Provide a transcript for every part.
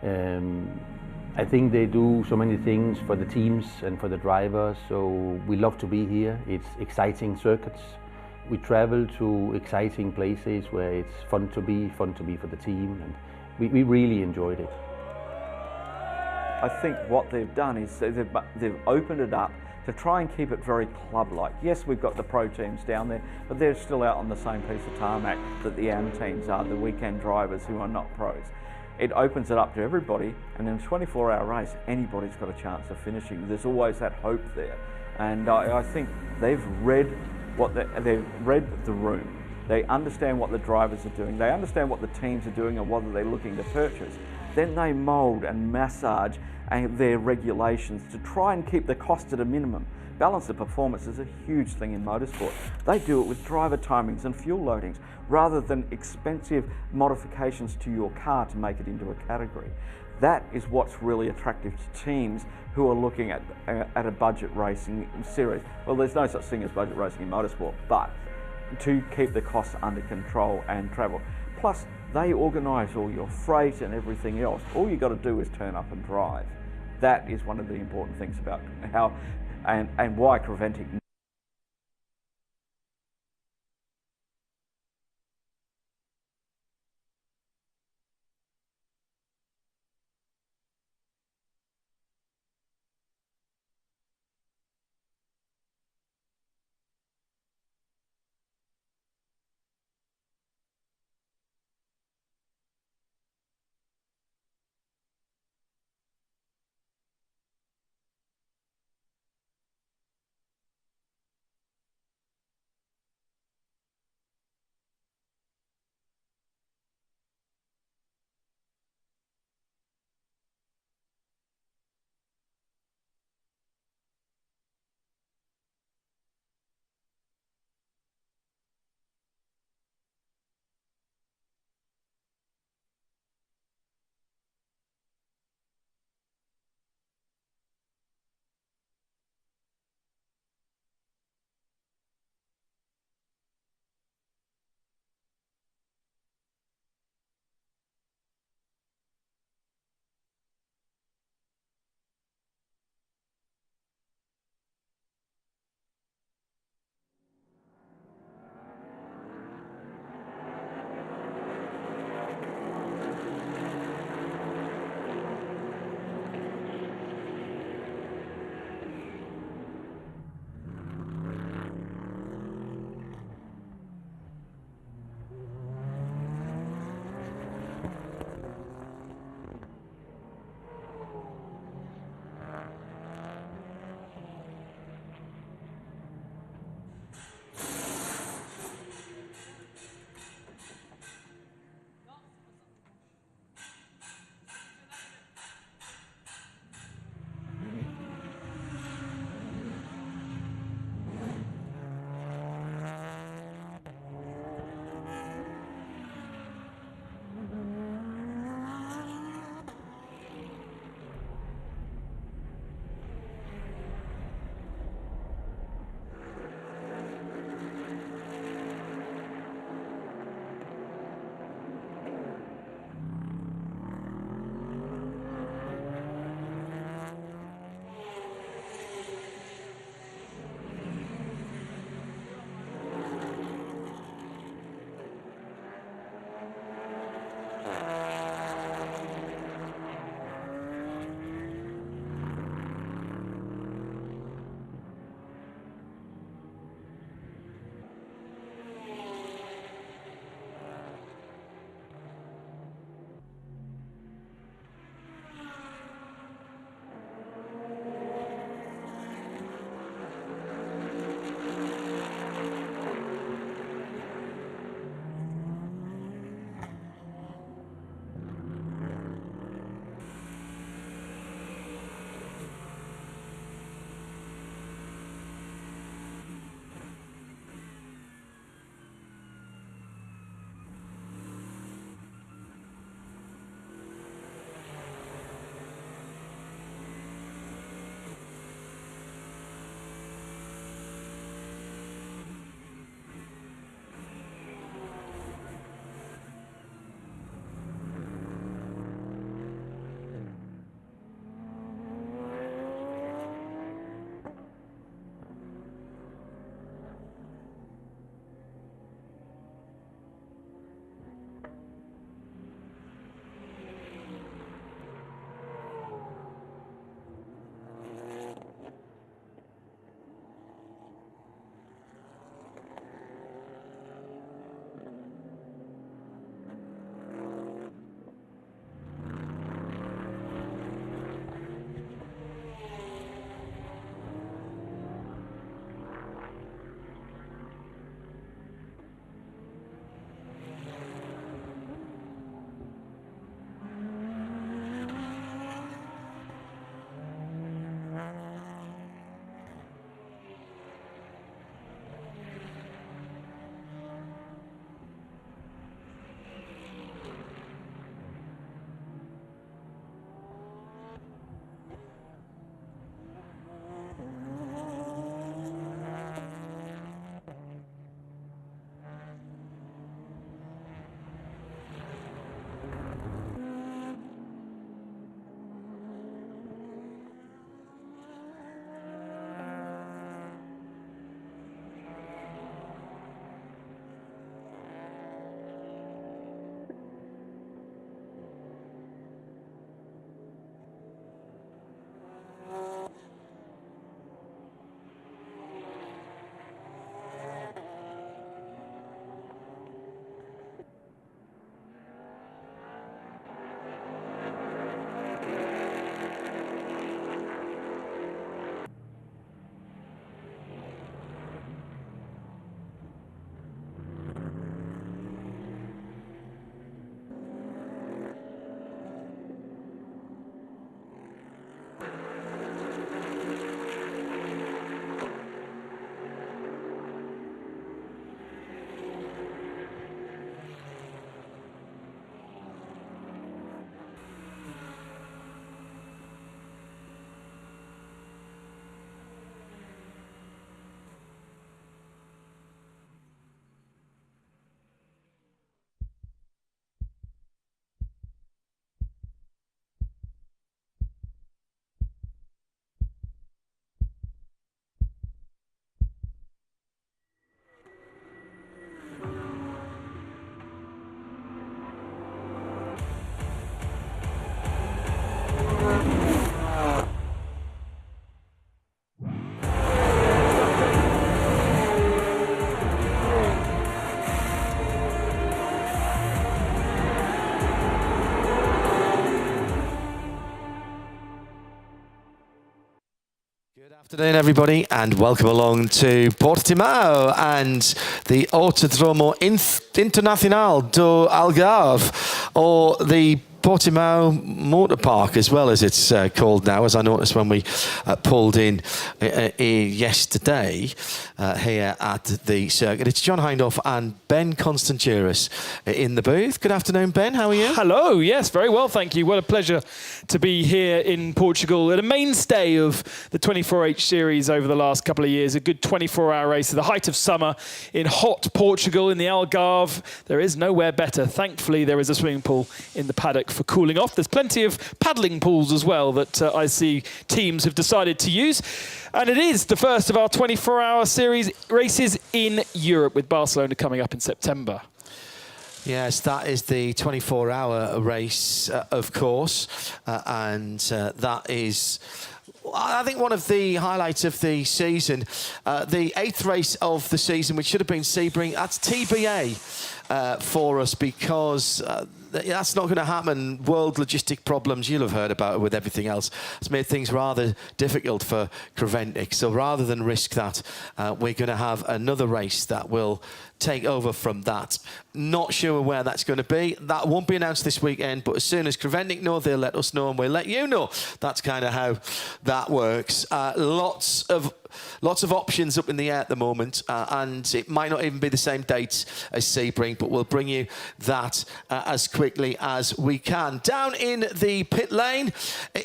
Um, I think they do so many things for the teams and for the drivers, so we love to be here. It's exciting circuits. We travel to exciting places where it's fun to be for the team, and we really enjoyed it. I think what they've done is they've opened it up to try and keep it very club-like. Yes, we've got the pro teams down there, but they're still out on the same piece of tarmac that the AM teams are, the weekend drivers who are not pros. It opens it up to everybody, and in a 24-hour race, anybody's got a chance of finishing. There's always that hope there, and I think they've read they've read the room. They understand what the drivers are doing. They understand what the teams are doing and what they're looking to purchase. Then they mould and massage their regulations to try and keep the cost at a minimum. Balance of performance is a huge thing in motorsport. They do it with driver timings and fuel loadings rather than expensive modifications to your car to make it into a category. That is what's really attractive to teams who are looking at a budget racing series. Well, there's no such thing as budget racing in motorsport, but to keep the costs under control and travel. Plus, they organise all your freight and everything else. All you got to do is turn up and drive. That is one of the important things about how and why Creventic Good afternoon, everybody, and welcome along to Portimão and the Autodromo Internacional do Algarve, or the Portimão Motor Park, as well as it's called now, as I noticed when we pulled in yesterday here at the circuit. It's John Hindhaugh and Ben Constantiouris in the booth. Good afternoon, Ben. How are you? Hello. Yes, very well, thank you. What a pleasure to be here in Portugal at a mainstay of the 24H series over the last couple of years. A good 24-hour race at the height of summer in hot Portugal in the Algarve. There is nowhere better. Thankfully, there is a swimming pool in the paddock for cooling off. There's plenty of paddling pools as well that I see teams have decided to use. And it is the first of our 24-hour series races in Europe, with Barcelona coming up in September. Yes, that is the 24-hour race, of course, and that is, I think, one of the highlights of the season. The 8th race of the season, which should have been Sebring, that's TBA for us, because that's not going to happen. World logistic problems, you'll have heard about it with everything else. It's made things rather difficult for Creventic. So rather than risk that, we're going to have another race that will take over from that. Not sure where that's going to be. That won't be announced this weekend, but as soon as Creventic know, they'll let us know and we'll let you know. That's kind of how that works. Lots of options up in the air at the moment, and it might not even be the same dates as Sebring, but we'll bring you that as quickly as we can. Down in the pit lane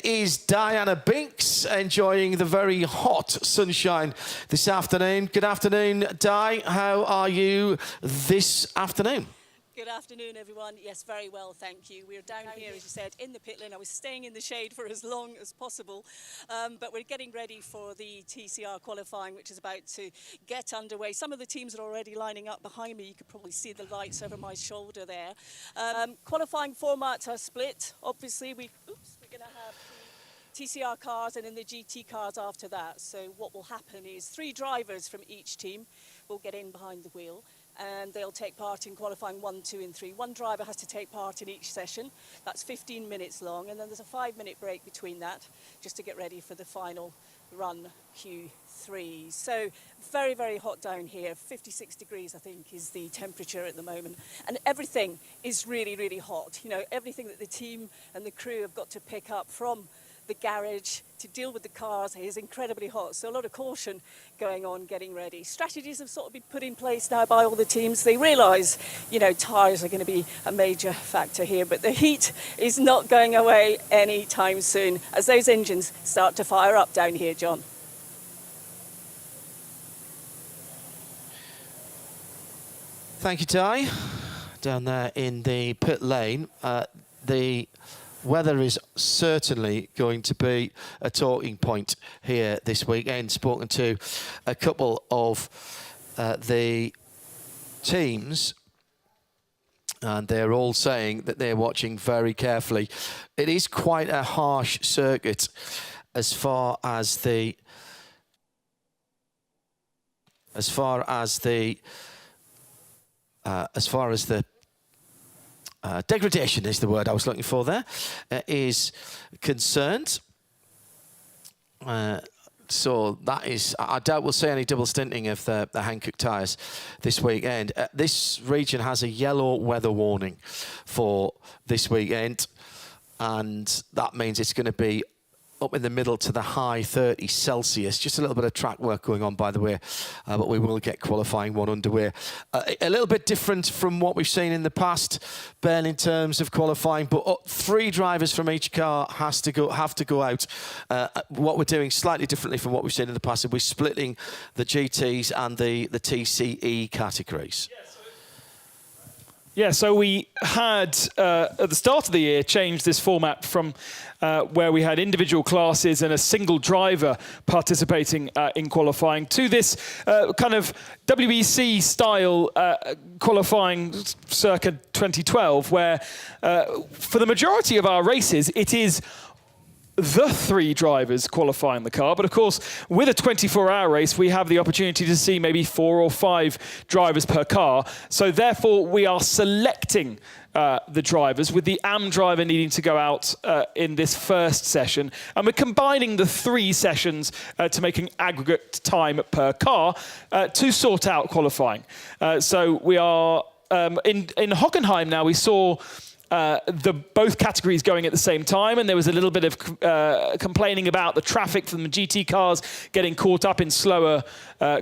is Diana Binks, enjoying the very hot sunshine this afternoon. Good afternoon, Di. How are you this afternoon? Good afternoon, everyone. Yes, very well, thank you. We're down here, as you said, in the pit lane. I was staying in the shade for as long as possible, but we're getting ready for the TCR qualifying, which is about to get underway. Some of the teams are already lining up behind me. You could probably see the lights over my shoulder there. Qualifying formats are split. Obviously, we're going to have the TCR cars and then the GT cars after that. So what will happen is 3 drivers from each team will get in behind the wheel, and they'll take part in qualifying 1, 2 and 3. One driver has to take part in each session. That's 15 minutes long, and then there's a 5-minute break between that just to get ready for the final run, Q3. So very, very hot down here. 56 degrees, I think, is the temperature at the moment. And everything is really, really hot. You know, everything that the team and the crew have got to pick up from the garage to deal with the cars is incredibly hot, so a lot of caution going on getting ready. Strategies have sort of been put in place now by all the teams. They realise, you know, tyres are going to be a major factor here, but the heat is not going away anytime soon as those engines start to fire up down here, John. Thank you, Di. Down there in the pit lane, the weather is certainly going to be a talking point here this weekend. Spoken to a couple of the teams, and they're all saying that they're watching very carefully. It is quite a harsh circuit as far as the degradation is the word I was looking for there, is concerned. So that is, I doubt we'll see any double stinting of the Hankook tyres this weekend. This region has a yellow weather warning for this weekend, and that means it's going to be up in the middle to the high 30 Celsius. Just a little bit of track work going on, by the way, but we will get qualifying 1 underway. A little bit different from what we've seen in the past, Ben, in terms of qualifying, but 3 drivers from each car have to go out. What we're doing slightly differently from what we've seen in the past is we're splitting the GTs and the TCE categories. Yeah, so we had, at the start of the year, changed this format from where we had individual classes and a single driver participating in qualifying to this kind of WEC-style qualifying circa 2012, where for the majority of our races, it is the 3 drivers qualifying the car. But of course, with a 24-hour race, we have the opportunity to see maybe 4 or 5 drivers per car. So therefore, we are selecting the drivers, with the AM driver needing to go out in this first session. And we're combining the 3 sessions to make an aggregate time per car to sort out qualifying. So we are in Hockenheim now, we saw both categories going at the same time, and there was a little bit of complaining about the traffic from the GT cars getting caught up in slower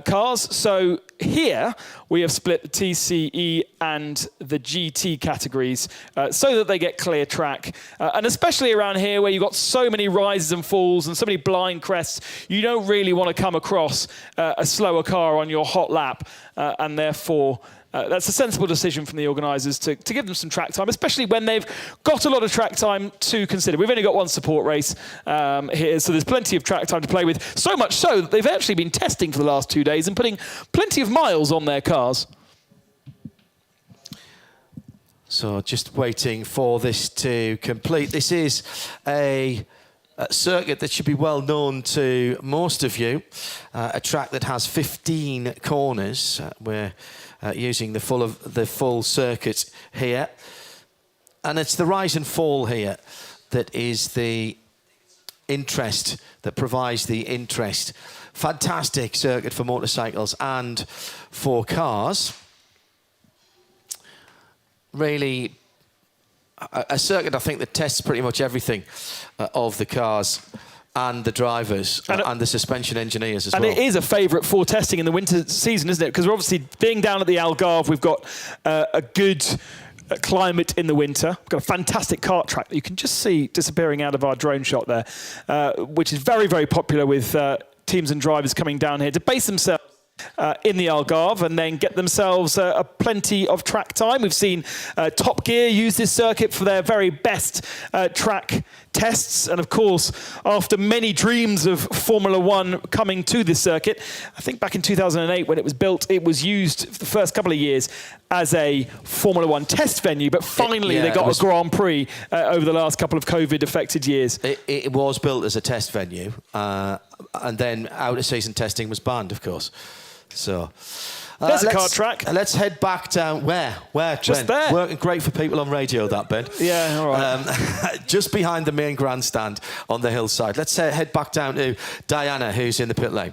cars. So here we have split the TCE and the GT categories so that they get clear track. And especially around here where you've got so many rises and falls and so many blind crests, you don't really want to come across a slower car on your hot lap, and therefore that's a sensible decision from the organisers to give them some track time, especially when they've got a lot of track time to consider. We've only got 1 support race here, so there's plenty of track time to play with. So much so that they've actually been testing for the last 2 days and putting plenty of miles on their cars. So just waiting for this to complete. This is a circuit that should be well known to most of you, a track that has 15 corners. We're using the full circuit here, and it's the rise and fall here that is the interest, that provides the interest. Fantastic circuit for motorcycles and for cars. Really a circuit, I think, that tests pretty much everything of the cars and the drivers and the suspension engineers as well. And it is a favourite for testing in the winter season, isn't it? Because we're obviously being down at the Algarve, we've got a good climate in the winter. We've got a fantastic kart track that you can just see disappearing out of our drone shot there, which is very, very popular with teams and drivers coming down here to base themselves in the Algarve and then get themselves plenty of track time. We've seen Top Gear use this circuit for their very best track tests, and of course, after many dreams of Formula One coming to this circuit, I think back in 2008 when it was built, it was used for the first couple of years as a Formula One test venue, but finally they got a Grand Prix over the last couple of COVID-affected years. It was built as a test venue, and then out-of-season testing was banned, of course. So there's a kart track. Let's head back down. Where? Just Ben? there. Working great for people on radio, that, Ben. Yeah, all right. Just behind the main grandstand on the hillside. Let's head back down to Diana, who's in the pit lane.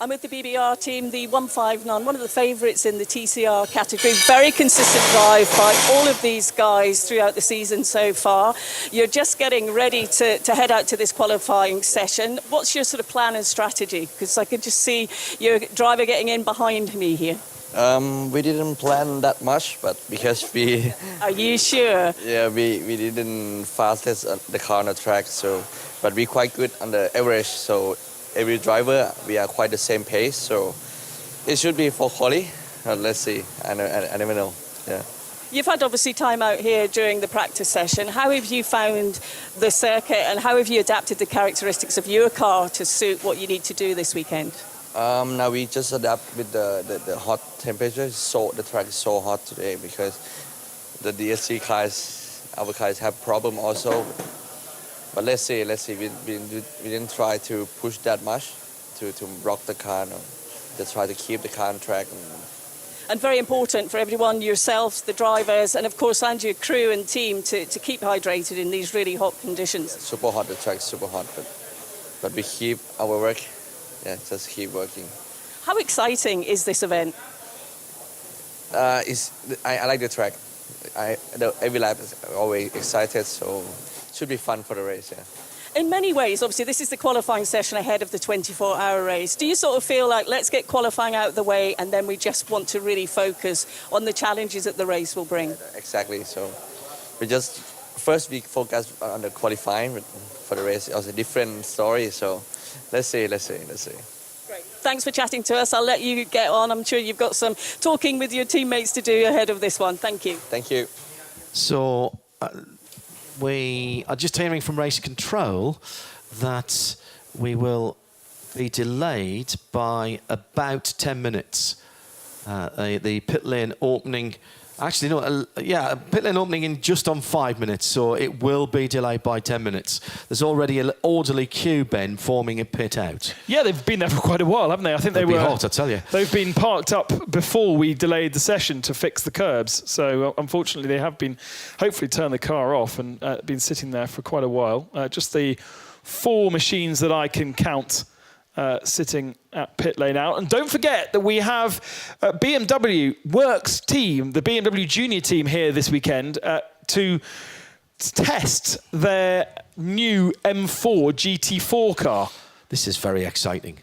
I'm with the BBR team, the 159, one of the favourites in the TCR category. Very consistent drive by all of these guys throughout the season so far. You're just getting ready to head out to this qualifying session. What's your sort of plan and strategy? Because I could just see your driver getting in behind me here. We didn't plan that much, but because we... Are you sure? Yeah, we didn't fast test the car on the track, so but we're quite good on the average, so every driver, we are quite the same pace, so it should be for quali. Let's see. I never know. Yeah. You've had obviously time out here during the practice session. How have you found the circuit, and how have you adapted the characteristics of your car to suit what you need to do this weekend? Now we just adapt with the hot temperature. So the track is so hot today because the DSC cars, our cars have problem also. But let's see. We didn't try to push that much to rock the car. No. Just try to keep the car on track. And very important for everyone, yourself, the drivers, and of course, and your crew and team to keep hydrated in these really hot conditions. Yeah, super hot, the track's super hot, but we keep our work. Yeah, just keep working. How exciting is this event? I like the track. Every lap is always excited, so it should be fun for the race, yeah. In many ways, obviously, this is the qualifying session ahead of the 24-hour race. Do you sort of feel like, let's get qualifying out of the way, and then we just want to really focus on the challenges that the race will bring? Exactly. So we just, first we focus on the qualifying for the race. It was a different story, so let's see. Great. Thanks for chatting to us. I'll let you get on. I'm sure you've got some talking with your teammates to do ahead of this one. Thank you. Thank you. So we are just hearing from race control that we will be delayed by about 10 minutes. The pit lane opening Actually, no, yeah, pit lane opening in just on 5 minutes, so it will be delayed by 10 minutes. There's already an orderly queue, Ben, forming a pit out. Yeah, they've been there for quite a while, haven't they? I think they were hot, I tell you. They've been parked up before we delayed the session to fix the curbs. So unfortunately, they have been hopefully turned the car off and been sitting there for quite a while. Just the 4 machines that I can count sitting at pit lane out. And don't forget that we have BMW Works team, the BMW Junior team here this weekend to test their new M4 GT4 car. This is very exciting.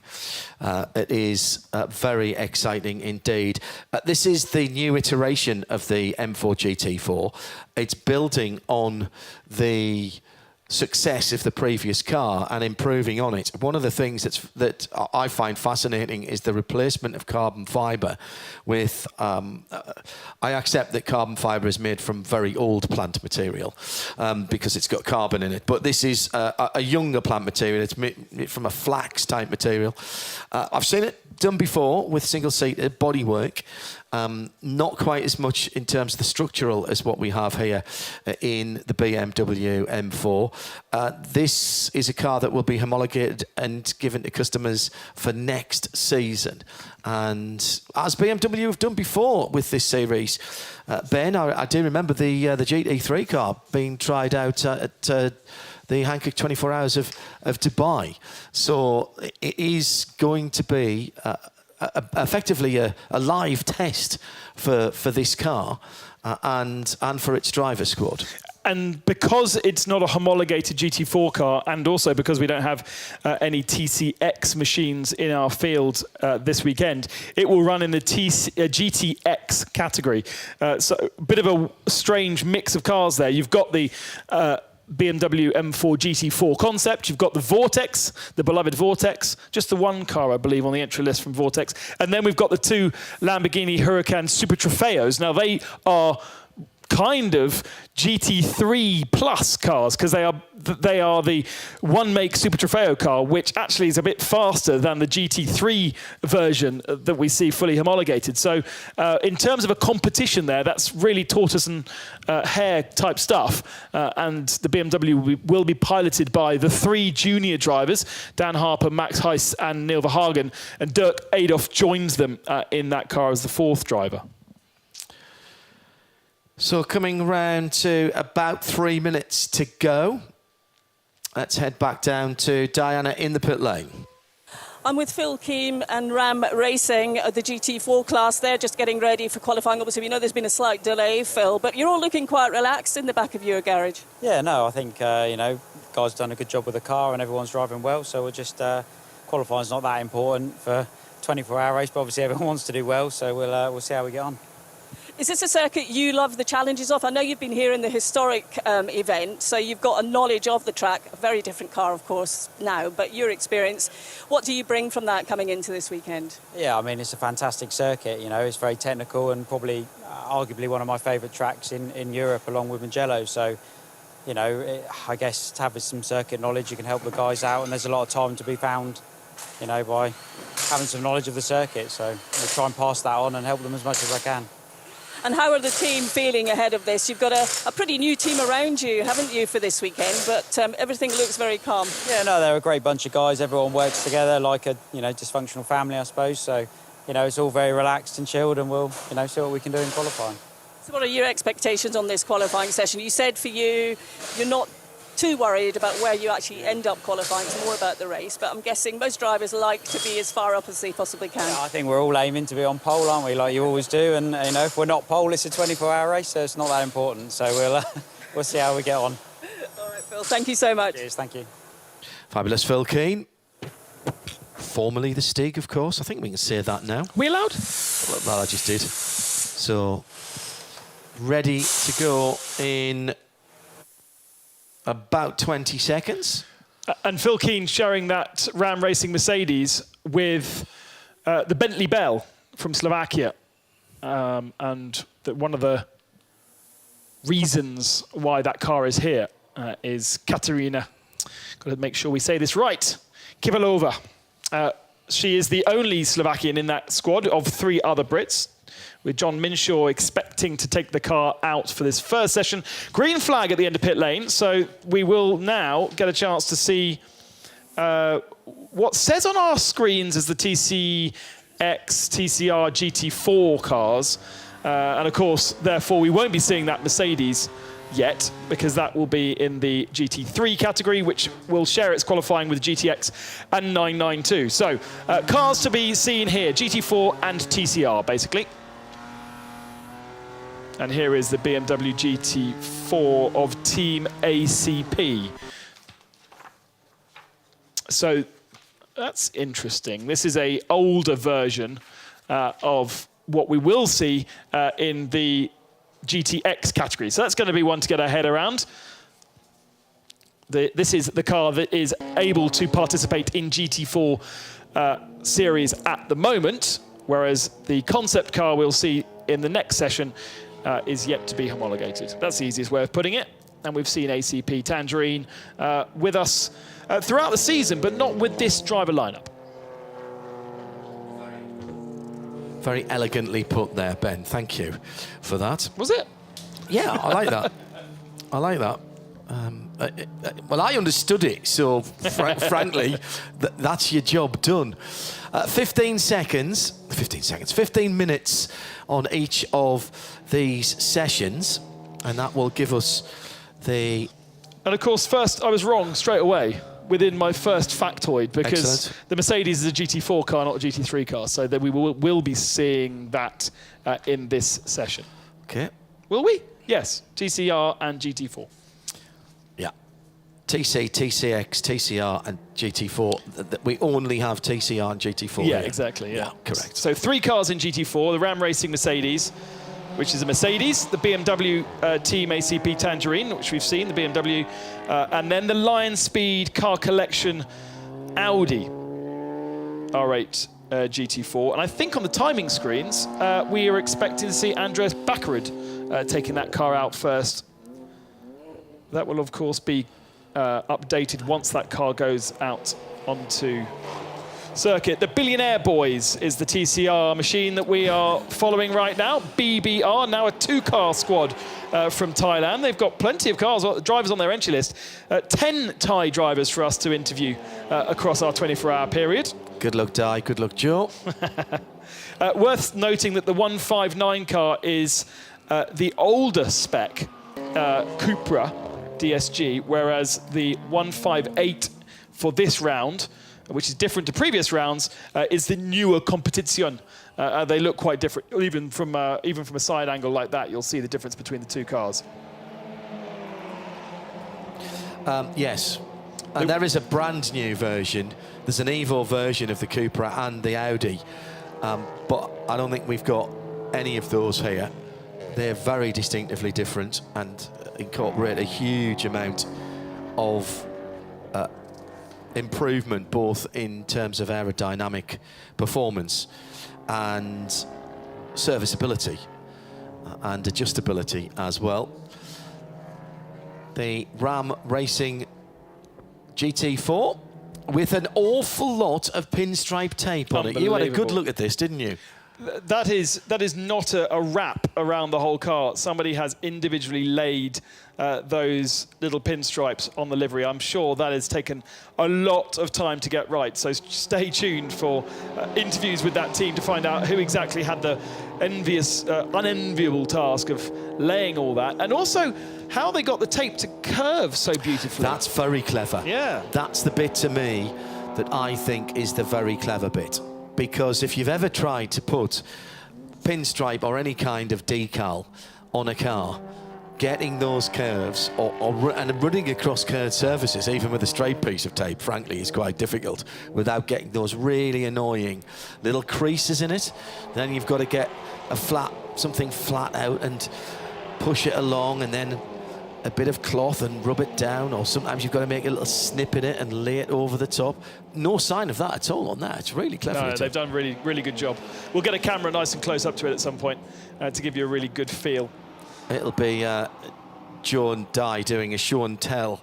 It is very exciting indeed. This is the new iteration of the M4 GT4. It's building on the success of the previous car and improving on it. One of the things that I find fascinating is the replacement of carbon fibre with, I accept that carbon fibre is made from very old plant material because it's got carbon in it, but this is a younger plant material. It's made from a flax type material. I've seen it done before with single-seater bodywork. Not quite as much in terms of the structural as what we have here in the BMW M4. This is a car that will be homologated and given to customers for next season. And as BMW have done before with this series, Ben, I do remember the GT3 car being tried out at the Hankook 24 Hours of Dubai. So it is going to be effectively a live test for this car and for its driver squad. And because it's not a homologated GT4 car, and also because we don't have any TCX machines in our field this weekend, it will run in the GTX category. So a bit of a strange mix of cars there. You've got the BMW M4 GT4 concept. You've got the Vortex, the beloved Vortex, just the one car, I believe, on the entry list from Vortex. And then we've got the 2 Lamborghini Huracan Super Trofeos. Now, they are kind of GT3 plus cars because they are the one-make Super Trofeo car, which actually is a bit faster than the GT3 version that we see fully homologated. So in terms of a competition there, that's really tortoise and hare type stuff. And the BMW will be piloted by the 3 junior drivers, Dan Harper, Max Heiss and Neil Verhagen. And Dirk Adolf joins them in that car as the 4th driver. So coming round to about 3 minutes to go. Let's head back down to Diana in the pit lane. I'm with Phil Keane and Ram Racing, the GT4 class. They're just getting ready for qualifying. Obviously, we know there's been a slight delay, Phil, but you're all looking quite relaxed in the back of your garage. Yeah, no, I think, you know, guys done a good job with the car and everyone's driving well, so we're just, qualifying's not that important for 24-hour race, but obviously everyone wants to do well, so we'll see how we get on. Is this a circuit you love the challenges of? I know you've been here in the historic event, so you've got a knowledge of the track, a very different car, of course, now, but your experience, what do you bring from that coming into this weekend? Yeah, I mean, it's a fantastic circuit, you know, it's very technical and probably arguably one of my favourite tracks in Europe along with Mugello, so, you know, I guess to have some circuit knowledge, you can help the guys out, and there's a lot of time to be found, you know, by having some knowledge of the circuit, so I'll try and pass that on and help them as much as I can. And how are the team feeling ahead of this? You've got a pretty new team around you, haven't you, for this weekend? But everything looks very calm. Yeah, no, they're a great bunch of guys. Everyone works together like a, you know, dysfunctional family, I suppose. So, you know, it's all very relaxed and chilled, and we'll, you know, see what we can do in qualifying. So what are your expectations on this qualifying session? You said for you, you're not too worried about where you actually end up qualifying. It's more about the race, but I'm guessing most drivers like to be as far up as they possibly can. Yeah, I think we're all aiming to be on pole, aren't we, like you always do, and you know, if we're not pole, it's a 24-hour race, so it's not that important, so we'll see how we get on. All right, Phil, thank you so much. Cheers, thank you. Fabulous Phil Keane. Formerly the Stig, of course. I think we can say that now. We allowed? Well, I just did. So, ready to go in about 20 seconds. And Phil Keane sharing that Ram Racing Mercedes with the Bentley Bell from Slovakia. And that one of the reasons why that car is here is Katerina, got to make sure we say this right, Kivalova. She is the only Slovakian in that squad of 3 other Brits. with John Minshaw expecting to take the car out for this first session. Green flag at the end of pit lane, so we will now get a chance to see what says on our screens as the TCR GT4 cars. And of course, therefore, we won't be seeing that Mercedes yet, because that will be in the GT3 category, which will share its qualifying with GTX and 992. So, cars to be seen here, GT4 and TCR, basically. And here is the BMW GT4 of Team ACP. So, that's interesting. This is an older version of what we will see in the GTX category. So that's going to be one to get our head around. This is the car that is able to participate in GT4 series at the moment, whereas the concept car we'll see in the next session is yet to be homologated. That's the easiest way of putting it. And we've seen ACP Tangerine with us throughout the season, but not with this driver lineup. Very elegantly put there, Ben. Thank you for that. Was it? Yeah, I like that. I like that. Well, I understood it, so frankly, that's your job done. 15 minutes on each of these sessions, and that will give us the... And of course, first, I was wrong straight away within my first factoid, because Excellent. the Mercedes is a GT4 car, not a GT3 car, so that we will be seeing that in this session. Okay. Will we? Yes, TCR and GT4. Yeah. TC, TCX, TCR and GT4. We only have TCR and GT4 Yeah, here. exactly, yeah. Correct. So 3 cars in GT4, the Ram Racing Mercedes, which is a Mercedes, the BMW Team ACP Tangerine, which we've seen, the BMW, and then the Lion Speed Car Collection Audi R8 GT4. And I think on the timing screens, we are expecting to see Andreas Baccarid taking that car out first. That will, of course, be updated once that car goes out onto circuit. The Billionaire Boys is the TCR machine that we are following right now. BBR, now a 2-car squad from Thailand. They've got plenty of cars, drivers on their entry list. 10 Thai drivers for us to interview across our 24-hour period. Good luck, Di. Good luck, Joe. Worth noting that the 159 car is the older spec Cupra DSG, whereas the 158 for this round, which is different to previous rounds, is the newer Competition. They look quite different. Even from a side angle like that, you'll see the difference between the 2 cars. Yes. And there is a brand new version. There's an Evo version of the Cupra and the Audi. But I don't think we've got any of those here. They're very distinctively different and incorporate a huge amount of improvement, both in terms of aerodynamic performance and serviceability and adjustability as well. The Ram Racing GT4 with an awful lot of pinstripe tape on it. You had a good look at this, didn't you? That is not a wrap around the whole car. Somebody has individually laid those little pinstripes on the livery. I'm sure that has taken a lot of time to get right. So stay tuned for interviews with that team to find out who exactly had the unenviable task of laying all that, and also how they got the tape to curve so beautifully. That's very clever. Yeah. That's the bit to me that I think is the very clever bit. Because if you've ever tried to put pinstripe or any kind of decal on a car, getting those curves and running across curved surfaces, even with a straight piece of tape, frankly, is quite difficult without getting those really annoying little creases in it. Then you've got to get something flat out and push it along, and then a bit of cloth and rub it down, or sometimes you've got to make a little snip in it and lay it over the top. No sign of that at all on that. It's really clever. No, they've done a really, really good job. We'll get a camera nice and close up to it at some point to give you a really good feel. It'll be Joe and Di doing a show and tell.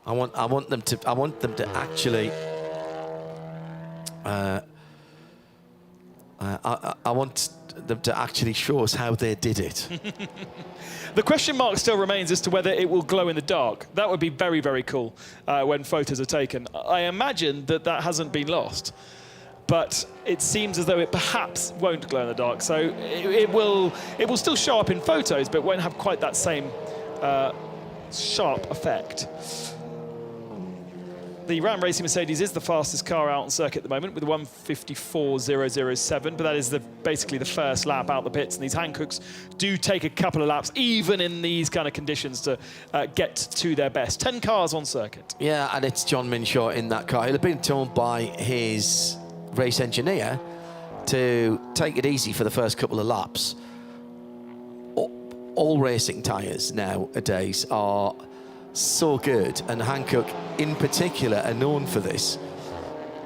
I want them to actually. I want them to actually show us how they did it. The question mark still remains as to whether it will glow in the dark. That would be very, very cool when photos are taken. I imagine that that hasn't been lost, but it seems as though it perhaps won't glow in the dark. So it will still show up in photos, but won't have quite that same sharp effect. The Ram Racing Mercedes is the fastest car out on circuit at the moment with a 1:54.007, but that is basically the first lap out the pits, and these Hankooks do take a couple of laps, even in these kind of conditions, to get to their best. 10 cars on circuit. Yeah, and it's John Minshaw in that car. He'll have been told by his race engineer to take it easy for the first couple of laps. All racing tyres nowadays are so good, and Hankook in particular are known for this,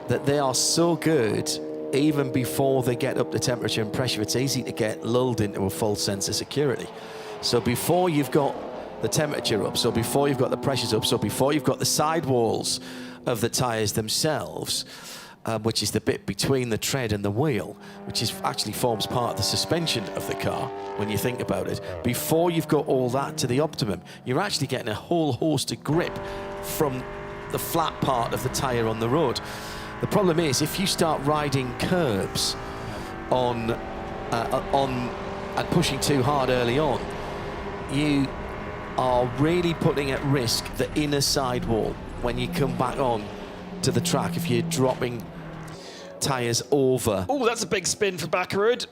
that they are so good even before they get up to temperature and pressure. It's easy to get lulled into a false sense of security. So before you've got the temperature up, so before you've got the pressures up, so before you've got the sidewalls of the tyres themselves, which is the bit between the tread and the wheel, which actually forms part of the suspension of the car, when you think about it. Before you've got all that to the optimum, you're actually getting a whole host of grip from the flat part of the tyre on the road. The problem is, if you start riding curbs and pushing too hard early on, you are really putting at risk the inner sidewall when you come back on to the track if you're dropping tyres over. Oh, that's a big spin for Bakkerud.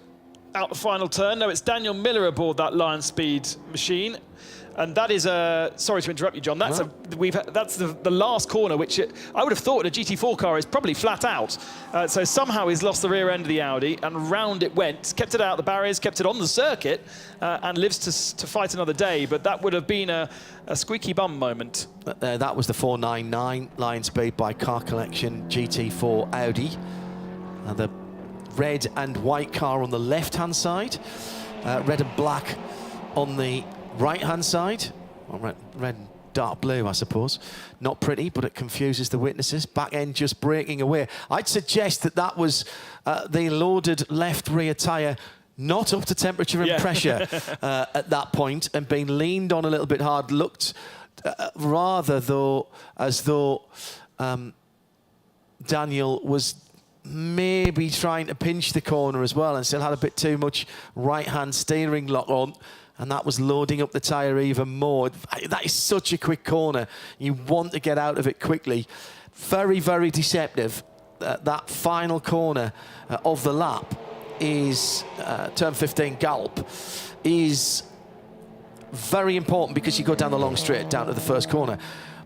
Out the final turn. No, it's Daniel Miller aboard that Lion Speed machine. And that is sorry to interrupt you, John. That's that's the last corner, which I would have thought in a GT4 car is probably flat out. So somehow he's lost the rear end of the Audi, and round it went, kept it out the barriers, kept it on the circuit, and lives to fight another day. But that would have been a squeaky bum moment. That was the 499 Lion Speed by Car Collection GT4 Audi. The red and white car on the left-hand side, red and black on the right-hand side, or red and dark blue, I suppose. Not pretty, but it confuses the witnesses. Back end just breaking away. I'd suggest that was the loaded left rear tyre not up to temperature and pressure at that point, and being leaned on a little bit hard. Looked rather though as though Daniel was maybe trying to pinch the corner as well, and still had a bit too much right-hand steering lock on, and that was loading up the tyre even more. That is such a quick corner. You want to get out of it quickly. Very, very deceptive. That final corner of the lap is turn 15 Galp is very important, because you go down the long straight down to the first corner,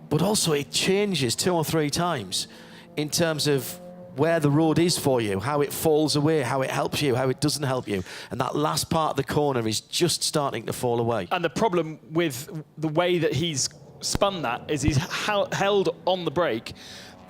but also it changes 2 or 3 times in terms of where the road is for you, how it falls away, how it helps you, how it doesn't help you. And that last part of the corner is just starting to fall away. And the problem with the way that he's spun that is he's held on the brake.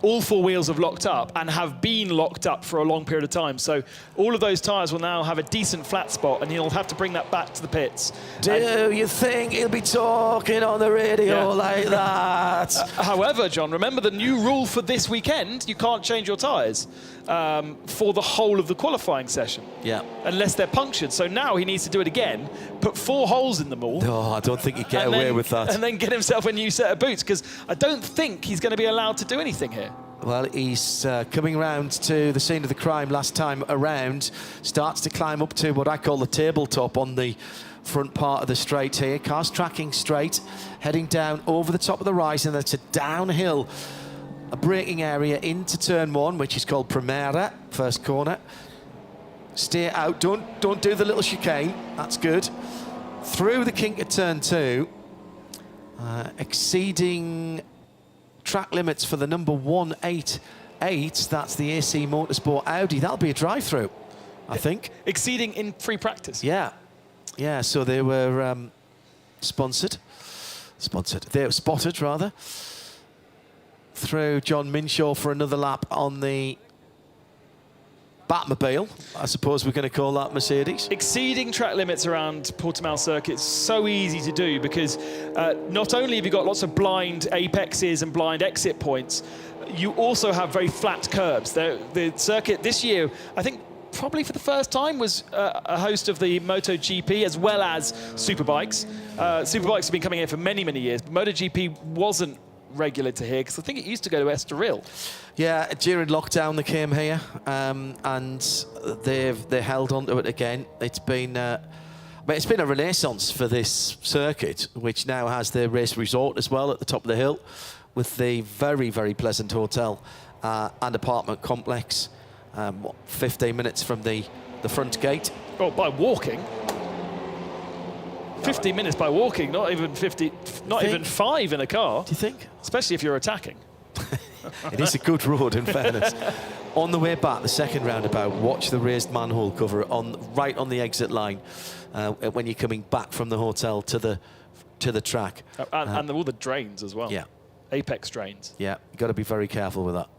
All 4 wheels have locked up and have been locked up for a long period of time. So all of those tyres will now have a decent flat spot, and he'll have to bring that back to the pits. Do you think he'll be talking on the radio like that? However, John, remember the new rule for this weekend: you can't change your tyres for the whole of the qualifying session. Yeah. Unless they're punctured. So now he needs to do it again, put 4 holes in them all. No, I don't think he'd get away with that. And then get himself a new set of boots, because I don't think he's going to be allowed to do anything here. Well, he's coming round to the scene of the crime last time around. Starts to climb up to what I call the tabletop on the front part of the straight here. Car's tracking straight, heading down over the top of the rise, and that's a downhill, a braking area into turn 1, which is called Primera, first corner. Steer out, don't do the little chicane, that's good. Through the kink at turn 2, exceeding track limits for the number 188, that's the AC Motorsport Audi. That'll be a drive-through, I think. Exceeding in free practice. Yeah, so they were sponsored. They were spotted, rather, through John Minshaw for another lap on the Batmobile, I suppose we're going to call that Mercedes. Exceeding track limits around Portimão circuit is so easy to do, because not only have you got lots of blind apexes and blind exit points, you also have very flat curbs. The circuit this year, I think probably for the first time was a host of the MotoGP as well as Superbikes. Superbikes have been coming here for many, many years, but MotoGP wasn't regular to here because I think it used to go to Estoril. Yeah, during lockdown they came here, and they held on to it again. It's been a renaissance for this circuit, which now has the race resort as well at the top of the hill, with the very, very pleasant hotel and apartment complex. 15 minutes from the front gate. Oh, by walking. 15 minutes by walking, not even 50, not even 5 in a car. Do you think? Especially if you're attacking. It is a good road, in fairness. On the way back, the second roundabout, watch the raised manhole cover right on the exit line when you're coming back from the hotel to the track. And all the drains as well. Yeah. Apex drains. Yeah, you've got to be very careful with that.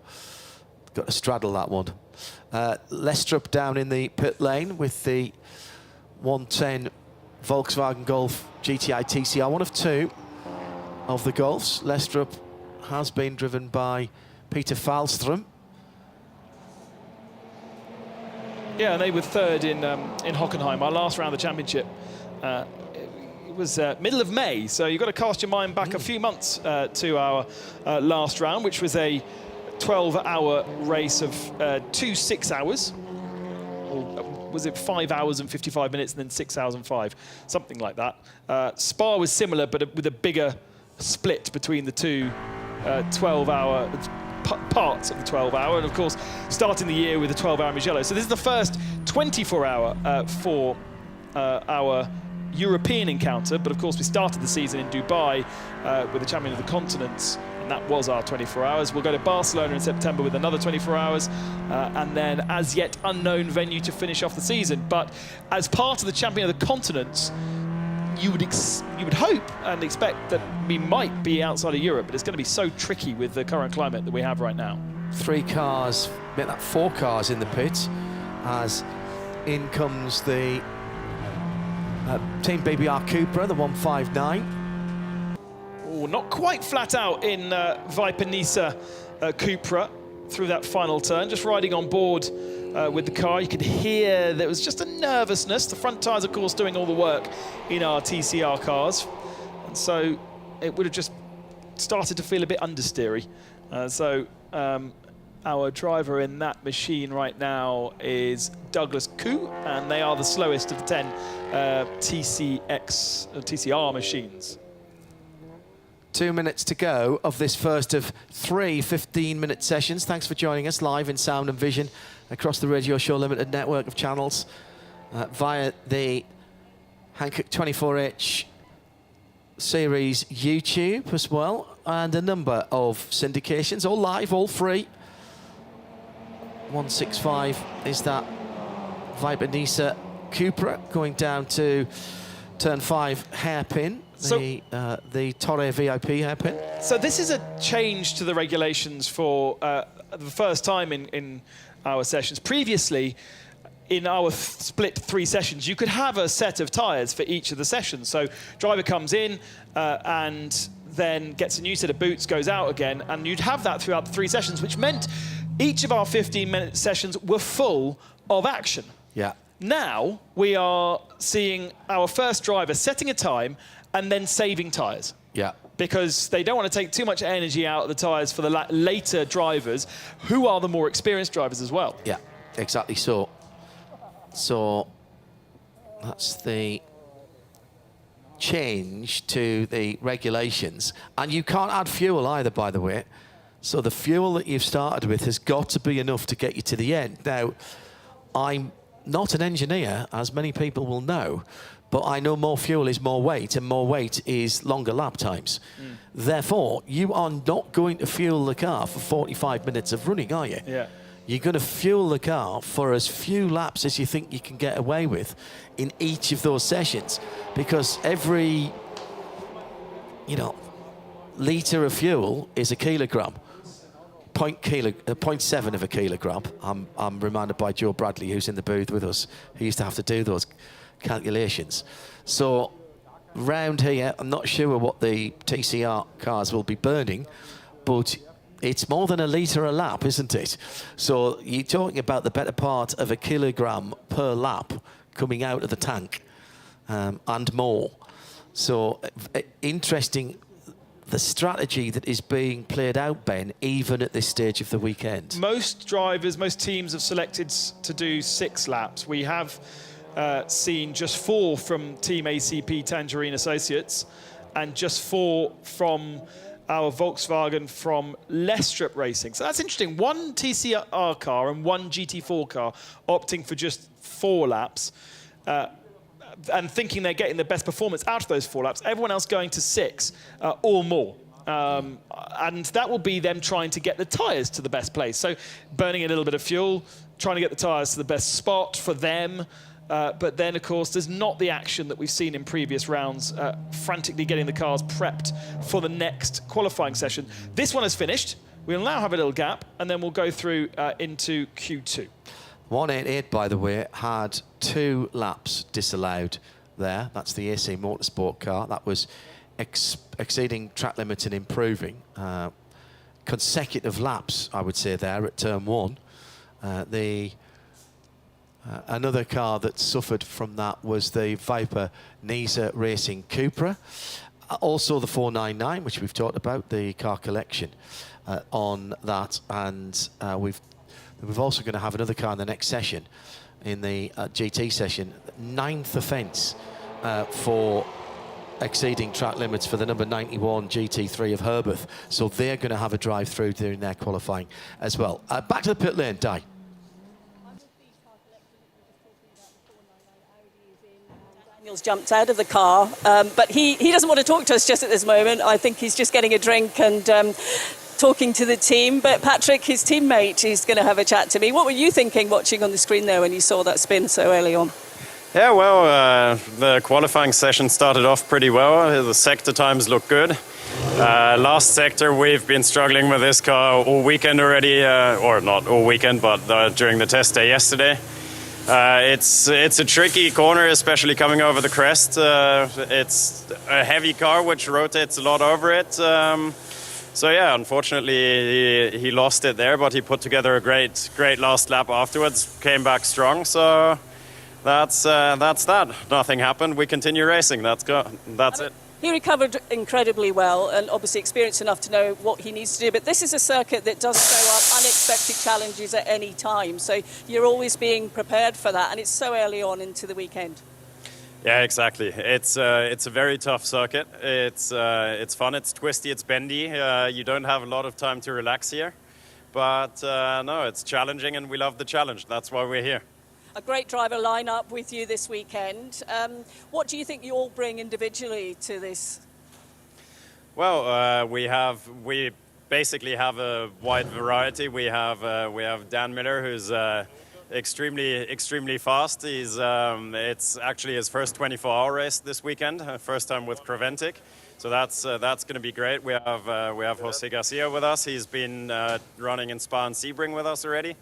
Got to straddle that one. Lestrup down in the pit lane with the 110 Volkswagen Golf GTI TCR, one of 2 of the Golfs. Lestrup has been driven by Peter Falstrom. Yeah, and they were 3rd in Hockenheim, our last round of the championship. It was middle of May, so you've got to cast your mind back a few months to our last round, which was a 12-hour race of 2 6 hours. Or was it 5 hours and 55 minutes and then 6 hours and 5? Something like that. Spa was similar, but with a bigger split between the two 12-hour parts of the 12-hour. And, of course, starting the year with a 12-hour Mugello. So this is the first 24-hour for our European encounter. But, of course, we started the season in Dubai with the champion of the continents. That was our 24 hours. We'll go to Barcelona in September with another 24 hours, and then as yet unknown venue to finish off the season. But as part of the champion of the continents, you would hope and expect that we might be outside of Europe, but it's going to be so tricky with the current climate that we have right now. 3 cars, make that 4 cars in the pit, as in comes the Team BBR Cupra, the 159. Oh, not quite flat out in Viper Nisa Cupra through that final turn, just riding on board with the car. You could hear there was just a nervousness. The front tyres, of course, doing all the work in our TCR cars. And so it would have just started to feel a bit understeery. Our driver in that machine right now is Douglas Koo, and they are the slowest of the 10 TCR machines. 2 minutes to go of this first of 3 15-minute sessions. Thanks for joining us live in sound and vision across the Radio Show Limited network of channels via the Hankook 24H series YouTube as well, and a number of syndications, all live, all free. 165 is that Viper Nisa Cupra going down to turn 5 hairpin. The Torre VIP hairpin. So this is a change to the regulations for the first time in our sessions. Previously, in our split 3 sessions, you could have a set of tyres for each of the sessions. So driver comes in and then gets a new set of boots, goes out again, and you'd have that throughout the 3 sessions, which meant each of our 15-minute sessions were full of action. Yeah. Now we are seeing our first driver setting a time and then saving tyres. Yeah. Because they don't want to take too much energy out of the tyres for the later drivers, who are the more experienced drivers as well. Yeah, exactly so. So that's the change to the regulations. And you can't add fuel either, by the way. So the fuel that you've started with has got to be enough to get you to the end. Now, I'm not an engineer, as many people will know, but I know more fuel is more weight, and more weight is longer lap times. Therefore, you are not going to fuel the car for 45 minutes of running, are you? Yeah. You're going to fuel the car for as few laps as you think you can get away with in each of those sessions, because every, litre of fuel is a kilogram. 0.7 of a kilogram. I'm reminded by Joe Bradley, who's in the booth with us. He used to have to do those calculations. So round here, I'm not sure what the TCR cars will be burning, but it's more than a litre a lap, isn't it? So you're talking about the better part of 1 kilogram per lap coming out of the tank, and more. So interesting, the strategy that is being played out, Ben, even at this stage of the weekend. Most drivers, most teams have selected to do 6 laps. We have seen just 4 from Team ACP Tangerine Associates and just 4 from our Volkswagen from Lestrip Racing. So that's interesting. 1 TCR car and 1 GT4 car opting for just 4 laps and thinking they're getting the best performance out of those 4 laps. Everyone else going to 6 or more. And that will be them trying to get the tyres to the best place. So burning a little bit of fuel, trying to get the tyres to the best spot for them. But then, of course, there's not the action that we've seen in previous rounds, frantically getting the cars prepped for the next qualifying session. This one is finished. We'll now have a little gap, and then we'll go through into Q2. 188, by the way, had 2 laps disallowed there. That's the AC Motorsport car. That was exceeding track limits and improving. Consecutive laps, I would say, there at turn 1. Another car that suffered from that was the Viper Nisa Racing Cupra. Also the 499, which we've talked about, the car collection on that. And we've also going to have another car in the next session, in the GT session. 9th offence for exceeding track limits for the number 91 GT3 of Herbeth. So they're going to have a drive through during their qualifying as well. Back to the pit lane, Di. Daniel's jumped out of the car, but he doesn't want to talk to us just at this moment. I think he's just getting a drink and talking to the team. But Patrick, his teammate, is going to have a chat to me. What were you thinking watching on the screen there when you saw that spin so early on? Yeah, well, the qualifying session started off pretty well. The sector times look good. Last sector, we've been struggling with this car all weekend already, or not all weekend, but during the test day yesterday. It's a tricky corner, especially coming over the crest. It's a heavy car which rotates a lot over it. So yeah, unfortunately he lost it there, but he put together a great last lap afterwards. Came back strong. So that's that. Nothing happened. We continue racing. That's it. He recovered incredibly well and obviously experienced enough to know what he needs to do. But this is a circuit that does throw up unexpected challenges at any time. So you're always being prepared for that. And it's so early on into the weekend. Yeah, exactly. It's a very tough circuit. It's fun. It's twisty. It's bendy. You don't have a lot of time to relax here. But no, it's challenging and we love the challenge. That's why we're here. A great driver lineup with you this weekend. What do you think you all bring individually to this? Well, we basically have a wide variety. We have Dan Miller, who's extremely fast. It's actually his first 24-hour race this weekend, first time with Creventic. So that's going to be great. We have Jose Garcia with us. He's been running in Spa and Sebring with us already.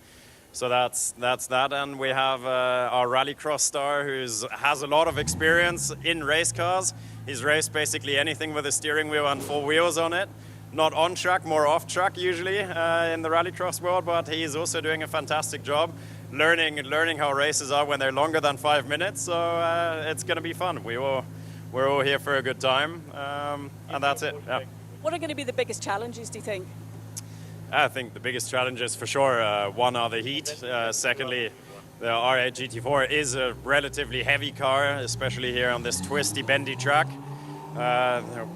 So that's that, and we have our rallycross star who has a lot of experience in race cars. He's raced basically anything with a steering wheel and 4 wheels on it. Not on track, more off track usually in the rallycross world, but he's also doing a fantastic job learning how races are when they're longer than 5 minutes. So it's going to be fun. We're all here for a good time, and that's it. Yeah. What are going to be the biggest challenges, do you think? I think the biggest challenges for sure, one are the heat. Secondly, the R8 GT4 is a relatively heavy car, especially here on this twisty, bendy track.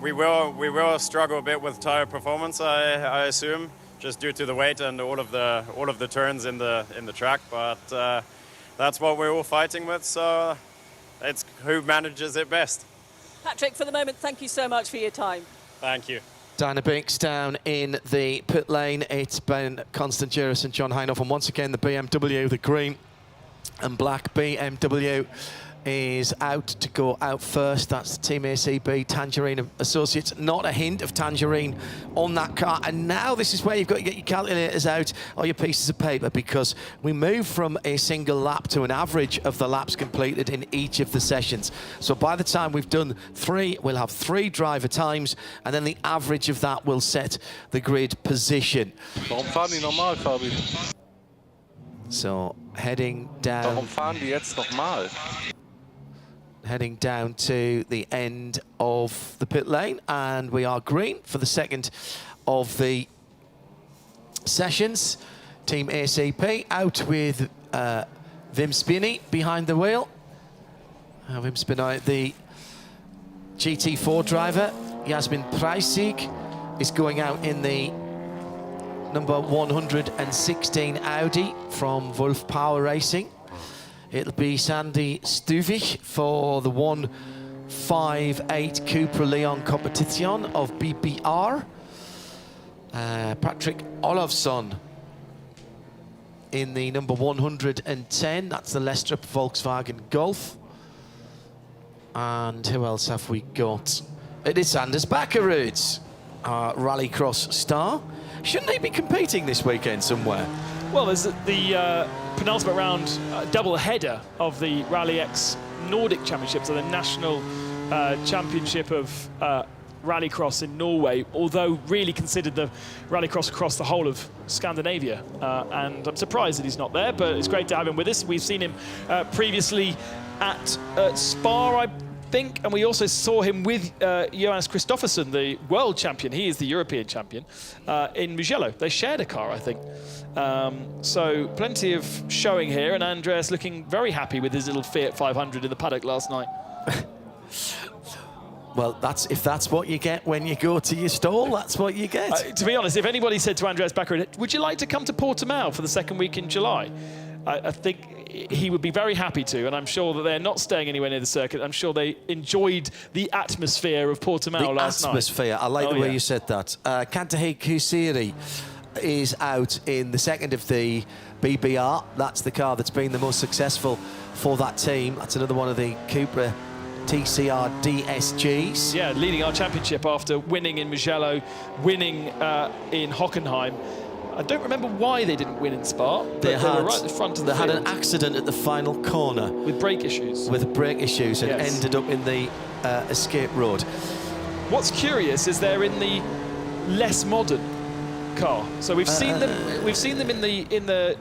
We will struggle a bit with tire performance, I assume, just due to the weight and all of the turns in the track. But that's what we're all fighting with. So it's who manages it best. Patrick, for the moment, thank you so much for your time. Thank you. Diana Binks down in the pit lane. It's Ben Constant and John Heinhoff, and once again the BMW, the green and black BMW is out to go out first. That's Team ACB Tangerine Associates. Not a hint of Tangerine on that car. And now this is where you've got to get your calculators out or your pieces of paper, because we move from a single lap to an average of the laps completed in each of the sessions. So by the time we've done 3, we'll have 3 driver times, and then the average of that will set the grid position. Warum fahren die normal, Fabi? So heading down. Warum fahren die jetzt nochmal? Heading down to the end of the pit lane, and we are green for the second of the sessions. Team ACP out with Wim Spinney behind the wheel. Wim Spinney, the GT4 driver. Jasmin Preissig is going out in the number 116 Audi from Wolf Power Racing. It'll be Sandy Stuvich for the 158 Cupra Leon Competition of BBR. Patrick Olofsson in the number 110. That's the Lestrup Volkswagen Golf. And who else have we got? It is Anders Bakkerud, our rallycross star. Shouldn't he be competing this weekend somewhere? Well, there's the penultimate round double header of the Rally X Nordic Championship, so the national championship of rallycross in Norway, although really considered the rallycross across the whole of Scandinavia. And I'm surprised that he's not there, but it's great to have him with us. We've seen him previously at Spa, I think, and we also saw him with Johannes Kristoffersson, the world champion. He is the European champion in Mugello. They shared a car, I think. So plenty of showing here, and Andreas looking very happy with his little Fiat 500 in the paddock last night. Well, if that's what you get when you go to your stall, that's what you get. To be honest, if anybody said to Andreas Bakkerud, would you like to come to Portimao for the second week in July? I think he would be very happy to, and I'm sure that they're not staying anywhere near the circuit. I'm sure they enjoyed the atmosphere of Portimao last night. The atmosphere, I like the way you said that. Kantahik Kusiri is out in the second of the BBR. That's the car that's been the most successful for that team. That's another one of the Cupra TCR DSGs. Yeah, leading our championship after winning in Mugello, winning in Hockenheim. I don't remember why they didn't win in Spa. They were right at the front of the field. They had an accident at the final corner. With brake issues. With brake issues, and ended up in the escape road. What's curious is they're in the less modern car. So we've seen them. We've seen them in the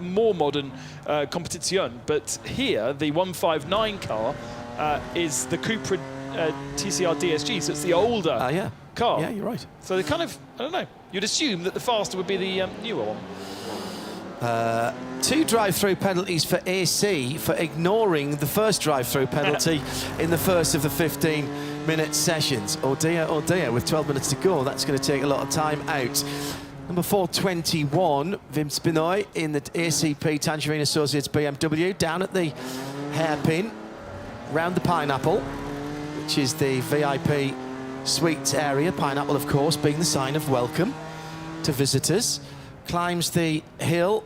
more modern Competition, but here the 159 car is the Cupra TCR DSG. So it's the older car. Yeah, you're right. So they kind of, I don't know. You'd assume that the faster would be the newer one. 2 drive-through penalties for AC for ignoring the first drive-through penalty in the first of the 15-minute sessions. Oh dear, with 12 minutes to go, that's going to take a lot of time out. Number 421, Wim Spinney in the ACP Tangerine Associates BMW, down at the hairpin, round the Pineapple, which is the VIP suites area. Pineapple, of course, being the sign of welcome to visitors. Climbs the hill.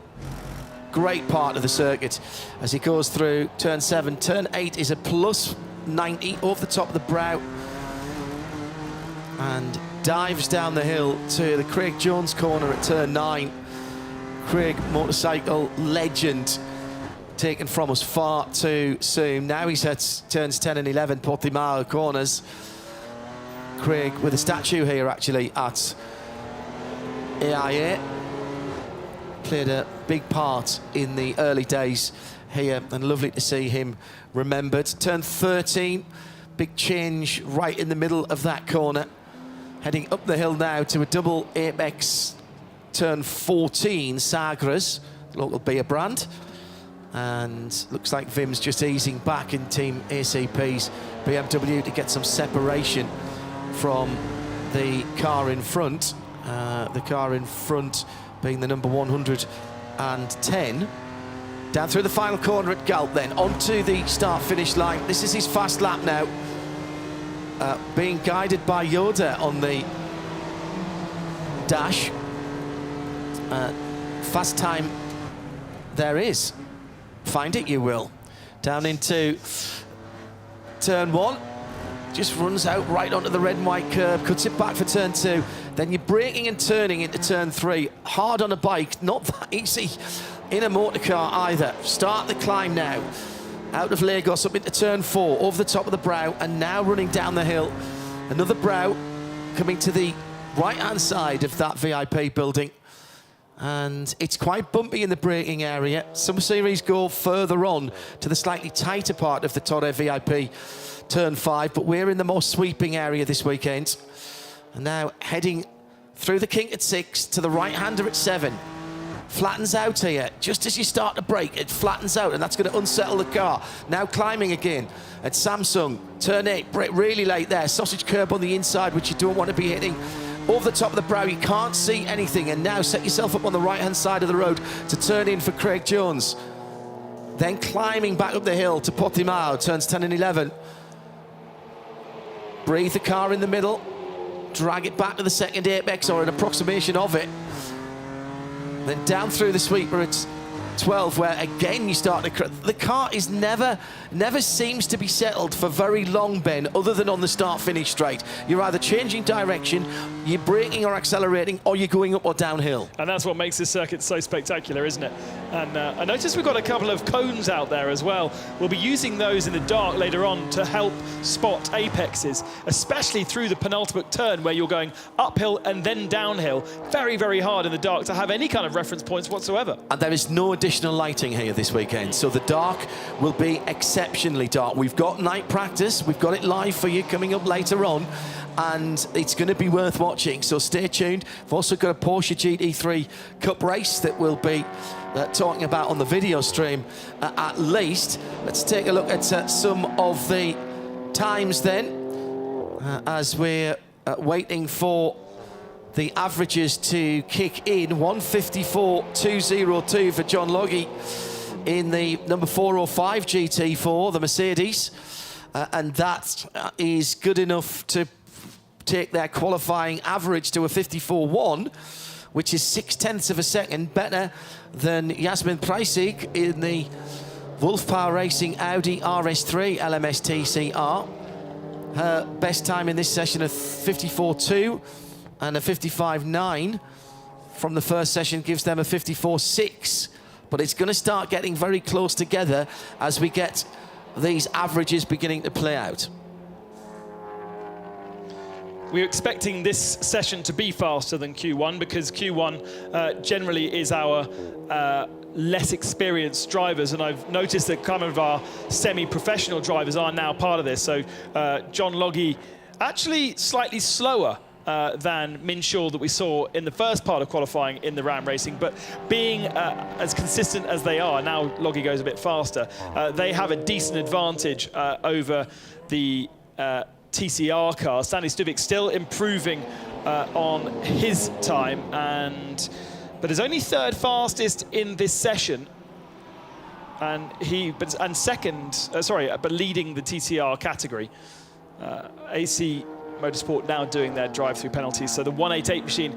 Great part of the circuit as he goes through turn 7. Turn 8 is a plus 90 over the top of the brow, and dives down the hill to the Craig Jones corner at turn 9. Craig, motorcycle legend, taken from us far too soon. Now he's at turns 10 and 11, Portimao corners. Craig with a statue here actually at AIA. Played a big part in the early days here, and lovely to see him remembered. Turn 13, big change right in the middle of that corner. Heading up the hill now to a double apex. Turn 14, Sagres, local beer brand. And looks like Wim's just easing back in Team ACP's BMW to get some separation from the car in front. The car in front being the number 110. Down through the final corner at Galt then, onto the start-finish line. This is his fast lap now. Being guided by Yoda on the dash. Fast time there is. Find it you will. down into turn 1. Just runs out right onto the red and white curb, cuts it back for turn 2. Then you're braking and turning into turn 3. Hard on a bike, not that easy in a motor car either. Start the climb now. Out of Lagos, up into turn 4, over the top of the brow, and now running down the hill. Another brow coming to the right-hand side of that VIP building. And it's quite bumpy in the braking area. Some series go further on to the slightly tighter part of the Torre VIP turn 5, but we're in the more sweeping area this weekend. And now heading through the kink at 6 to the right-hander at 7. Flattens out here. Just as you start to brake, it flattens out, and that's going to unsettle the car. Now climbing again at Samsung. Turn 8, brake really late there. Sausage curb on the inside, which you don't want to be hitting. Over the top of the brow, you can't see anything, and now set yourself up on the right-hand side of the road to turn in for Craig Jones. Then climbing back up the hill to Portimao, turns 10 and 11. Breathe the car in the middle, drag it back to the second apex or an approximation of it. Then down through the sweeper at 12, where again you start to... The car is never seems to be settled for very long, Ben, other than on the start-finish straight. You're either changing direction, you're braking or accelerating, or you're going up or downhill. And that's what makes this circuit so spectacular, isn't it? And I noticed we've got a couple of cones out there as well. We'll be using those in the dark later on to help spot apexes, especially through the penultimate turn where you're going uphill and then downhill. Very, very hard in the dark to have any kind of reference points whatsoever. And there is no additional lighting here this weekend, so the dark will be exceptionally dark. We've got night practice, we've got it live for you coming up later on, and it's going to be worth watching, so stay tuned. We've also got a Porsche GT3 Cup race that we'll be talking about on the video stream at least. Let's take a look at some of the times then, as we're waiting for the averages to kick in. 154.202 for John Logie in the number 405 GT4, the Mercedes, and that is good enough to take their qualifying average to a 54.1, which is 0.6 of a second better than Jasmin Preissig in the Wolf Power Racing Audi RS3 LMS TCR. Her best time in this session of 54.2 and a 55.9 from the first session gives them a 54.6. But it's going to start getting very close together as we get these averages beginning to play out. We're expecting this session to be faster than Q1 because Q1 generally is our less experienced drivers, and I've noticed that kind of our semi-professional drivers are now part of this. So John Logie actually slightly slower than Min Shaw that we saw in the first part of qualifying in the Ram Racing, but being as consistent as they are, now Logie goes a bit faster, they have a decent advantage over the TCR car. Stanley Stuvik still improving on his time, but is only third fastest in this session, and but leading the TCR category. AC Motorsport now doing their drive-through penalties. So the 188 machine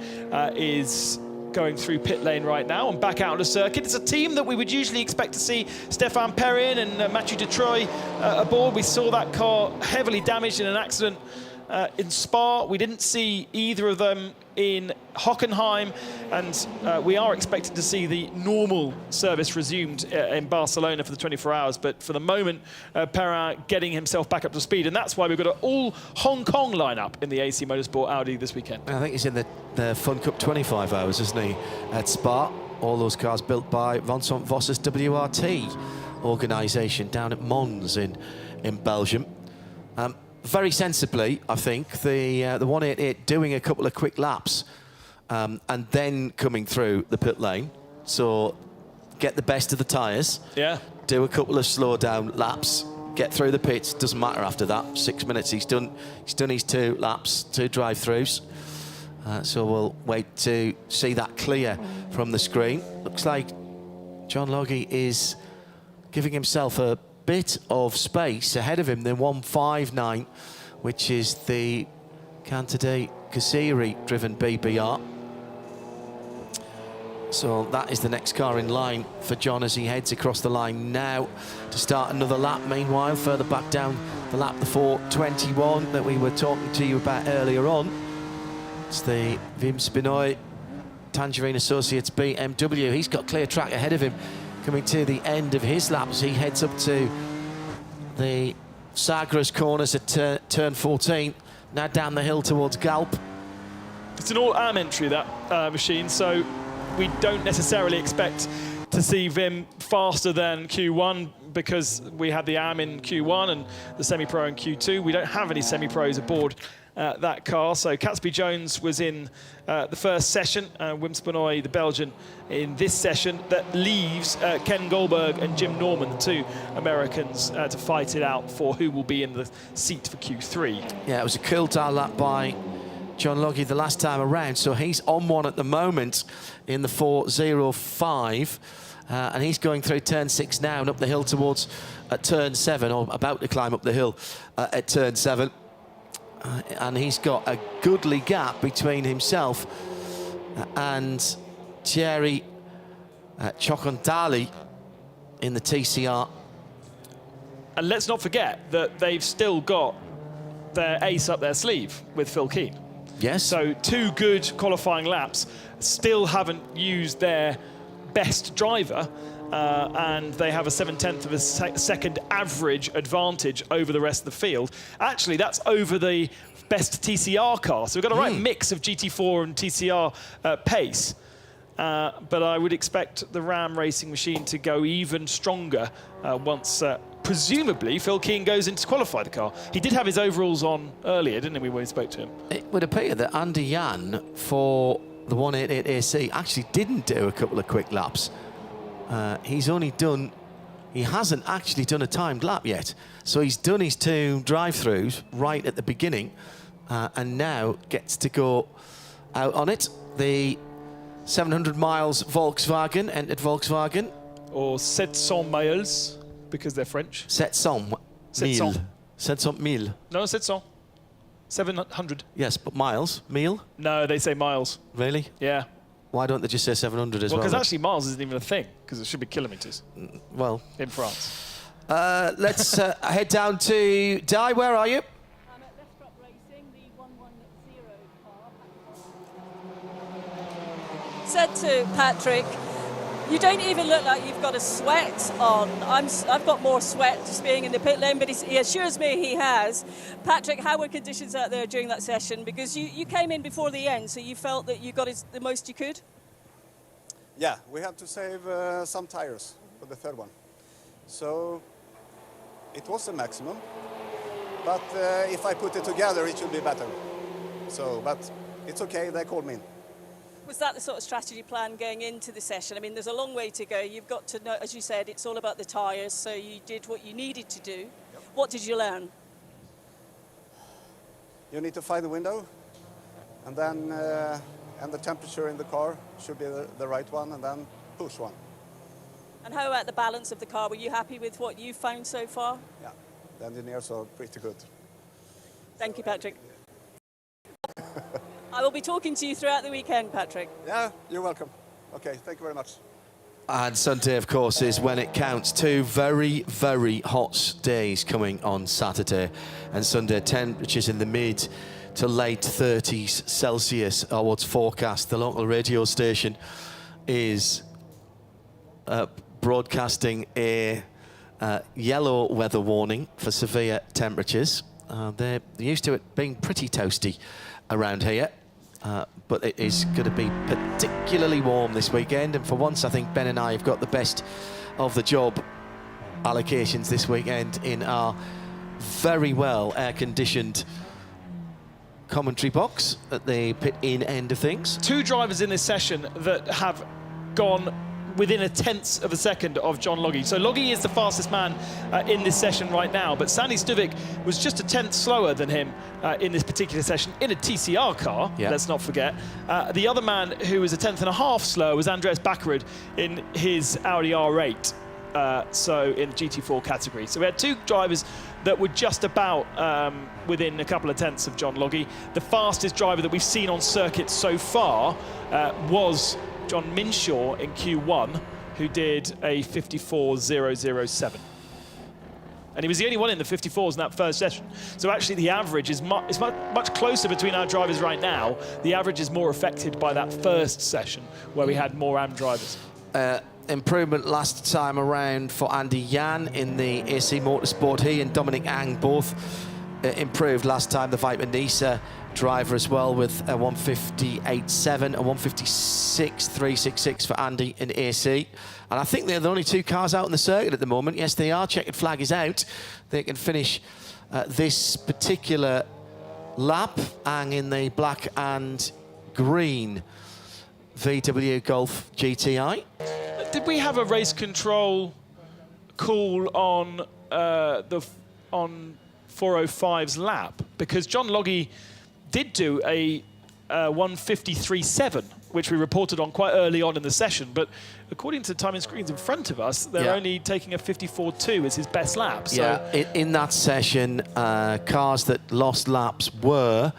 is going through pit lane right now and back out on the circuit. It's a team that we would usually expect to see Stefan Perrin and Mathieu Detroit aboard. We saw that car heavily damaged in an accident in Spa. We didn't see either of them in Hockenheim, and we are expecting to see the normal service resumed in Barcelona for the 24 hours. But for the moment, Perrin getting himself back up to speed, and that's why we've got an all Hong Kong lineup in the AC Motorsport Audi this weekend. I think he's in the Fun Cup 25 hours, isn't he, at Spa? All those cars built by Vincent Voss's WRT organisation down at Mons in Belgium. Very sensibly, I think, the 188 doing a couple of quick laps and then coming through the pit lane. So get the best of the tyres. Yeah. Do a couple of slow down laps. Get through the pits. Doesn't matter after that. 6 minutes. He's done his 2 laps, 2 drive-throughs. So we'll wait to see that clear from the screen. Looks like John Logie is giving himself a bit of space ahead of him than 159, which is the Cantade Kassiri driven BBR. So that is the next car in line for John as he heads across the line now to start another lap. Meanwhile, further back down the lap, the 4:21 that we were talking to you about earlier on. It's the Wim Spinoy Tangerine Associates BMW. He's got clear track ahead of him coming to the end of his laps. He heads up to the Sagres corners at turn 14. Now down the hill towards Galp. It's an all-arm entry, that machine, so we don't necessarily expect to see Wim faster than Q1 because we had the AM in Q1 and the semi-pro in Q2. We don't have any semi-pros aboard that car. So Catesby Jones was in the first session, Wim Spinoy, the Belgian, in this session. That leaves Ken Goldberg and Jim Norman, the two Americans, to fight it out for who will be in the seat for Q3. Yeah, it was a cool dial lap by John Logie the last time around, so he's on one at the moment in the 4:05, and he's going through turn 6 now and up the hill towards turn 7, or about to climb up the hill at turn 7. And he's got a goodly gap between himself and Thierry Chocondali in the TCR. And let's not forget that they've still got their ace up their sleeve with Phil Keane. Yes. So 2 good qualifying laps, still haven't used their best driver, and they have a 7/10 of a second average advantage over the rest of the field. Actually, that's over the best TCR car. So we've got a right mix of GT4 and TCR pace. But I would expect the Ram racing machine to go even stronger once, presumably, Phil Keane goes in to qualify the car. He did have his overalls on earlier, didn't he, when we spoke to him? It would appear that Andy Jan for the 188 AC actually didn't do a couple of quick laps. He hasn't actually done a timed lap yet. So he's done his 2 drive-throughs right at the beginning and now gets to go out on it. The 700 miles Volkswagen, entered Volkswagen. Or 700 miles, because they're French. 700 mille. 700 mille. No, 700. 700. Yes, but miles? Mille? No, they say miles. Really? Yeah. Why don't they just say 700 as well? Well, because actually miles isn't even a thing, because it should be kilometres. Well. In France. Let's head down to Di. Where are you? I'm at Left Drop Racing, the 110 car. Said to Patrick, you don't even look like you've got a sweat on. I've got more sweat just being in the pit lane, but he assures me he has. Patrick, how were conditions out there during that session? Because you came in before the end, so you felt that you got the most you could? Yeah, we had to save some tires for the third one. So it was the maximum, but if I put it together, it should be better. So, but it's okay, they called me in. Was that the sort of strategy plan going into the session? I mean, there's a long way to go. You've got to know, as you said, it's all about the tyres, so you did what you needed to do. Yep. What did you learn? You need to find the window, and then and the temperature in the car should be the right one, and then push one. And how about the balance of the car? Were you happy with what you've found so far? Yeah, the engineers are pretty good. Thank you, Patrick. I will be talking to you throughout the weekend, Patrick. Yeah, you're welcome. Okay, thank you very much. And Sunday, of course, is when it counts. 2 very, very hot days coming on Saturday and Sunday. Temperatures in the mid to late 30s Celsius are what's forecast. The local radio station is broadcasting a yellow weather warning for severe temperatures. They're used to it being pretty toasty around here. But it is going to be particularly warm this weekend, and for once I think Ben and I have got the best of the job allocations this weekend in our very well air-conditioned commentary box at the pit-in end of things. 2 drivers in this session that have gone within a 1/10 of a second of John Logie. So Logie is the fastest man in this session right now, but Sandy Stuvik was just a 1/10 slower than him in this particular session in a TCR car, let's not forget. The other man who was a 1/10.5 slower was Andreas Backerud in his Audi R8, so in the GT4 category. So we had 2 drivers that were just about within a couple of 1/10 of John Logie. The fastest driver that we've seen on circuit so far was John Minshaw in Q1, who did a 54.007. And he was the only one in the 54s in that first session. So actually the average is much closer between our drivers right now. The average is more affected by that first session where we had more AM drivers. Improvement last time around for Andy Yan in the AC Motorsport. He and Dominic Ang both improved last time. The Viper Nisa driver as well with a 158.7, a 156.366 for Andy in AC. And I think they're the only two cars out in the circuit at the moment. Yes, they are. Checkered flag is out. They can finish this particular lap. Ang in the black and green VW Golf GTI. Did we have a race control call on on 405's lap? Because John Loggie did do a 153.7, which we reported on quite early on in the session, but according to timing screens in front of us, they're only taking a 54.2 as his best lap. So yeah, in that session, cars that lost laps were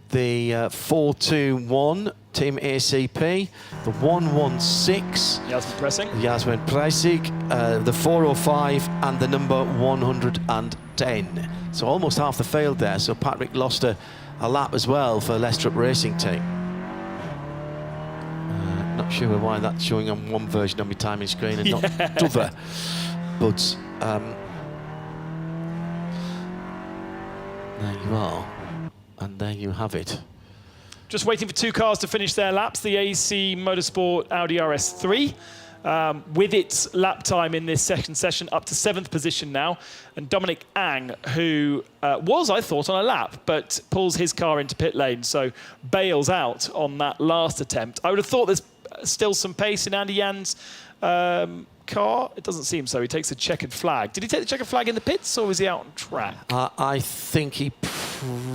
the 421 Team ACP, the 116 Jasmin Preissig, the 405 and the number 110. So almost half the field there. So Patrick lost a lap as well for Leicester Racing Team. Not sure why that's showing on one version of my timing screen and not other. But there you are, and there you have it. Just waiting for two cars to finish their laps. The AC Motorsport Audi RS3 with its lap time in this second session up to 7th position now. And Dominic Ang, who was, I thought, on a lap, but pulls his car into pit lane, so bails out on that last attempt. I would have thought there's still some pace in Andy Yan's car. It doesn't seem so. He takes a checkered flag. Did he take the checkered flag in the pits, or was he out on track? I think he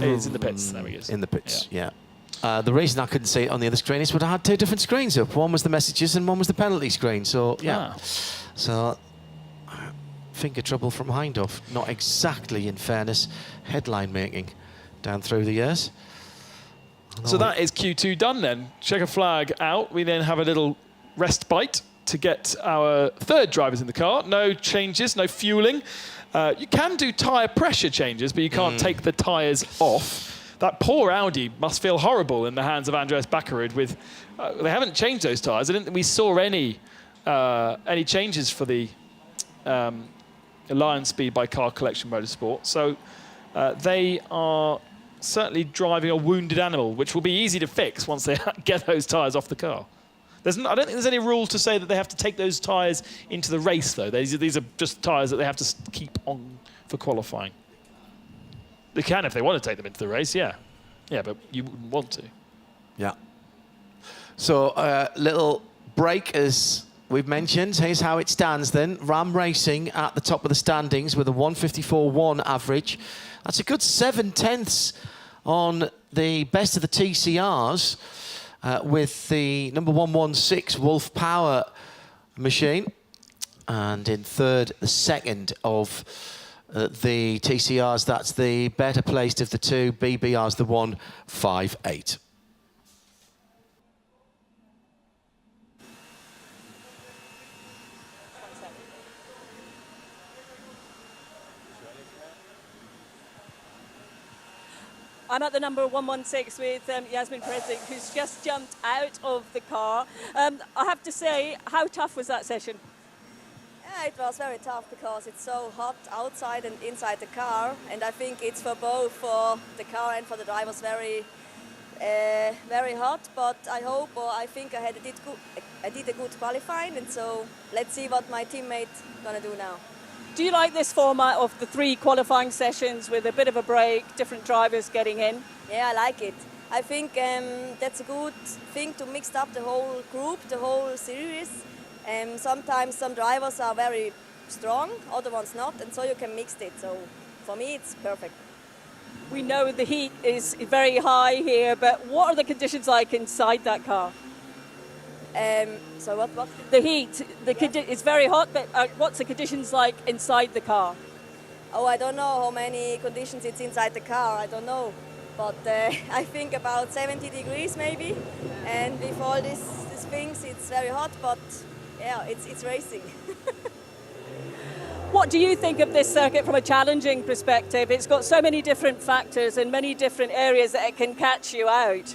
is in the pits. There he is. In the pits, yeah. The reason I couldn't see it on the other screen is that I had two different screens up. One was the messages and one was the penalty screen. So, yeah. So, finger trouble from Hindhoff. Not exactly, in fairness, headline making down through the years. So that is Q2 done then. Checker flag out. We then have a little respite to get our third drivers in the car. No changes, no fueling. You can do tyre pressure changes, but you can't take the tyres off. That poor Audi must feel horrible in the hands of Andreas Bakkerud. With they haven't changed those tyres. I didn't think we saw any changes for the Lion Speed by Car Collection Motorsport. So they are certainly driving a wounded animal, which will be easy to fix once they get those tyres off the car. I don't think there's any rule to say that they have to take those tyres into the race, though. These are just tyres that they have to keep on for qualifying. They can if they want to take them into the race, yeah. Yeah, but you wouldn't want to. Yeah. So little break, as we've mentioned. Here's how it stands then. Ram Racing at the top of the standings with a 154.1 average. That's a good 7/10 on the best of the TCRs with the number 116 Wolf Power machine. And in third, the second of the TCRs, that's the better placed of the two. BBR's the 158. I'm at the number 116 with Jasmin Preissig, who's just jumped out of the car. I have to say, how tough was that session? Yeah, it was very tough because it's so hot outside and inside the car, and I think it's for both, for the car and for the drivers, very hot. But I think I did a good qualifying, and so let's see what my teammate's gonna do now. Do you like this format of the 3 qualifying sessions with a bit of a break, different drivers getting in? Yeah, I like it. I think that's a good thing to mix up the whole group, the whole series. Sometimes some drivers are very strong, other ones not, and so you can mix it. So for me, it's perfect. We know the heat is very high here, but what are the conditions like inside that car? So what? The heat, it's very hot, but what's the conditions like inside the car? Oh, I don't know how many conditions it's inside the car, I don't know. But I think about 70 degrees maybe, and with all this these things. It's very hot, but yeah, it's racing. What do you think of this circuit from a challenging perspective? It's got so many different factors and many different areas that it can catch you out.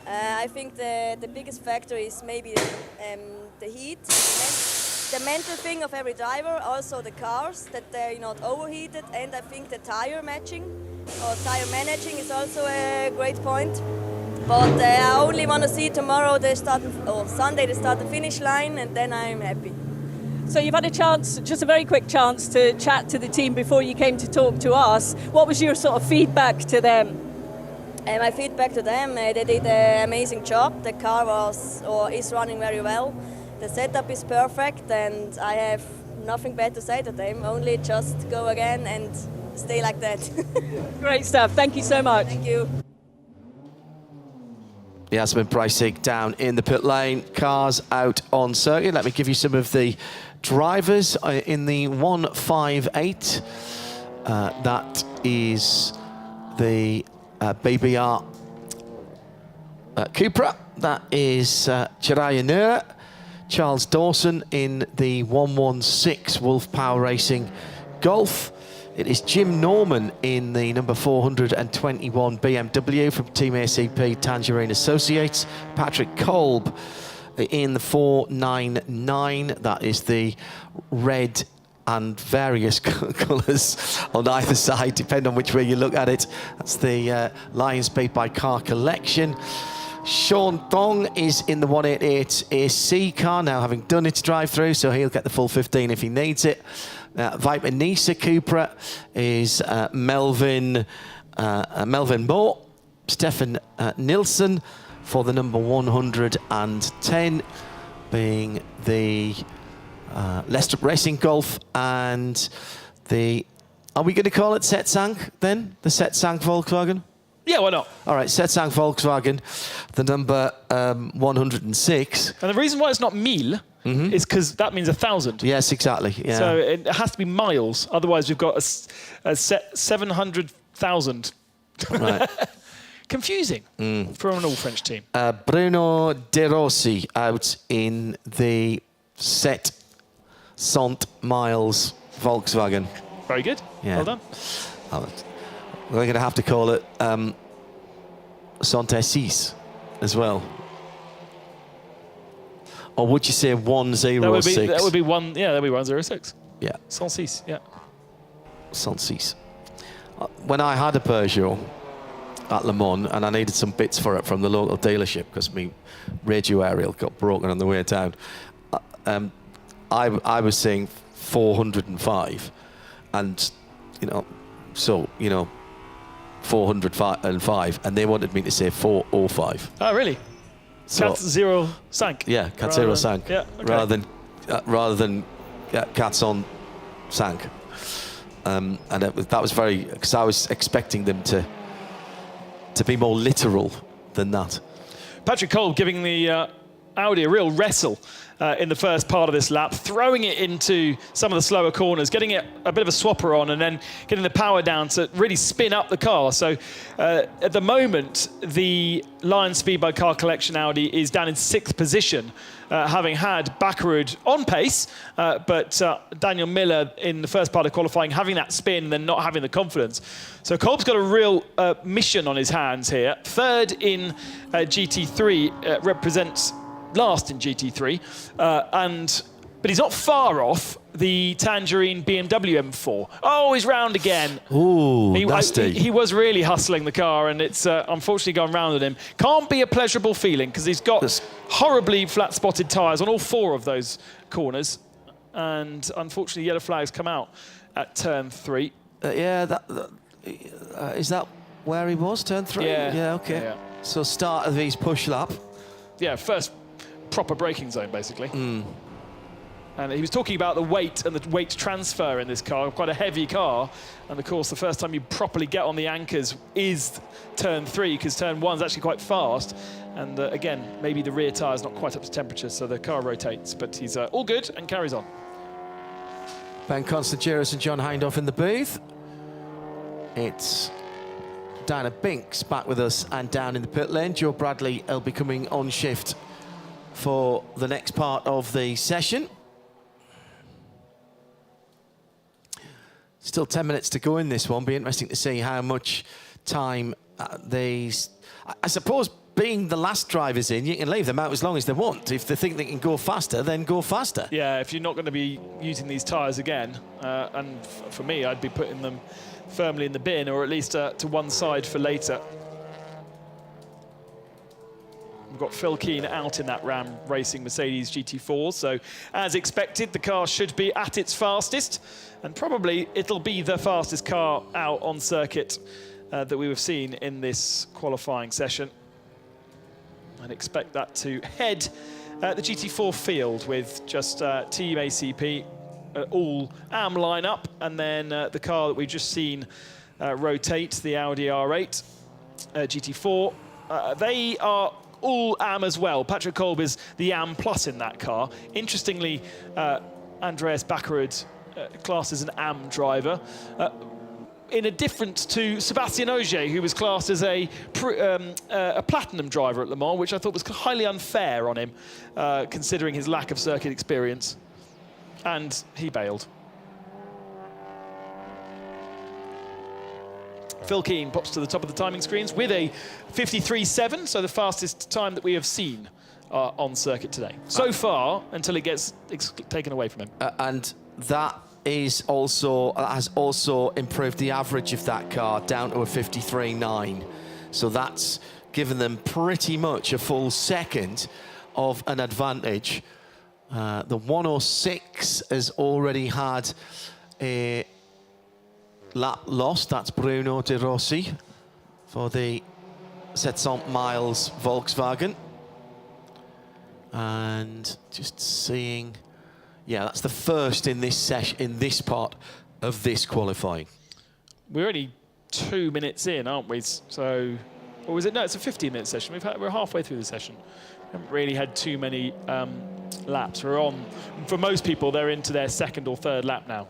I think the biggest factor is maybe the heat, the mental thing of every driver, also the cars, that they're not overheated, and I think the tire matching or tire managing is also a great point. But I only want to see tomorrow Sunday the start and finish line, and then I'm happy. So you've had a chance, just a very quick chance, to chat to the team before you came to talk to us. What was your sort of feedback to them? My feedback to them, they did an amazing job. The car is running very well. The setup is perfect, and I have nothing bad to say to them. Only just go again and stay like that. Great stuff. Thank you so much. Thank you. Jasmin Preissig down in the pit lane, cars out on circuit. Let me give you some of the drivers in the 158. That is the BBR Cupra. That is Jiraiya Nura. Charles Dawson in the 116 Wolf Power Racing Golf. It is Jim Norman in the number 421 BMW from Team ACP Tangerine Associates. Patrick Kolb in the 499. That is the red and various colours on either side, depending on which way you look at it. That's the Lion Speed by Car Collection. Sean Thong is in the 188 AC car, now having done its drive-through, so he'll get the full 15 if he needs it. Viper Nisa Cupra is Melvin Moore. Stefan Nilsson for the number 110, being the Leicester Racing Golf, and the, are we going to call it Setsang then? The Setsang Volkswagen? Yeah, why not? All right, Setsang Volkswagen, the number 106. And the reason why it's not mille is because that means 1,000. Yes, exactly. Yeah. So it has to be miles. Otherwise, we've got a 700,000. Right. Confusing for an all-French team. Bruno De Rossi out in the Set Sant Miles Volkswagen. Very good. Yeah. Well done. We're going to have to call it Santé-6 as well. Or would you say 106? That would be one. Yeah, that would be 106. Yeah. Santé-6. Yeah. Santé-6. When I had a Peugeot at Le Mans and I needed some bits for it from the local dealership because my radio aerial got broken on the way down, I was saying 405, and 405, and they wanted me to say 405. Oh, really? So, Cat zero sank. Yeah, Cat zero sank. Yeah, okay. Rather than Cats on sank. And that was very, because I was expecting them to be more literal than that. Patrick Kolb giving the Audi a real wrestle in the first part of this lap, throwing it into some of the slower corners, getting it a bit of a swapper on, and then getting the power down to really spin up the car. So at the moment, the Lion Speed by Car Collection Audi is down in 6th position, having had Bakkerud on pace, but Daniel Miller in the first part of qualifying having that spin and then not having the confidence. So Kolb's got a real mission on his hands here. 3rd in GT3, represents last in GT3, but he's not far off the Tangerine BMW M4. Oh, he's round again. Ooh, nasty. He was really hustling the car, and it's unfortunately gone round with him. Can't be a pleasurable feeling because he's got horribly flat-spotted tyres on all 4 of those corners, and unfortunately yellow flags come out at turn 3. Is that where he was, turn 3? Yeah, okay. Yeah. So start of his push lap. Yeah, first proper braking zone, basically. And he was talking about the weight and the weight transfer in this car, quite a heavy car. And of course, the first time you properly get on the anchors is turn 3, because turn 1's actually quite fast. And again, maybe the rear tyre's not quite up to temperature, so the car rotates. But he's all good and carries on. Ben Constantinos and John Hindhaugh in the booth. It's Diana Binks back with us and down in the pit lane. Joe Bradley will be coming on shift for the next part of the session. Still 10 minutes to go in this one. Be interesting to see how much time these... I suppose being the last drivers in, you can leave them out as long as they want. If they think they can go faster, then go faster. Yeah, if you're not going to be using these tyres again, and for me, I'd be putting them firmly in the bin, or at least to one side for later. We've got Phil Keane out in that Ram Racing Mercedes GT4, so as expected, the car should be at its fastest, and probably it'll be the fastest car out on circuit that we have seen in this qualifying session. I'd expect that to head the GT4 field with just Team ACP, all AM lineup, and then the car that we've just seen rotate, the Audi R8 GT4. They are all AM as well. Patrick Kolb is the AM Plus in that car. Interestingly, Andreas Backerud classed as an AM driver, in a difference to Sebastian Ogier, who was classed as a platinum driver at Le Mans, which I thought was highly unfair on him, considering his lack of circuit experience. And he bailed. Phil Keane pops to the top of the timing screens with a 53.7, so the fastest time that we have seen on circuit today. So far, until it gets taken away from him. And that has also improved the average of that car down to a 53.9. So that's given them pretty much a full second of an advantage. The 106 has already had a lap lost. That's Bruno De Rossi for the 700 miles Volkswagen. And just seeing... Yeah, that's the first in this session, in this part of this qualifying. We're only 2 minutes in, aren't we? So, or was it? No, it's a 15-minute session. We're halfway through the session. We haven't really had too many laps. We're on, for most people, they're into their second or third lap now.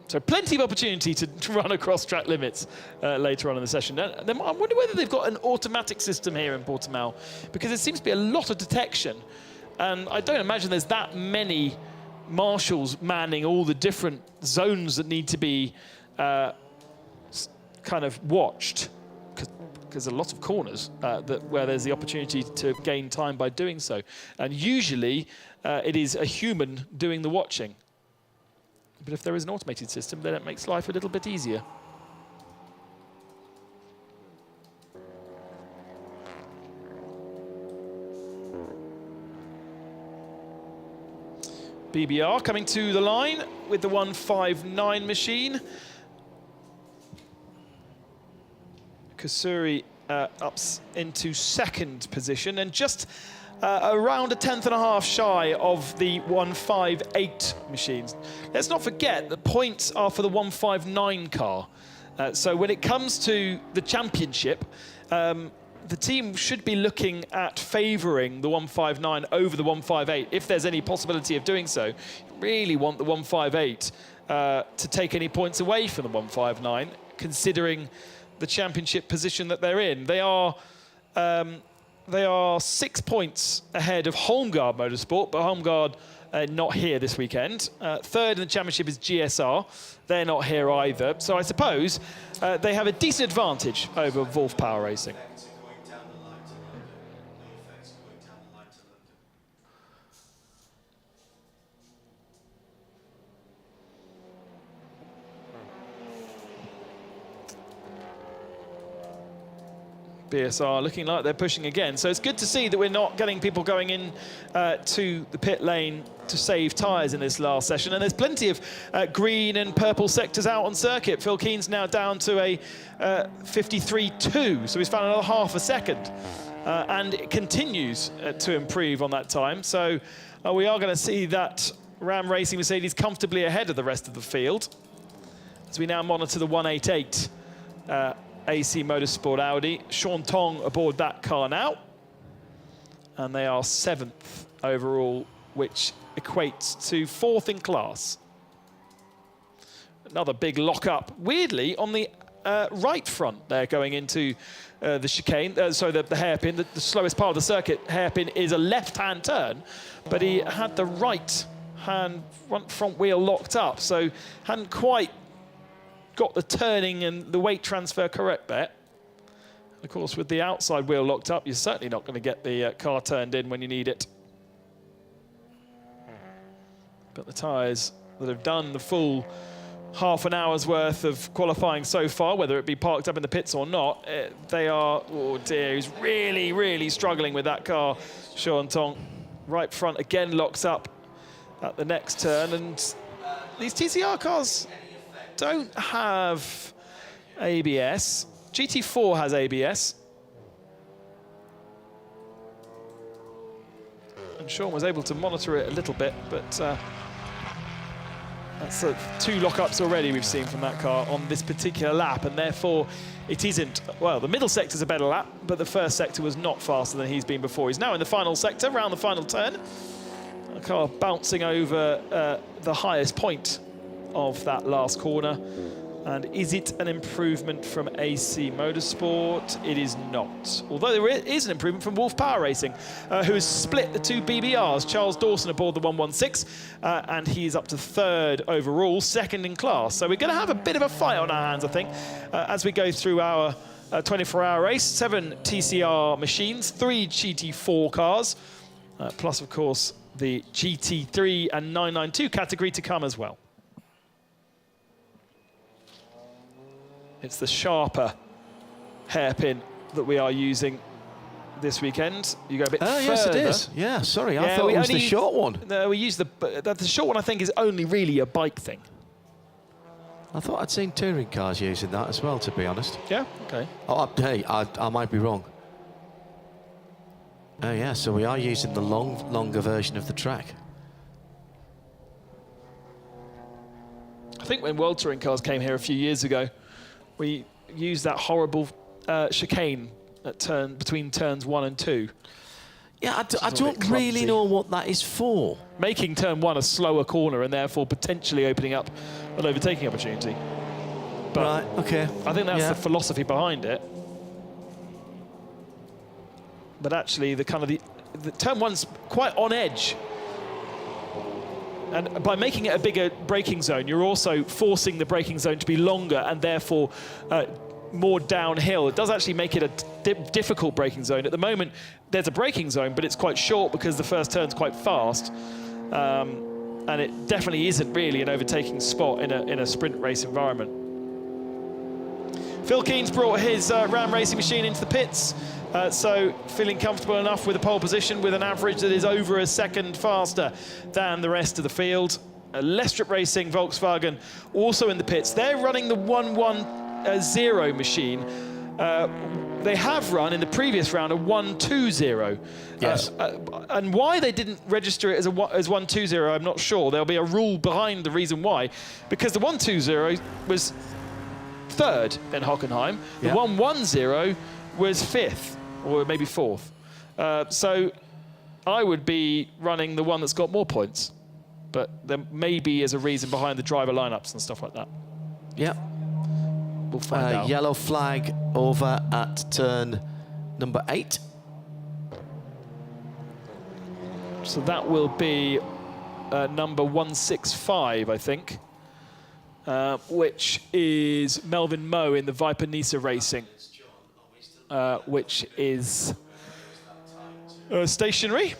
So plenty of opportunity to run across track limits later on in the session. I wonder whether they've got an automatic system here in Portimão, because there seems to be a lot of detection. And I don't imagine there's that many marshals manning all the different zones that need to be kind of watched, because a lot of corners where there's the opportunity to gain time by doing so. And usually it is a human doing the watching. But if there is an automated system, then it makes life a little bit easier. BBR coming to the line with the 159 machine. Kasuri ups into second position and just around a 10th.5 shy of the 158 machines. Let's not forget the points are for the 159 car. So when it comes to the championship, the team should be looking at favouring the 159 over the 158, if there's any possibility of doing so. You really want the 158 to take any points away from the 159, considering the championship position that they're in. They are 6 points ahead of Holmgaard Motorsport, but Holmgaard not here this weekend. Third in the championship is GSR. They're not here either. So I suppose they have a decent advantage over Wolf Power Racing. BSR looking like they're pushing again. So it's good to see that we're not getting people going in to the pit lane to save tyres in this last session. And there's plenty of green and purple sectors out on circuit. Phil Keane's now down to a 53.2, so he's found another half a second. And it continues to improve on that time. So we are going to see that Ram Racing Mercedes comfortably ahead of the rest of the field, as we now monitor the 188 AC Motorsport Audi. Sean Tong aboard that car now. And they are 7th overall, which equates to 4th in class. Another big lock-up, weirdly, on the right front there going into the chicane, the hairpin. The slowest part of the circuit, hairpin, is a left-hand turn, but he had the right-hand front wheel locked up, so hadn't quite got the turning and the weight transfer correct there. Of course, with the outside wheel locked up, you're certainly not going to get the car turned in when you need it. But the tyres that have done the full half an hour's worth of qualifying so far, whether it be parked up in the pits or not, they are, oh dear, he's really, really struggling with that car, Sean Tong. Right front again locks up at the next turn, and these TCR cars don't have ABS. GT4 has ABS. And Sean was able to monitor it a little bit, but that's 2 lockups already we've seen from that car on this particular lap, and therefore it isn't, well, the middle sector's a better lap, but the first sector was not faster than he's been before. He's now in the final sector, around the final turn. The car bouncing over the highest point of that last corner. And is it an improvement from AC Motorsport? It is not. Although there is an improvement from Wolf Power Racing, who has split the 2 BBRs. Charles Dawson aboard the 116, and he's up to 3rd overall, 2nd in class. So we're going to have a bit of a fight on our hands, I think, as we go through our 24-hour race. 7 TCR machines, 3 GT4 cars, plus, of course, the GT3 and 992 category to come as well. It's the sharper hairpin that we are using this weekend. You go a bit further. Yes, it is. Yeah, sorry, I thought it was the short one. No, we use the short one, I think, is only really a bike thing. I thought I'd seen touring cars using that as well, to be honest. Yeah, okay. Oh, hey, I might be wrong. Oh, yeah, so we are using the longer version of the track. I think when World Touring Cars came here a few years ago, we used that horrible chicane at between turns 1 and 2. Yeah, I don't really know what that is for. Making turn 1 a slower corner and therefore potentially opening up an overtaking opportunity. But right, okay. I think that's the philosophy behind it. But actually, the turn 1's quite on edge. And by making it a bigger braking zone, you're also forcing the braking zone to be longer and therefore more downhill. It does actually make it a difficult braking zone. At the moment, there's a braking zone, but it's quite short because the first turn's quite fast. And it definitely isn't really an overtaking spot in a sprint race environment. Phil Keen's brought his Ram racing machine into the pits. So feeling comfortable enough with a pole position with an average that is over a second faster than the rest of the field. Lestrip Racing, Volkswagen, also in the pits. They're running the 110 machine. They have run in the previous round a 120. Yes. And why they didn't register it as 120, I'm not sure. There'll be a rule behind the reason why. Because the 120 was 3rd in Hockenheim. The 110 was 5th. Or maybe 4th. So I would be running the one that's got more points. But there maybe is a reason behind the driver lineups and stuff like that. Yep. We'll find out. Yellow flag over at turn number 8. So that will be number 165, I think, which is Melvin Moe in the Viper Nisa Racing. Which is stationary.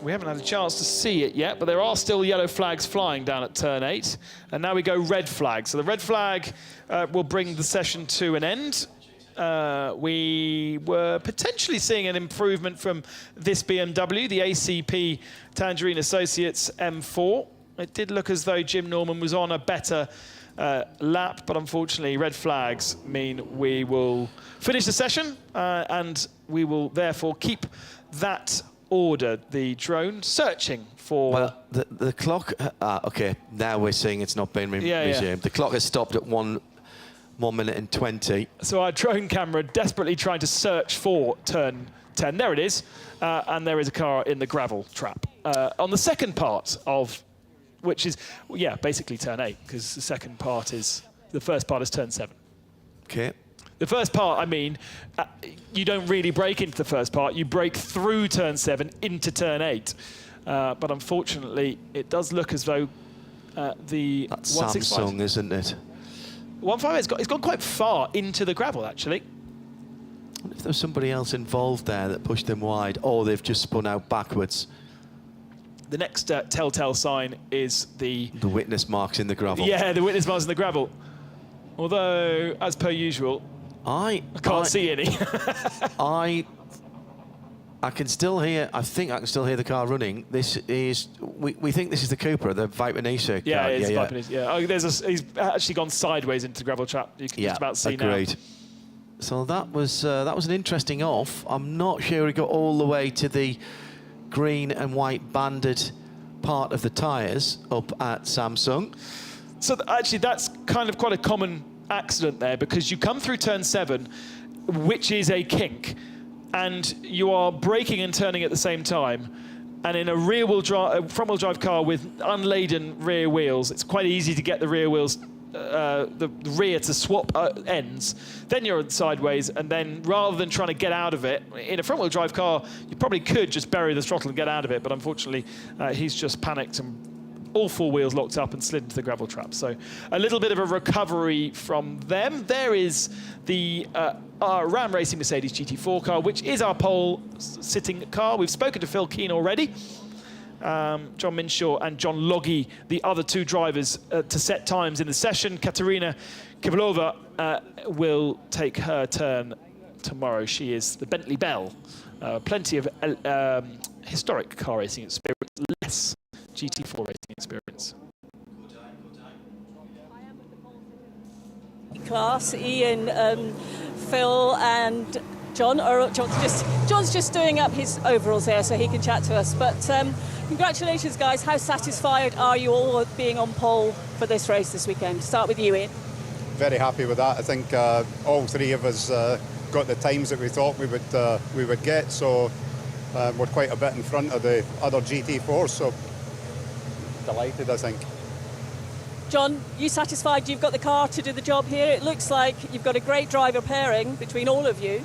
We haven't had a chance to see it yet, but there are still yellow flags flying down at turn 8. And now we go red flag. So the red flag will bring the session to an end. We were potentially seeing an improvement from this BMW, the ACP Tangerine Associates M4. It did look as though Jim Norman was on a better lap, but unfortunately red flags mean we will finish the session and we will therefore keep that order. The drone searching for... Well, the clock... OK, now we're seeing it's not been resumed. The clock has stopped at 1 minute and 20. So our drone camera desperately trying to search for turn 10. There it is. And there is a car in the gravel trap. On the second part of which is, yeah, basically turn 8, because the first part is turn 7. Okay. The first part, I mean, you don't really brake into the first part. You brake through turn 7 into turn 8. But unfortunately, it does look as though the That's 165... Samsung, isn't it? 158, it's gone quite far into the gravel, actually. I wonder if there's somebody else involved there that pushed them wide, or they've just spun out backwards. The next telltale sign is the witness marks in the gravel. Yeah, the witness marks in the gravel. Although, as per usual, I can't see any. I can still hear, I think I can still hear the car running. This is, we think this is the Cooper, the Viper Nisa car. Yeah, it's Viper Nisa. Yeah, he's actually gone sideways into the gravel trap. You can just about see agreed. now. So that was an interesting off. I'm not sure he got all the way to the green and white banded part of the tyres up at Samsung. So actually, that's kind of quite a common accident there, because you come through turn 7, which is a kink, and you are braking and turning at the same time. And in a front-wheel drive car with unladen rear wheels, it's quite easy to get the rear wheels, the rear to swap ends. Then you're sideways, and then rather than trying to get out of it, in a front-wheel drive car, you probably could just bury the throttle and get out of it, but unfortunately, he's just panicked and all 4 wheels locked up and slid into the gravel trap. So a little bit of a recovery from them. There is the Ram Racing Mercedes GT4 car, which is our pole-sitting car. We've spoken to Phil Keane already. John Minshaw and John Loggy, the other 2 drivers, to set times in the session. Katerina Kivalova will take her turn tomorrow. She is the Bentley Belle. Plenty of historic car racing experience, less GT4 racing experience. Class, Ian, Phil and John. John's just doing up his overalls there so he can chat to us. But congratulations, guys. How satisfied are you all being on pole for this race this weekend? Start with you, Ian. Very happy with that. I think all 3 of us got the times that we thought we would get, so we're quite a bit in front of the other GT4s, so delighted, I think. John, you satisfied you've got the car to do the job here? It looks like you've got a great driver pairing between all of you.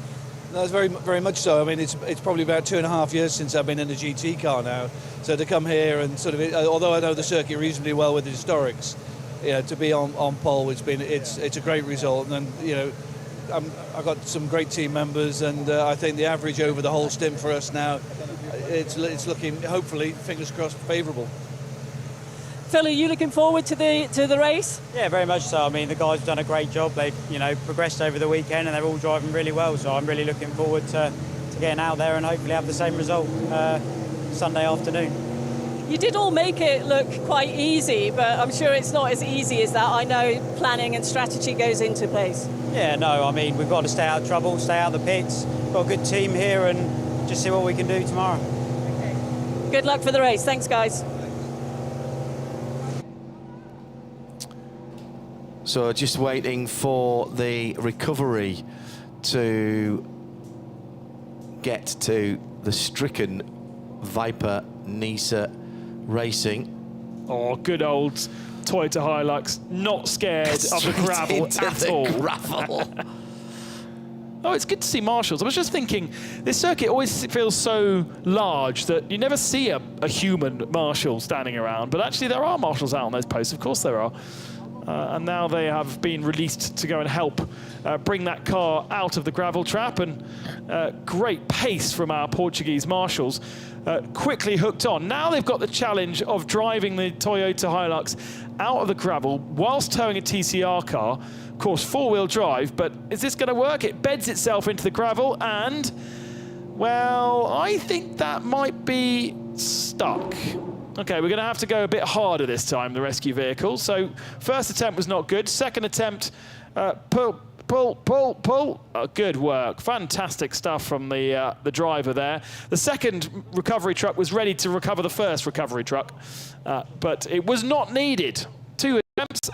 No, it's very much so. I mean, it's probably about 2.5 years since I've been in a GT car now. So to come here and sort of, although I know the circuit reasonably well with the historics, you know, to be on pole, it's a great result. And you know, I've got some great team members, and I think the average over the whole stint for us now, it's looking, hopefully, fingers crossed, favourable. Phil, are you looking forward to the race? Yeah, very much so. I mean, the guys have done a great job. They've, you know, progressed over the weekend, and they're all driving really well. So I'm really looking forward to getting out there and hopefully have the same result Sunday afternoon. You did all make it look quite easy, but I'm sure it's not as easy as that. I know planning and strategy goes into place. Yeah, no, I mean, we've got to stay out of trouble, stay out of the pits. Got a good team here, and just see what we can do tomorrow. Okay. Good luck for the race. Thanks, guys. So just waiting for the recovery to get to the stricken Viper Nisa Racing. Oh, good old Toyota Hilux, not scared of the gravel at all. Gravel. Oh, it's good to see marshals. I was just thinking, this circuit always feels so large that you never see a human marshal standing around, but actually there are marshals out on those posts, of course there are. And now they have been released to go and help bring that car out of the gravel trap, and great pace from our Portuguese marshals. Quickly hooked on. Now they've got the challenge of driving the Toyota Hilux out of the gravel whilst towing a TCR car. Of course, 4-wheel drive, but is this going to work? It beds itself into the gravel, and, well, I think that might be stuck. Okay, we're going to have to go a bit harder this time, the rescue vehicle. So first attempt was not good. Second attempt, pull. Oh, good work. Fantastic stuff from the driver there. The second recovery truck was ready to recover the first recovery truck, but it was not needed. 2 attempts.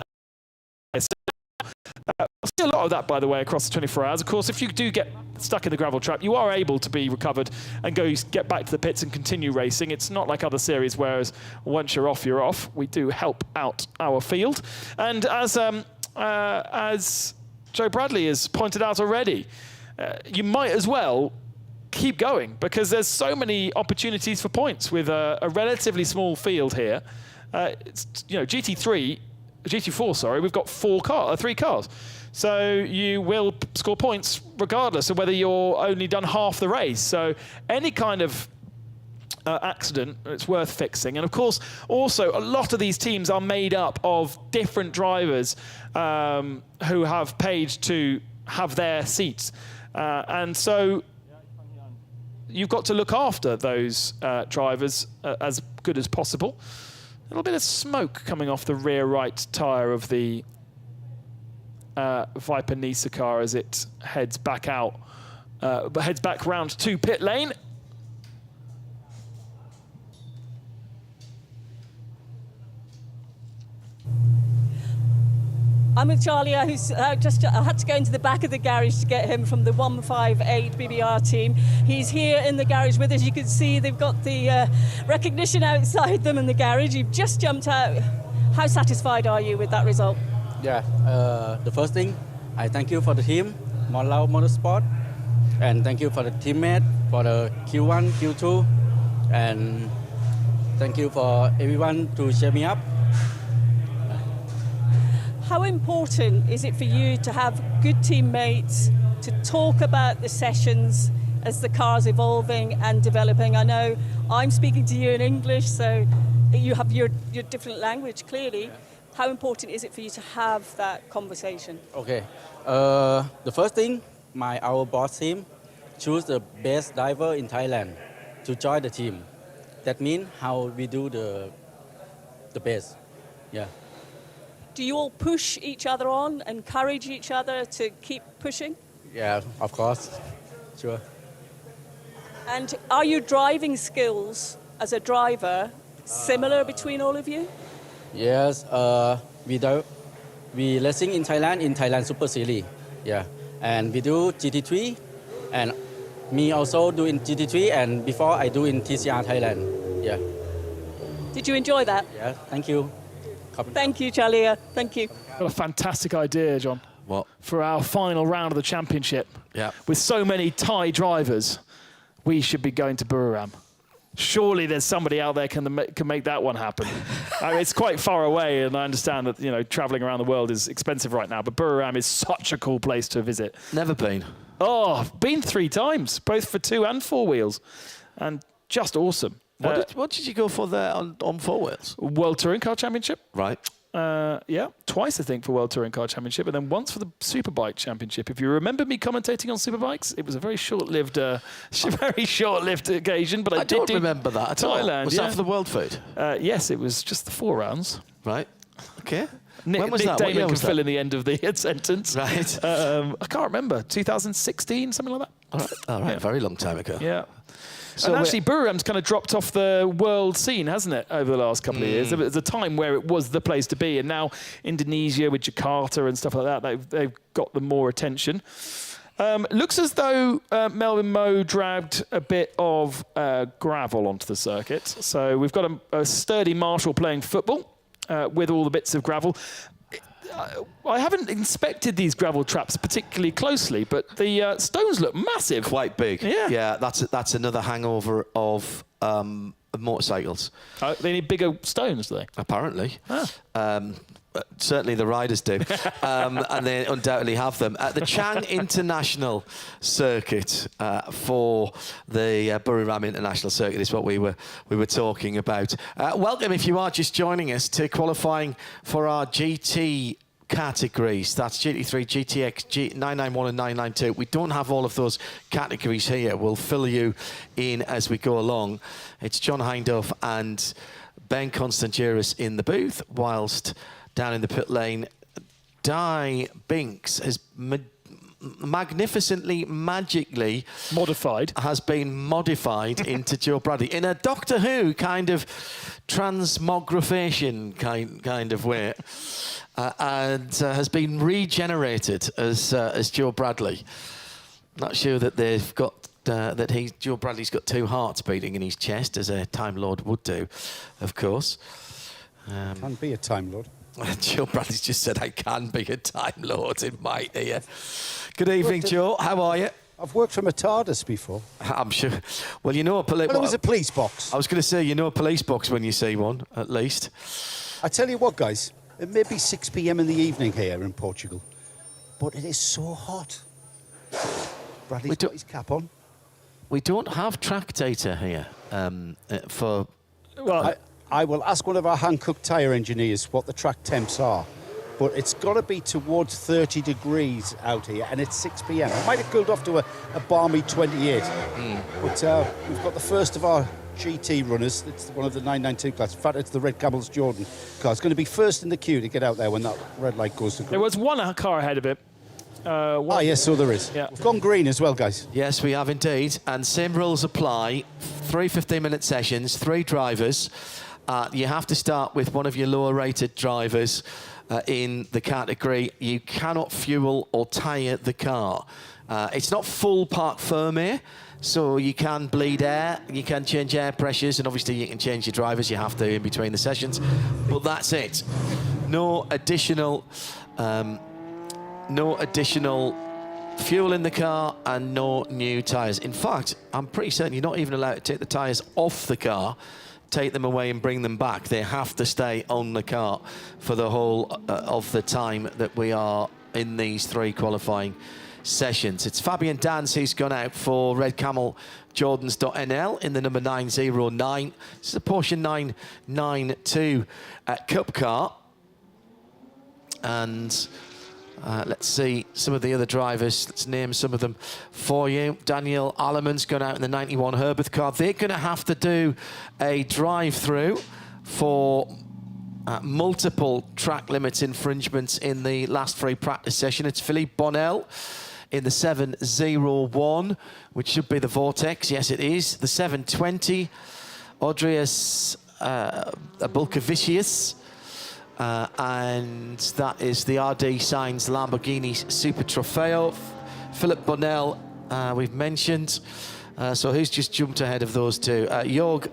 Still lot of that, by the way, across the 24 hours. Of course, if you do get stuck in the gravel trap, you are able to be recovered and get back to the pits and continue racing. It's not like other series, whereas once you're off, you're off. We do help out our field. And as Joe Bradley has pointed out already, you might as well keep going because there's so many opportunities for points with a relatively small field here. It's, you know, GT4, sorry, we've got 3 cars. So you will score points regardless of whether you're only done half the race. So any kind of accident, it's worth fixing. And of course, also a lot of these teams are made up of different drivers who have paid to have their seats. And so you've got to look after those drivers as good as possible. A little bit of smoke coming off the rear right tyre of the Viper Nisa car as it heads back out, heads back round to pit lane. I'm with Charlie, who's I had to go into the back of the garage to get him from the 158 BBR team. He's here in the garage with us. You can see they've got the recognition outside them in the garage. You've just jumped out. How satisfied are you with that result? Yeah, the first thing, I thank you for the team, Monlau Motorsport, and thank you for the teammate for the Q1, Q2, and thank you for everyone to cheer me up. How important is it for you to have good teammates to talk about the sessions as the car's evolving and developing? I know I'm speaking to you in English, so you have your different language, clearly. How important is it for you to have that conversation? Okay. The first thing, our boss team choose the best diver in Thailand to join the team. That means how we do the best. Yeah. Do you all push each other on, encourage each other to keep pushing? Yeah, of course. Sure. And are your driving skills as a driver similar between all of you? Yes, we racing in Thailand Super Series. Yeah, and we do GT3, and me also do in GT3, and before I do in TCR Thailand. Yeah. Did you enjoy that? Yeah, thank you. Thank you, Chalia. Thank you. Got a fantastic idea, John. What? For our final round of the championship. Yeah. With so many Thai drivers, we should be going to Buriram. Surely there's somebody out there can make that one happen. I mean, it's quite far away, and I understand that, you know, traveling around the world is expensive right now, but Buriram is such a cool place to visit. Never been. Oh, I've been 3 times, both for 2 and 4 wheels, and just awesome. What did you go for there on 4 wheels? World Touring Car Championship. Right. Yeah, twice I think for World Touring Car Championship, and then once for the Superbike Championship. If you remember me commentating on Superbikes, it was a very short-lived, occasion. But I don't remember that at all. Thailand. Was that for the World Food? Yes, it was just the 4 rounds. Right. Okay. When was that? Damon can fill in the end of the sentence. Right. I can't remember. 2016, something like that. All right. Yeah. Very long time ago. Yeah. So and actually, Buriram's kind of dropped off the world scene, hasn't it, over the last couple of years? There was a time where it was the place to be, and now Indonesia with Jakarta and stuff like that, they've got the more attention. Looks as though Melvin Moe dragged a bit of gravel onto the circuit. So we've got a sturdy Marshall playing football with all the bits of gravel. I haven't inspected these gravel traps particularly closely, but the stones look massive. Quite big. Yeah. Yeah, that's another hangover of motorcycles. They need bigger stones, do they? Apparently. Certainly the riders do. And they undoubtedly have them. At the Chang International Circuit for the Buriram International Circuit is what we were talking about. Welcome if you are just joining us to qualifying for our GT categories. That's GT3, GTX, 991 and 992. We don't have all of those categories here. We'll fill you in as we go along. It's John Hindhaugh and Ben Constantiouris in the booth, whilst down in the pit lane, Di Binks has magnificently, magically has been modified into Joe Bradley in a Doctor Who kind of transmogrification kind of way. and has been regenerated as Joe Bradley. Not sure that they've got Joe Bradley's got two hearts beating in his chest, as a Time Lord would do, of course. Can be a Time Lord. Joe Bradley's just said, I can be a Time Lord in my ear. Good evening, Joe. How are you? I've worked from a TARDIS before. I'm sure. Well, you know a police... Well, it was a police box. I was going to say, you know a police box when you see one, at least. I tell you what, guys, it may be 6 p.m. in the evening here in Portugal, but it is so hot. Bradley's got his cap on. We don't have track data here for... Well, I will ask one of our Hankook tyre engineers what the track temps are, but it's got to be towards 30 degrees out here, and it's 6 p.m. It might have cooled off to a balmy 28, but we've got the first of our GT runners. It's one of the 992 class. In fact, it's the Red Camels Jordan car. It's going to be first in the queue to get out there when that red light goes to green. There was one car ahead of it. Yes, so there is. Yeah. We've gone green as well, guys. Yes, we have indeed. And same rules apply. 3 15-minute sessions, 3 drivers. You have to start with one of your lower-rated drivers in the category. You cannot fuel or tyre the car. It's not full park firm here, so you can bleed air, you can change air pressures, and obviously you can change your drivers. You have to in between the sessions, but that's it. No additional fuel in the car and no new tyres. In fact, I'm pretty certain you're not even allowed to take the tyres off the car, take them away and bring them back. They have to stay on the car for the whole of the time that we are in these 3 qualifying sessions. It's Fabian Danz who's gone out for Red Camel Jordans.nl in the number 909. This is a Porsche 992 Cup car. And let's see some of the other drivers. Let's name some of them for you. Daniel Alleman's gone out in the 91 Herbert car. They're going to have to do a drive-through for multiple track limits infringements in the last free practice session. It's Philippe Bonnel in the 701, which should be the Vortex. Yes, it is. The 720, Audrius Bulkavicius. And that is the RD Sainz Lamborghini Super Trofeo. Philip Bonnel, we've mentioned. So who's just jumped ahead of those two? Jörg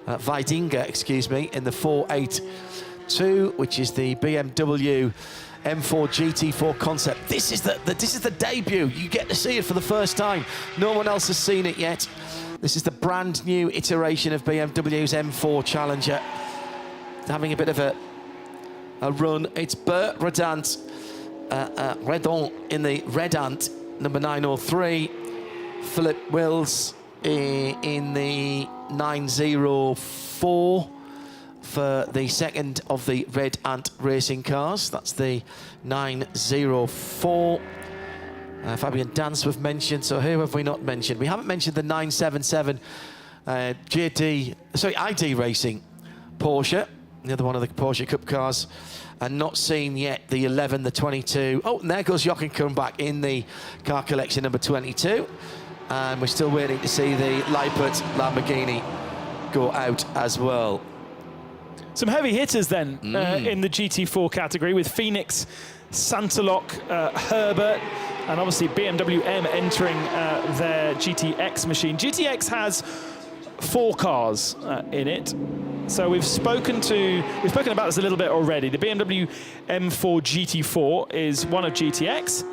Weidinger, excuse me, in the 482, which is the BMW M4 GT4 concept. This is the debut. You get to see it for the first time. No one else has seen it yet. This is the brand new iteration of BMW's M4 Challenger. Having a bit of a run. It's Bert Redant in the Redant, number 903. Philip Wills in the 904 for the second of the Red Ant racing cars. That's the 904. Fabian Danz we've mentioned, so who have we not mentioned? We haven't mentioned the 977 ID Racing Porsche, the other one of the Porsche Cup cars, and not seen yet the 11, the 22. Oh, and there goes Jochen Krumbach in the car collection number 22. And we're still waiting to see the Lippert Lamborghini go out as well. Some heavy hitters then in the GT4 category, with Phoenix, Santalok, Herbert, and obviously BMW M entering their GTX machine. GTX has 4 cars in it. So we've spoken about this a little bit already. The BMW M4 GT4 is one of GTX.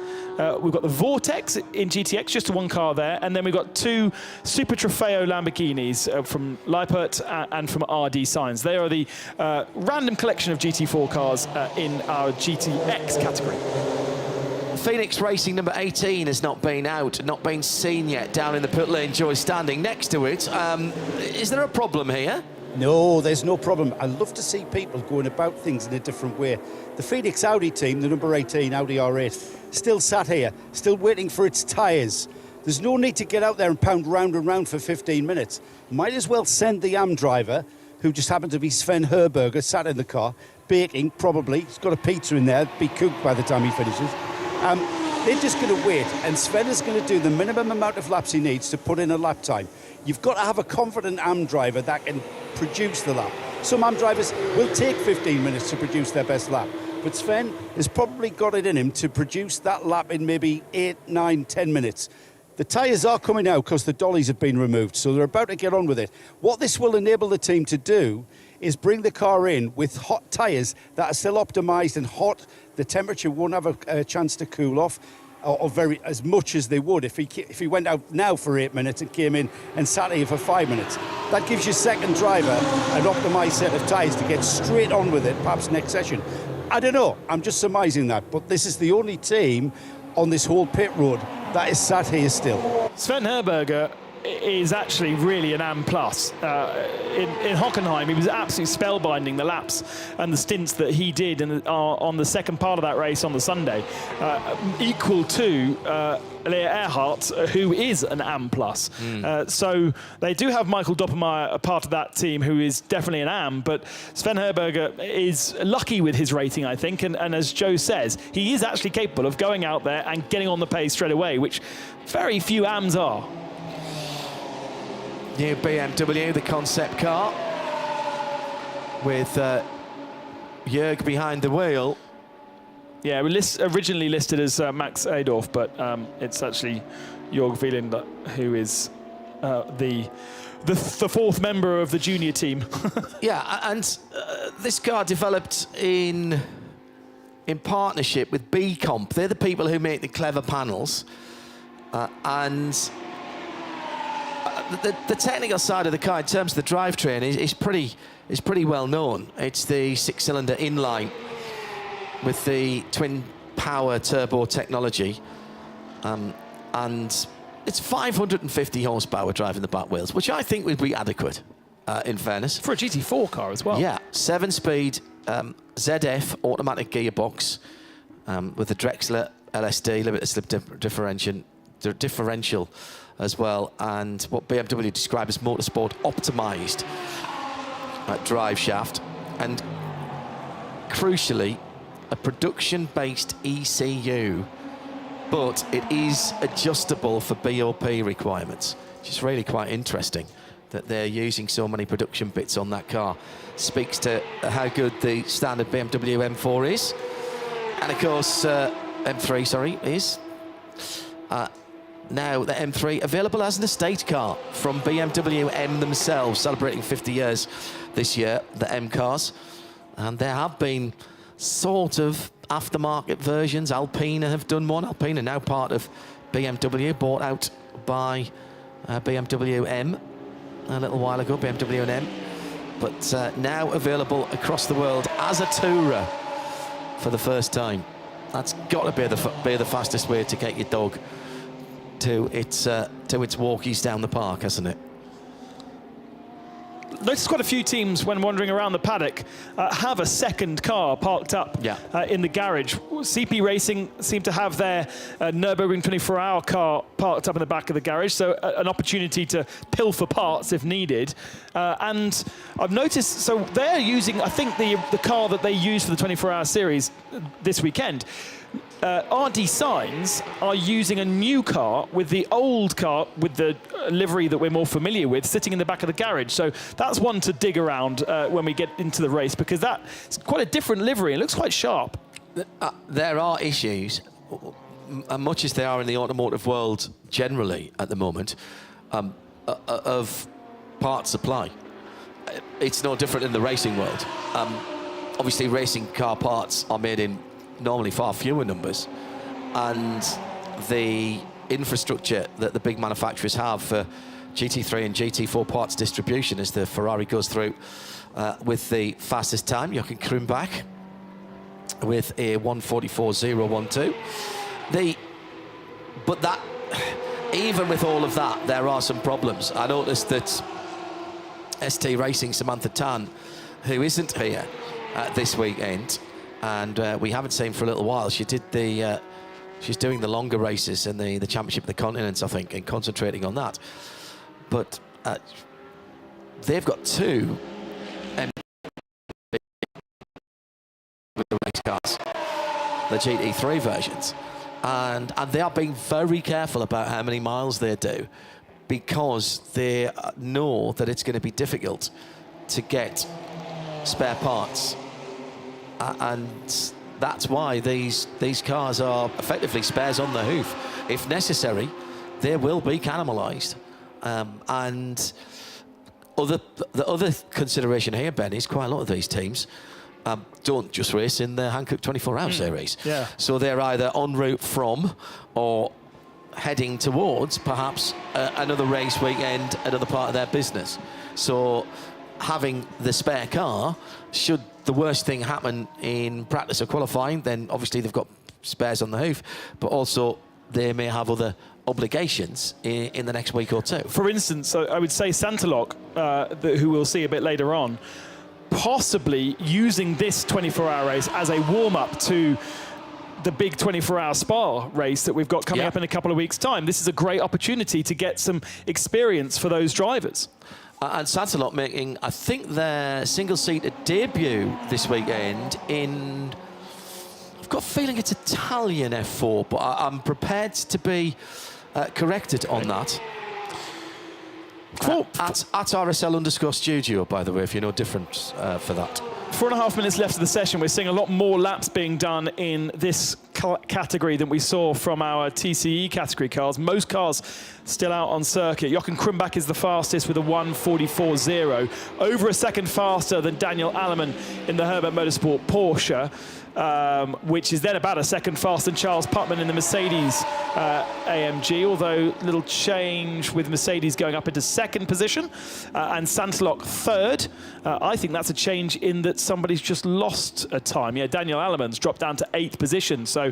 We've got the Vortex in GTX, just 1 car there, and then we've got 2 Super Trofeo Lamborghinis from Lippert and from RD Sainz. They are the random collection of GT4 cars in our GTX category. Phoenix Racing number 18 has not been out, not been seen yet down in the pit lane. Joy standing next to it. Is there a problem here? No, there's no problem. I love to see people going about things in a different way. The Phoenix Audi team, the number 18 Audi R8, still sat here, still waiting for its tyres. There's no need to get out there and pound round and round for 15 minutes. Might as well send the AM driver, who just happened to be Sven Herberger, sat in the car, baking, probably. He's got a pizza in there, be cooked by the time he finishes. They're just going to wait, and Sven is going to do the minimum amount of laps he needs to put in a lap time. You've got to have a confident AM driver that can produce the lap. Some AM drivers will take 15 minutes to produce their best lap. But Sven has probably got it in him to produce that lap in maybe 8, 9, 10 minutes. The tyres are coming out because the dollies have been removed, so they're about to get on with it. What this will enable the team to do is bring the car in with hot tyres that are still optimised and hot. The temperature won't have a chance to cool off or very as much as they would if he went out now for 8 minutes and came in and sat here for 5 minutes. That gives your second driver an optimised set of tyres to get straight on with it, perhaps next session. I don't know, I'm just surmising that, but this is the only team on this whole pit road that is sat here still. Sven Herberger is actually really an AM+. In Hockenheim, he was absolutely spellbinding, the laps and the stints that he did on the second part of that race on the Sunday, equal to Lea Earhart, who is an AM+. So they do have Michael Doppermeyer, a part of that team, who is definitely an AM, but Sven Herberger is lucky with his rating, I think, and as Joe says, he is actually capable of going out there and getting on the pace straight away, which very few AMs are. New BMW, the concept car, with Jörg behind the wheel. Yeah, originally listed as Max Adorf, but it's actually Jörg Wieland who is the fourth member of the junior team. Yeah, and this car developed in partnership with B Comp. They're the people who make the clever panels, and the technical side of the car in terms of the drivetrain is pretty well known. It's the 6-cylinder inline with the twin power turbo technology, and it's 550 horsepower driving the back wheels, which I think would be adequate, in fairness. For a GT4 car as well. Yeah, 7-speed ZF automatic gearbox with the Drexler LSD, limited slip differential as well, and what BMW describe as motorsport optimized drive shaft, and crucially a production-based ECU, but it is adjustable for BOP requirements, which is really quite interesting that they're using so many production bits on that car. Speaks to how good the standard BMW M4 is, and of course M3, sorry, is now the M3 available as an estate car from BMW M themselves, celebrating 50 years this year, the M cars. And there have been sort of aftermarket versions. Alpina have done one. Alpina now part of BMW, bought out by BMW M a little while ago, BMW and M. But now available across the world as a tourer for the first time. That's got to be the fastest way to get your dog to its walkies down the park, hasn't it? Noticed quite a few teams, when wandering around the paddock, have a second car parked up in the garage. CP Racing seem to have their Nürburgring 24-hour car parked up in the back of the garage, so an opportunity to pilfer parts if needed. And I've noticed, so they're using, I think, the car that they use for the 24-hour series this weekend. RD Signs are using a new car with the old car with the livery that we're more familiar with sitting in the back of the garage. So that's one to dig around when we get into the race, because that's quite a different livery. It looks quite sharp. There are issues, much as they are in the automotive world generally at the moment, of part supply. It's no different in the racing world. Obviously, racing car parts are made in normally far fewer numbers, and the infrastructure that the big manufacturers have for GT3 and GT4 parts distribution, as the Ferrari goes through with the fastest time, Jochen Krumbach with a 1:44.012. But that, even with all of that, there are some problems. I noticed that ST Racing Samantha Tan, who isn't here this weekend, and we haven't seen for a little while. She did the, she's doing the longer races and the Championship of the Continents, I think, and concentrating on that. But they've got two with the race cars, the GT3 versions, and they are being very careful about how many miles they do, because they know that it's going to be difficult to get spare parts. And that's why these cars are effectively spares on the hoof. If necessary, they will be cannibalised. And the other consideration here, Ben, is quite a lot of these teams don't just race in the Hankook 24-hour series. Yeah. So they're either en route from or heading towards perhaps another race weekend, another part of their business. So having the spare car, should the worst thing happen in practice or qualifying, then obviously they've got spares on the hoof, but also they may have other obligations in the next week or two. For instance, I would say Santalok, who we'll see a bit later on, possibly using this 24-hour race as a warm-up to the big 24-hour Spa race that we've got coming up in a couple of weeks' time. This is a great opportunity to get some experience for those drivers. And Santalok making, I think, their single-seater debut this weekend in... I've got a feeling it's Italian F4, but I'm prepared to be corrected on that. At RSL_studio, by the way, if you know different for that. 4.5 minutes left of the session. We're seeing a lot more laps being done in this category than we saw from our TCE category cars. Most cars still out on circuit. Jochen Krumbach is the fastest with a 1:44.0, over a second faster than Daniel Allemann in the Herbert Motorsport Porsche, which is then about a second faster than Charles Putman in the Mercedes AMG, although little change with Mercedes going up into second position, and Santalok third. I think that's a change in that somebody's just lost a time. Yeah, Daniel Allemann's dropped down to 8th position, so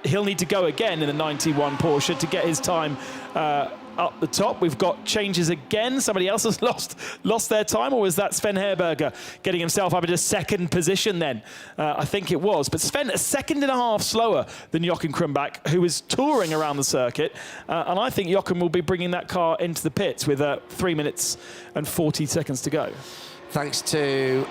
he'll need to go again in the 91 Porsche to get his time up the top. We've got changes again. Somebody else has lost their time, or was that Sven Herberger getting himself up into second position then? I think it was. But Sven, a second and a half slower than Jochen Krumbach, who is touring around the circuit. And I think Jochen will be bringing that car into the pits with 3 minutes and 40 seconds to go. Thanks to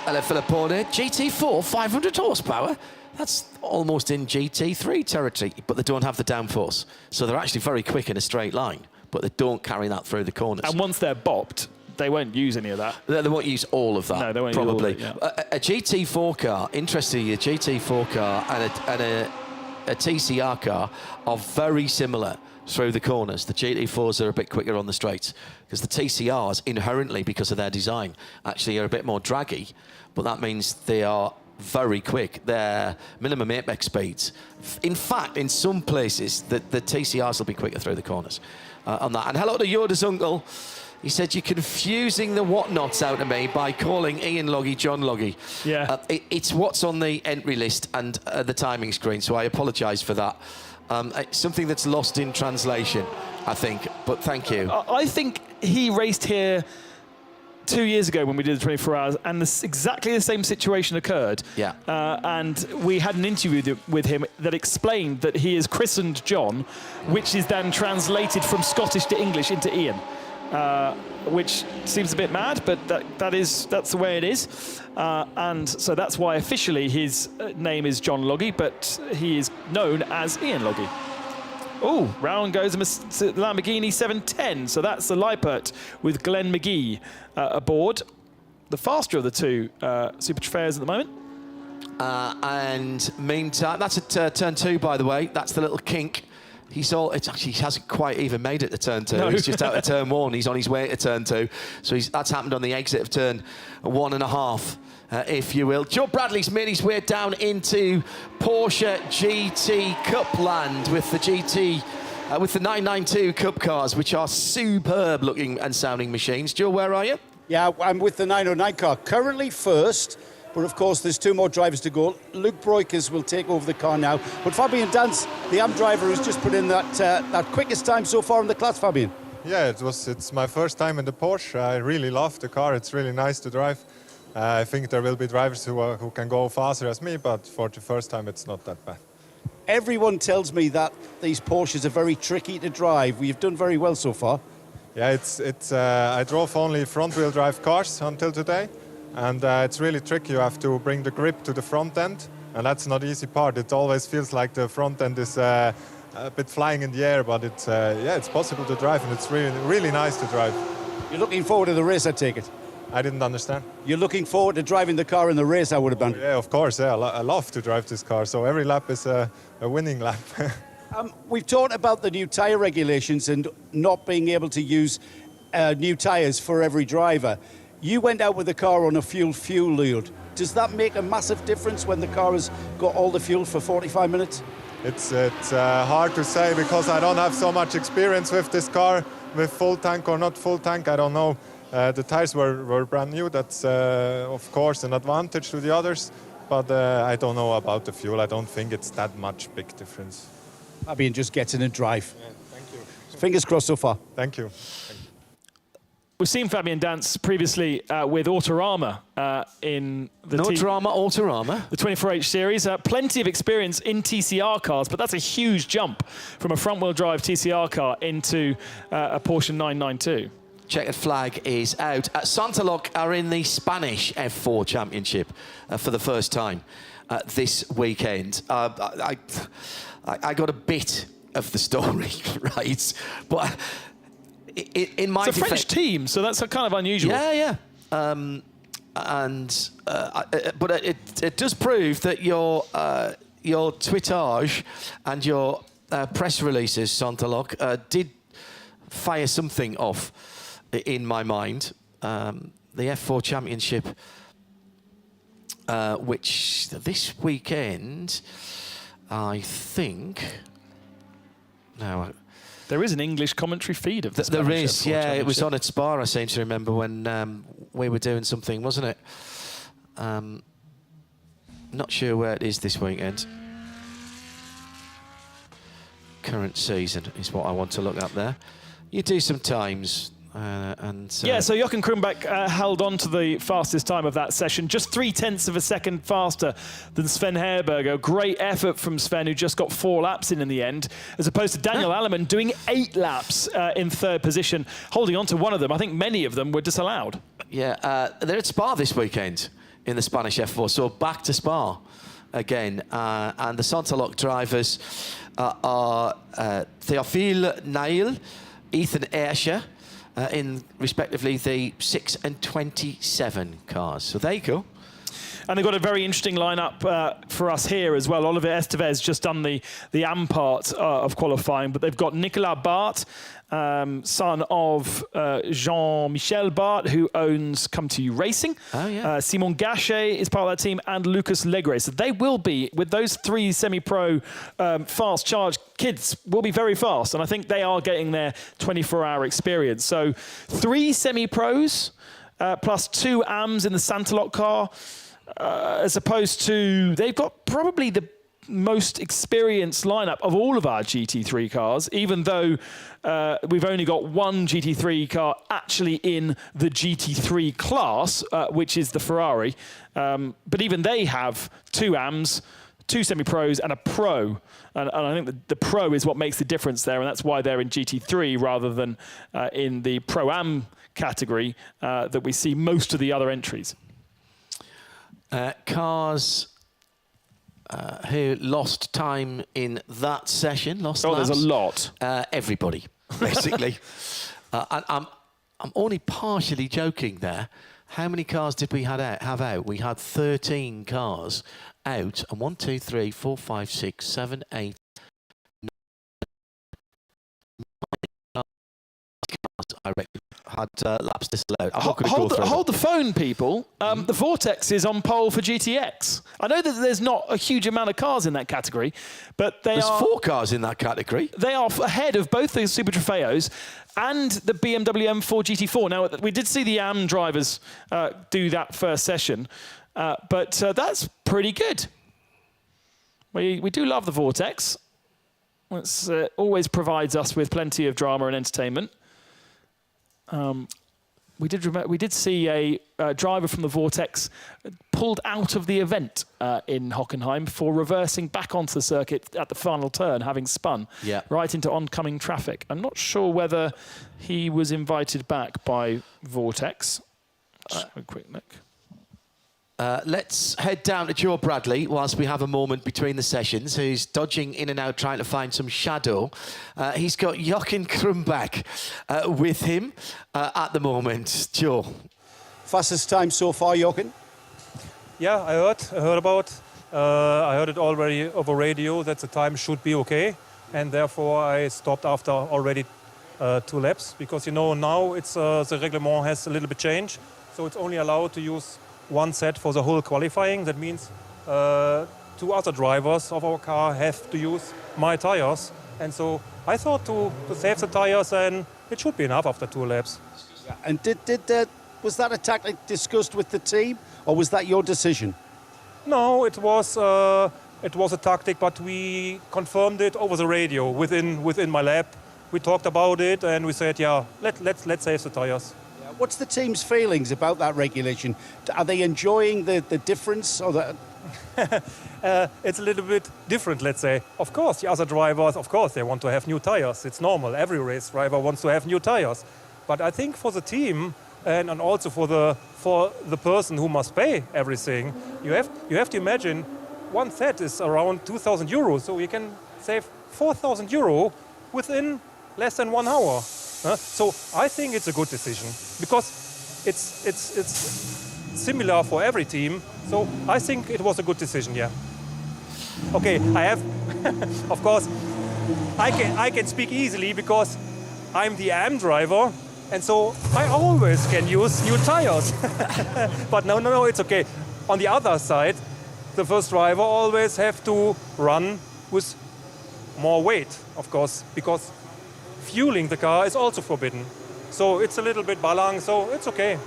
Ele Filippone. GT4, 500 horsepower. That's almost in GT3 territory, but they don't have the downforce. So they're actually very quick in a straight line, but they don't carry that through the corners. And once they're bopped, they won't use any of that. They won't use all of that, no, they won't probably. Use all of it, a GT4 car, interestingly, a GT4 car and a TCR car are very similar through the corners. The GT4s are a bit quicker on the straights because the TCRs, inherently, because of their design, actually are a bit more draggy, but that means they are very quick. Their minimum apex speeds. In fact, in some places, the TCRs will be quicker through the corners on that. And hello to Yoda's uncle. He said, you're confusing the whatnots out of me by calling Ian Loggy John Loggy. Yeah. It's what's on the entry list and the timing screen, so I apologise for that. It's something that's lost in translation, I think, but thank you. I think he raced here 2 years ago when we did the 24 hours, and exactly the same situation occurred. Yeah. And we had an interview with him that explained that he is christened John, which is then translated from Scottish to English into Ian, which seems a bit mad, but that's the way it is. And so that's why officially his name is John Loggy, but he is known as Ian Loggy. Oh, round goes the Lamborghini 710. So that's the Lippert with Glenn McGee aboard. The faster of the two Super Trofeios at the moment. And meantime, that's at turn 2, by the way. That's the little kink. He hasn't quite even made it to turn 2. No. He's just out of turn 1. He's on his way to turn 2. So that's happened on the exit of turn 1.5. If you will. Joe Bradley's made his way down into Porsche GT Cup land with the GT, with the 992 Cup cars, which are superb looking and sounding machines. Joe, where are you? Yeah, I'm with the 909 car, currently first, but of course there's 2 more drivers to go. Luke Broikers will take over the car now, but Fabian Dance, the AM driver, has just put in that quickest time so far in the class, Fabian. Yeah, it's my first time in the Porsche. I really love the car. It's really nice to drive. I think there will be drivers who can go faster as me, but for the first time it's not that bad. Everyone tells me that these Porsches are very tricky to drive. We've done very well so far. Yeah, I drove only front-wheel drive cars until today, and it's really tricky. You have to bring the grip to the front end, and that's not the easy part. It always feels like the front end is a bit flying in the air, but it's possible to drive, and it's really, really nice to drive. You're looking forward to the race, I take it? I didn't understand. You're looking forward to driving the car in the race, I would have been. Yeah, of course. Yeah, I love to drive this car. So every lap is a winning lap. We've talked about the new tyre regulations and not being able to use new tyres for every driver. You went out with the car on a fuel load. Does that make a massive difference when the car has got all the fuel for 45 minutes? It's hard to say because I don't have so much experience with this car, with full tank or not full tank. I don't know. The tires were brand new. That's of course an advantage to the others. But I don't know about the fuel. I don't think it's that much big difference. Fabian just gets in and drive. Yeah, thank you. Fingers crossed so far. Thank you. We've seen Fabian dance previously with Autorama in the Autorama. The 24H series. Plenty of experience in TCR cars, but that's a huge jump from a front-wheel drive TCR car into a Porsche 992. Checkered flag is out. Santalok are in the Spanish F4 Championship for the first time this weekend. I got a bit of the story right, but in my it's a French team, so that's kind of unusual. Yeah. But it does prove that your twittage and your press releases, Santalok, did fire something off in my mind. The F4 Championship, which this weekend, I think. Now, there is an English commentary feed of this. There is, yeah. It was on at Spa, I seem to remember, when we were doing something, wasn't it? Not sure where it is this weekend. Current season is what I want to look up there. You do sometimes. Yeah, so Jochen Krumbach held on to the fastest time of that session, just 0.3 of a second faster than Sven Herberger. Great effort from Sven, who just got 4 laps in the end, as opposed to Daniel Allemann doing 8 laps in 3rd position, holding on to one of them. I think many of them were disallowed. Yeah, they're at Spa this weekend in the Spanish F4, so back to Spa again. And the Santalok drivers are Théophile Nail, Ethan Erscher, in respectively the 6 and 27 cars. So there you go. And they've got a very interesting lineup for us here as well. Oliver Estevez just done the AM part of qualifying, but they've got Nicolas Barth, son of Jean-Michel Barth, who owns Come To You Racing. Oh, yeah. Simon Gachet is part of that team, and Lucas Legre. So they will be, with those 3 semi-pro fast charge kids, will be very fast. And I think they are getting their 24-hour experience. So 3 semi-pros plus 2 AMs in the Santalok car, as opposed to, they've got probably the most experienced lineup of all of our GT3 cars, even though we've only got 1 GT3 car actually in the GT3 class, which is the Ferrari. But even they have 2 AMs, 2 semi-pros and a pro. And I think the pro is what makes the difference there, and that's why they're in GT3 rather than in the Pro-Am category that we see most of the other entries. Cars who lost time in that session, lost laps. There's a lot. Everybody, basically. I'm only partially joking there. How many cars did we have out? We had 13 cars out, and 1, 2, 3, 4, 5, 6, 7, 8, 9 cars, I reckon, had laps disallowed. Hold the phone, people. The Vortex is on pole for GTX. I know that there's not a huge amount of cars in that category, but there's 4 cars in that category. They are ahead of both the Super Trofeos and the BMW M4 GT4. Now, we did see the AM drivers do that first session, but that's pretty good. We do love the Vortex. It always provides us with plenty of drama and entertainment. We did see a driver from the Vortex pulled out of the event in Hockenheim before reversing back onto the circuit at the final turn, having spun right into oncoming traffic. I'm not sure whether he was invited back by Vortex. Let's have a quick look. Let's head down to Joe Bradley whilst we have a moment between the sessions, who's dodging in and out trying to find some shadow. He's got Jochen Krumbach with him at the moment. Joe. Fastest time so far, Jochen? Yeah, I heard about. I heard it already over radio that the time should be okay, and therefore I stopped after already 2 laps, because you know now it's the reglement has a little bit changed, so it's only allowed to use 1 set for the whole qualifying. That means 2 other drivers of our car have to use my tires, and so I thought to save the tires, and it should be enough after 2 laps. And was that a tactic discussed with the team, or was that your decision? No, it was a tactic, but we confirmed it over the radio within my lap. We talked about it and we said, yeah, let's save the tires. Yeah. What's the team's feelings about that regulation? Are they enjoying the difference? Or the... It's a little bit different, let's say. Of course, the other drivers, of course, they want to have new tires. It's normal. Every race driver wants to have new tires. But I think for the team and also for the person who must pay everything, you have to imagine 1 set is around 2,000 euros, so you can save 4,000 euro within less than 1 hour. So I think it's a good decision, because it's similar for every team. So I think it was a good decision, yeah. Okay, I have, of course, I can speak easily because I'm the AM driver, and so I always can use new tires. But no, it's okay. On the other side, the first driver always have to run with more weight, of course, because fueling the car is also forbidden. So it's a little bit balanced, so it's okay.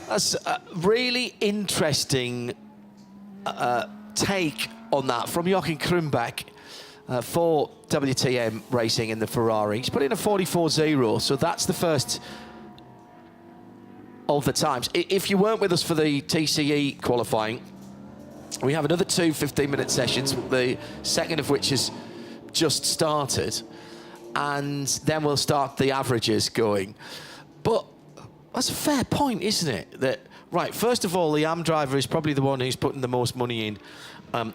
That's a really interesting take on that from Jochen Creventic for WTM Racing in the Ferrari. He's put in a 44.0, so that's the first of the times. If you weren't with us for the TCE qualifying, we have another 2 15-minute sessions, the second of which has just started, and then we'll start the averages going. But that's a fair point, isn't it? That, right, first of all, the AM driver is probably the one who's putting the most money in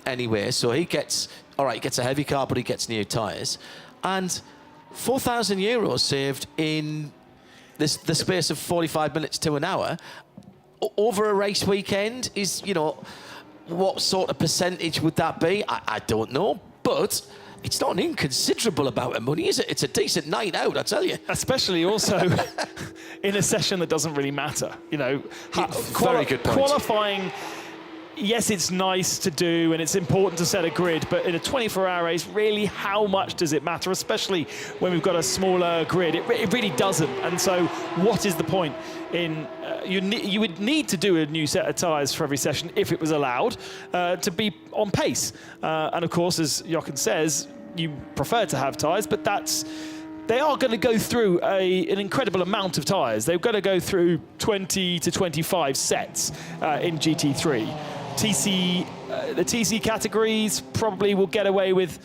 anyway, so he gets, all right, he gets a heavy car, but he gets new tyres. And 4,000 euros saved in the space of 45 minutes to an hour over a race weekend is, you know, what sort of percentage would that be? I don't know, but it's not an inconsiderable amount of money, is it? It's a decent night out, I tell you. Especially also in a session that doesn't really matter. You know, very good point. Qualifying, yes, it's nice to do and it's important to set a grid, but in a 24-hour race, really, how much does it matter? Especially when we've got a smaller grid, it really doesn't. And so, what is the point in? You would need to do a new set of tyres for every session if it was allowed to be on pace. And of course, as Jochen says, you prefer to have tyres, but they are going to go through an incredible amount of tyres. They're going to go through 20 to 25 sets in GT3. The TC categories probably will get away with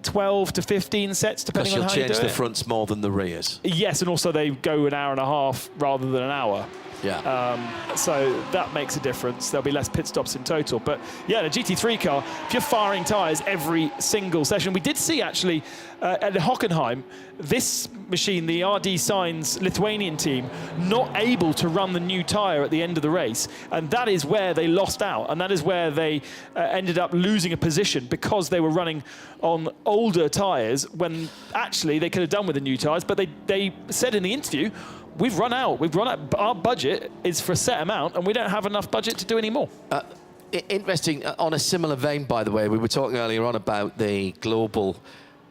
12 to 15 sets, depending on how you do it. Because you'll change the fronts more than the rears. Yes, and also they go an hour and a half rather than an hour. Yeah. So that makes a difference. There'll be less pit stops in total. But yeah, the GT3 car, if you're firing tyres every single session, we did see actually at Hockenheim, this machine, the RD Signs Lithuanian team, not able to run the new tyre at the end of the race. And that is where they lost out. And that is where they ended up losing a position because they were running on older tyres when actually they could have done with the new tyres. But they said in the interview, we've run out. Our budget is for a set amount, and we don't have enough budget to do any more. Interesting. On a similar vein, by the way, we were talking earlier on about the global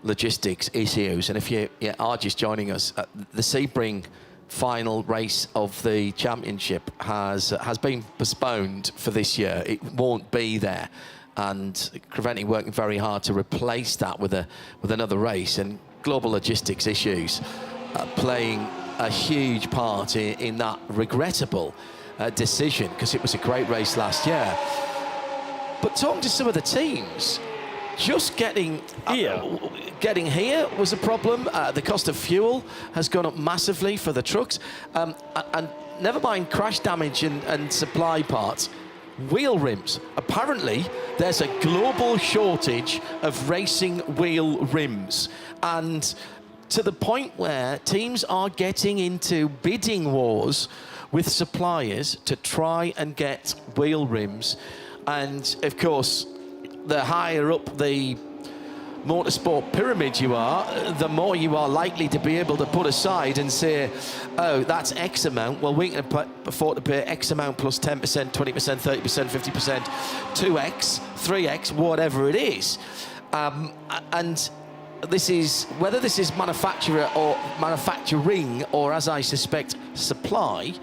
logistics issues, and if you are just joining us, the Sebring final race of the championship has been postponed for this year. It won't be there, and Creventic working very hard to replace that with another race, and global logistics issues playing a huge part in that regrettable decision, because it was a great race last year. But talking to some of the teams, just getting here was a problem. The cost of fuel has gone up massively for the trucks, and never mind crash damage and supply parts. Wheel rims. Apparently, there's a global shortage of racing wheel rims, and to the point where teams are getting into bidding wars with suppliers to try and get wheel rims. And of course, the higher up the motorsport pyramid you are, the more you are likely to be able to put aside and say, oh, that's X amount. Well, we can afford to pay X amount plus 10%, 20%, 30%, 50%, 2X, 3X, whatever it is. And this is, whether this is manufacturer or manufacturing, or as I suspect, supply,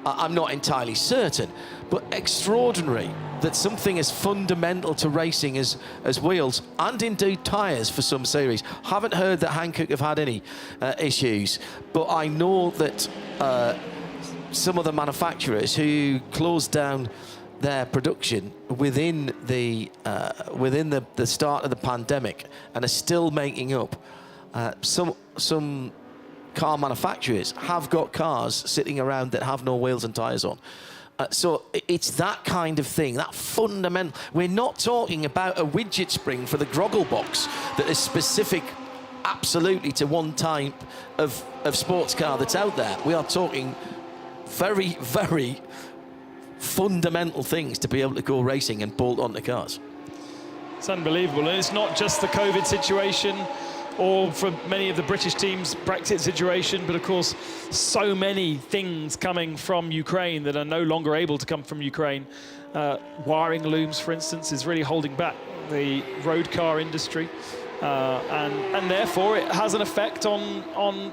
I'm not entirely certain. But extraordinary that something as fundamental to racing as wheels and indeed tyres for some series. Haven't heard that Hankook have had any issues, but I know that some of the manufacturers who closed down their production within the start of the pandemic and are still making up, some car manufacturers have got cars sitting around that have no wheels and tyres on. So it's that kind of thing, that fundamental. We're not talking about a widget spring for the Groggle box that is specific absolutely to one type of sports car that's out there. We are talking very, very fundamental things to be able to go racing and bolt onto cars. It's unbelievable. And it's not just the COVID situation, or for many of the British teams, Brexit situation, but of course, so many things coming from Ukraine that are no longer able to come from Ukraine. Wiring looms, for instance, is really holding back the road car industry, and therefore it has an effect on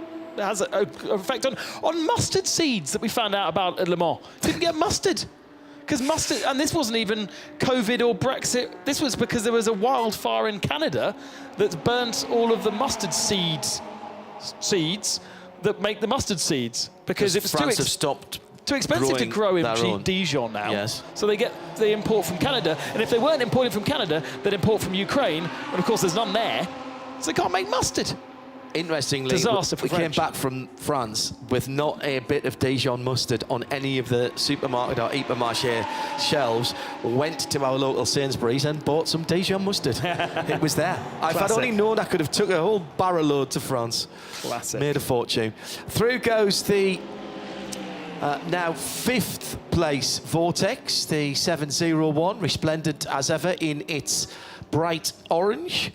mustard seeds that we found out about at Le Mans. Didn't get mustard. Because mustard, and this wasn't even COVID or Brexit, this was because there was a wildfire in Canada that burnt all of the mustard seeds that make the mustard seeds. Because it was France have stopped too expensive to grow in Dijon now. Yes. So they import from Canada, and if they weren't importing from Canada, they'd import from Ukraine, and of course there's none there, so they can't make mustard. Interestingly, we came back from France with not a bit of Dijon mustard on any of the supermarket or hypermarché shelves. Went to our local Sainsbury's and bought some Dijon mustard. It was there. If I'd only known, I could have took a whole barrel load to France. Classic. Made a fortune. Through goes the now 5th place Vortex, the 701, resplendent as ever in its bright orange.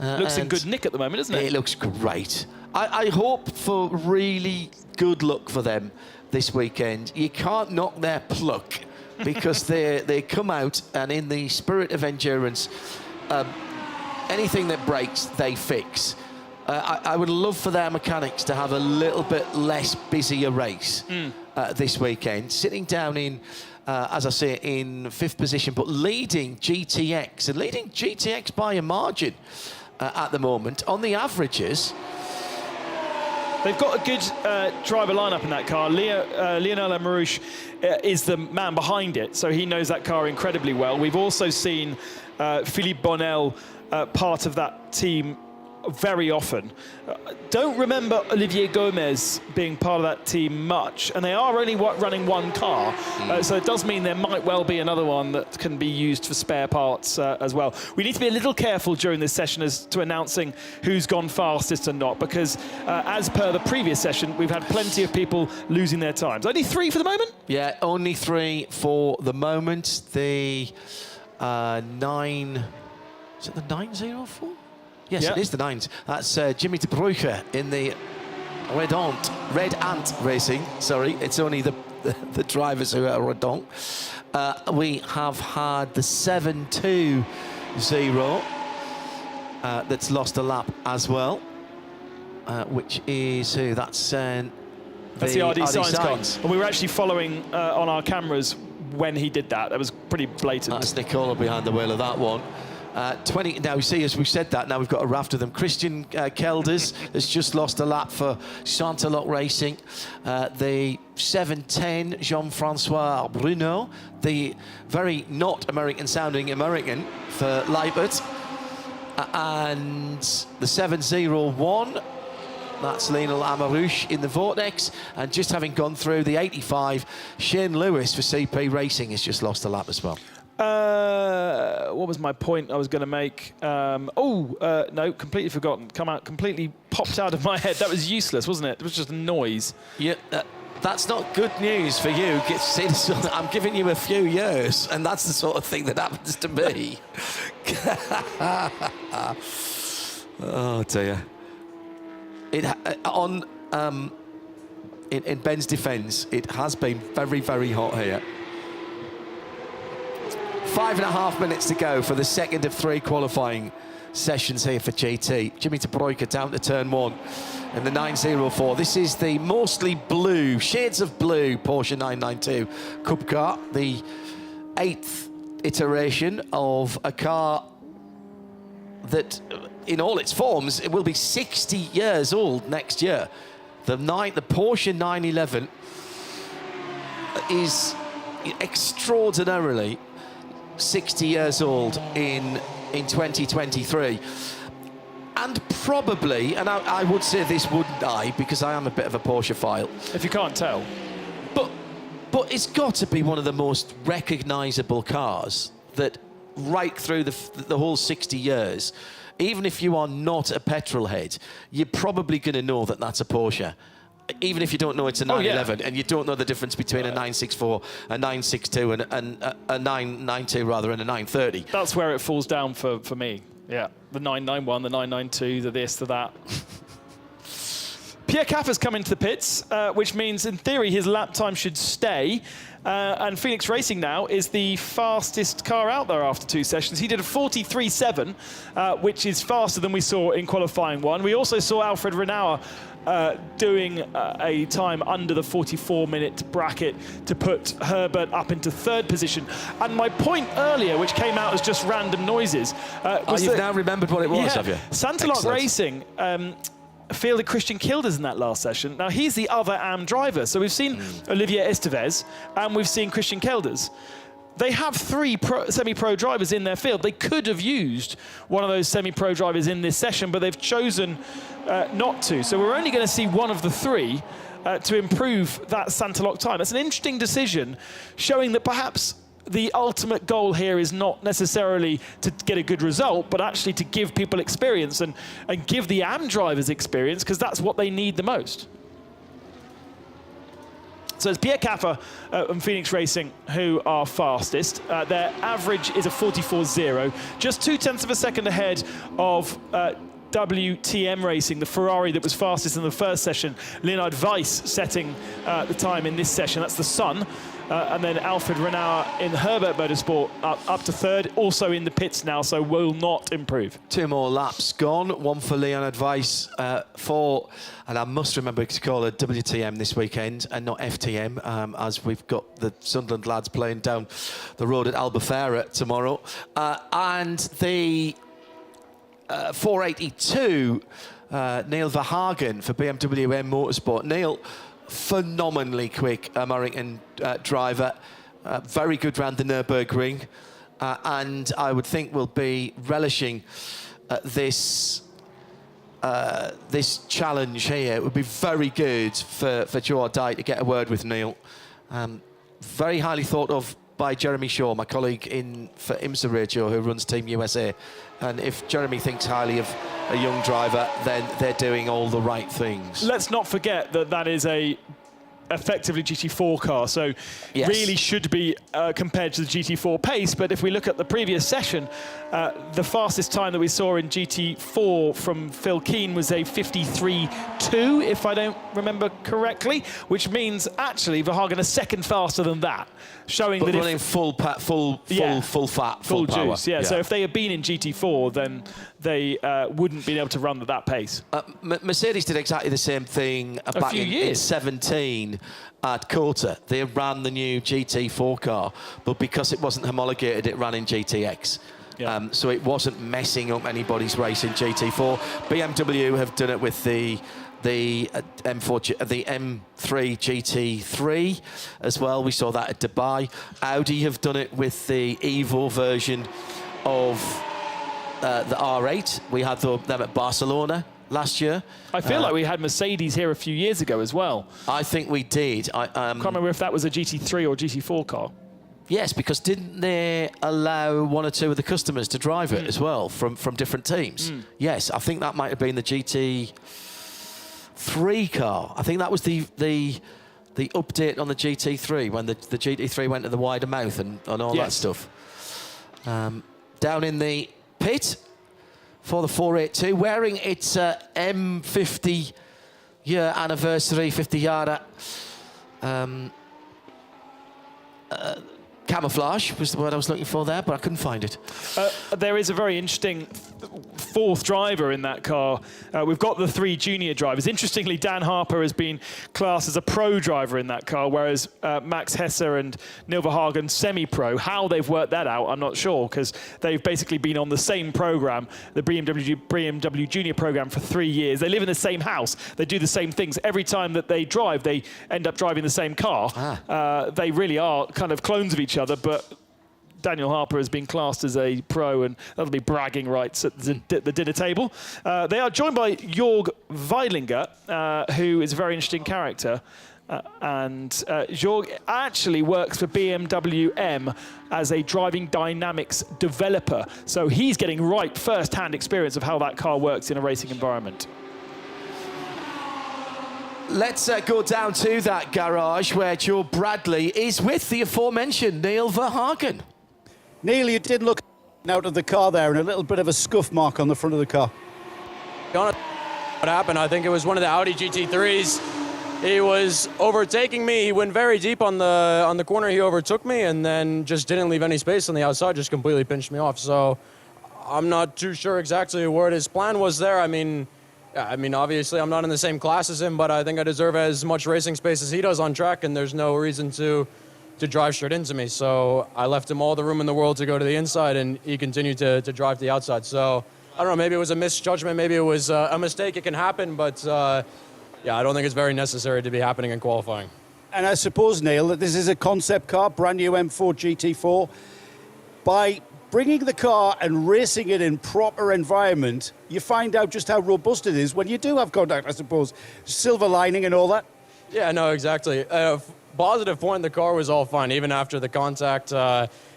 Looks in good nick at the moment, doesn't it? It looks great. I hope for really good luck for them this weekend. You can't knock their pluck because they come out and in the spirit of endurance, anything that breaks, they fix. I would love for their mechanics to have a little bit less busy a race this weekend. Sitting down in, as I say, in 5th position, but leading GTX, and leading GTX by a margin. At the moment, on the averages. They've got a good driver lineup in that car. Lionel Amarouche is the man behind it, so he knows that car incredibly well. We've also seen Philippe Bonnel part of that team very often. Don't remember Olivier Gomez being part of that team much, and they are only running one car, so it does mean there might well be another one that can be used for spare parts as well. We need to be a little careful during this session as to announcing who's gone fastest and not, because as per the previous session, we've had plenty of people losing their times. Only 3 for the moment? Yeah, only 3 for the moment. The 9... Is it the 904? Yes, it is the 9s. That's Jimmy de Bruyke in the Red Ant Racing. Sorry, it's only the drivers who are Redon. We have had the 720 that's lost a lap as well, which is who? That's the RD Sainz car. And we were actually following on our cameras when he did that. That was pretty blatant. That's Nicola behind the wheel of that one. 20, now you see, as we've said that, now we've got a raft of them. Christian Kelders has just lost a lap for Chanteloc Racing. The 710, Jean-Francois Bruno, the very not American-sounding American for Leibert. And the 701, that's Lionel Amarouche in the Vortex. And just having gone through the 85, Shane Lewis for CP Racing has just lost a lap as well. What was my point I was going to make? No, completely forgotten. Completely popped out of my head. That was useless, wasn't it? It was just a noise. Yeah, that's not good news for you. I'm giving you a few years, and that's the sort of thing that happens to me. Oh dear. In Ben's defence, it has been very, very hot here. 5.5 minutes to go for the second of 3 qualifying sessions here for GT. Jimmy de Broeke down to turn 1 in the 904. This is the mostly blue, shades of blue Porsche 992 Cup car, the 8th iteration of a car that, in all its forms, it will be 60 years old next year. The Porsche 911 is extraordinarily 60 years old in 2023. And probably, and I would say this, wouldn't I, because I am a bit of a Porsche-phile. If you can't tell. But it's got to be one of the most recognisable cars that right through the whole 60 years, even if you are not a petrol head, you're probably going to know that that's a Porsche. Even if you don't know it's a 911 and you don't know the difference between a 964, a 962 and a 992 rather, and a 930. That's where it falls down for me. Yeah, the 991, the 992, the this, the that. Pierre Caffer's come into the pits, which means in theory his lap time should stay. And Phoenix Racing now is the fastest car out there after 2 sessions. He did a 43.7, which is faster than we saw in qualifying 1. We also saw Alfred Renauer doing a time under the 44-minute bracket to put Herbert up into 3rd position. And my point earlier, which came out as just random noises, was you've now remembered what it was, have you? Santalok Racing fielded Christian Childers in that last session. Now, he's the other AM driver. So we've seen Olivier Estevez and we've seen Christian Childers. They have 3 semi-pro drivers in their field. They could have used one of those semi-pro drivers in this session, but they've chosen not to. So we're only going to see one of the 3 to improve that Santalok time. That's an interesting decision, showing that perhaps the ultimate goal here is not necessarily to get a good result, but actually to give people experience and give the AM drivers experience, because that's what they need the most. So it's Pierre Caffer and Phoenix Racing who are fastest. Their average is a 44.0, just 0.2 of a second ahead of WTM Racing, the Ferrari that was fastest in the first session. Leonard Weiss setting the time in this session. That's the Sun. And then Alfred Renauer in Herbert Motorsport up to 3rd, also in the pits now, so will not improve. 2 more laps gone, 1 for Leonard Weiss, 4, and I must remember to call it WTM this weekend and not FTM, as we've got the Sunderland lads playing down the road at Albufeira tomorrow. And the 482, Neil Verhagen for BMW M Motorsport. Neil, phenomenally quick American driver, very good round the Nürburgring, and I would think will be relishing this challenge here. It would be very good for Joe Ardai to get a word with Neil. Very highly thought of by Jeremy Shaw, my colleague for IMSA Radio, who runs Team USA. And if Jeremy thinks highly of a young driver, then they're doing all the right things. Let's not forget that that is a effectively GT4 car, so really should be compared to the GT4 pace. But if we look at the previous session, the fastest time that we saw in GT4 from Phil Keane was a 53.2, if I don't remember correctly, which means actually Verhagen is second faster than that, showing that running full fat, full power. Juice. Yeah. So if they had been in GT4, then they wouldn't be able to run at that pace. Mercedes did exactly the same thing back in 17 at Kota. They ran the new GT4 car, but because it wasn't homologated, it ran in GTX. Yeah. So it wasn't messing up anybody's race in GT4. BMW have done it with the M4, the M3 GT3 as well. We saw that at Dubai. Audi have done it with the Evo version of the R8. We had them at Barcelona last year. I feel like we had Mercedes here a few years ago as well. I think we did. I can't remember if that was a GT3 or GT4 car. Yes, because didn't they allow one or two of the customers to drive it as well from different teams? Yes, I think that might have been the GT3 car. I think that was the update on the GT3 when the GT3 went to the wider mouth and all that stuff. Down in the pit for the 482, wearing its M50 year anniversary 50-yarder camouflage was the word I was looking for there, but I couldn't find it. There is a very interesting fourth driver in that car. We've got the 3 junior drivers. Interestingly, Dan Harper has been classed as a pro driver in that car, whereas Max Hesse and Neil Verhagen semi-pro. How they've worked that out, I'm not sure, because they've basically been on the same program, the BMW junior program, for 3 years. They live in the same house. They do the same things. Every time that they drive, they end up driving the same car. They really are kind of clones of each other, but Daniel Harper has been classed as a pro, and that'll be bragging rights at the dinner table. They are joined by Jörg Weidlinger, who is a very interesting character. Jörg actually works for BMW M as a driving dynamics developer. So he's getting right first-hand experience of how that car works in a racing environment. Let's go down to that garage where Joe Bradley is with the aforementioned Neil Verhagen. Neil, you did look out of the car there, and a little bit of a scuff mark on the front of the car. What happened? I think it was one of the Audi GT3s. He was overtaking me. He went very deep on the corner. He overtook me and then just didn't leave any space on the outside, just completely pinched me off. So I'm not too sure exactly what his plan was there. I mean, obviously I'm not in the same class as him, but I think I deserve as much racing space as he does on track, and there's no reason to drive straight into me. So I left him all the room in the world to go to the inside, and he continued to drive to the outside. So I don't know, maybe it was a misjudgment, maybe it was a mistake. It can happen, but yeah, I don't think it's very necessary to be happening in qualifying. And I suppose, Neil, that this is a concept car, brand new M4 GT4. By bringing the car and racing it in proper environment, you find out just how robust it is when you do have contact, I suppose. Silver lining and all that. Yeah, no, exactly. Positive point, the car was all fine. Even after the contact,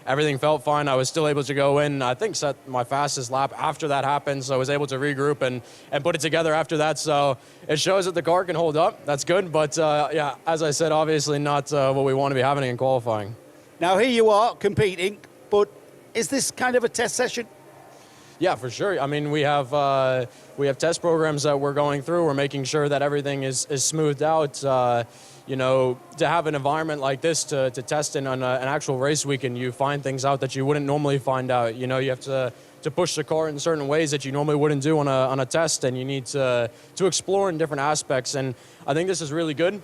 everything felt fine. I was still able to go in, I think, set my fastest lap after that happened, so I was able to regroup and put it together after that. So it shows that the car can hold up. That's good, but yeah, as I said, obviously not what we want to be happening in qualifying. Now, here you are competing, but is this kind of a test session? Yeah, for sure. I mean, we have test programs that we're going through. We're making sure that everything is smoothed out. You know, to have an environment like this to test in on an actual race weekend, you find things out that you wouldn't normally find out. You know, you have to push the car in certain ways that you normally wouldn't do on a test, and you need to explore in different aspects. And I think this is really good.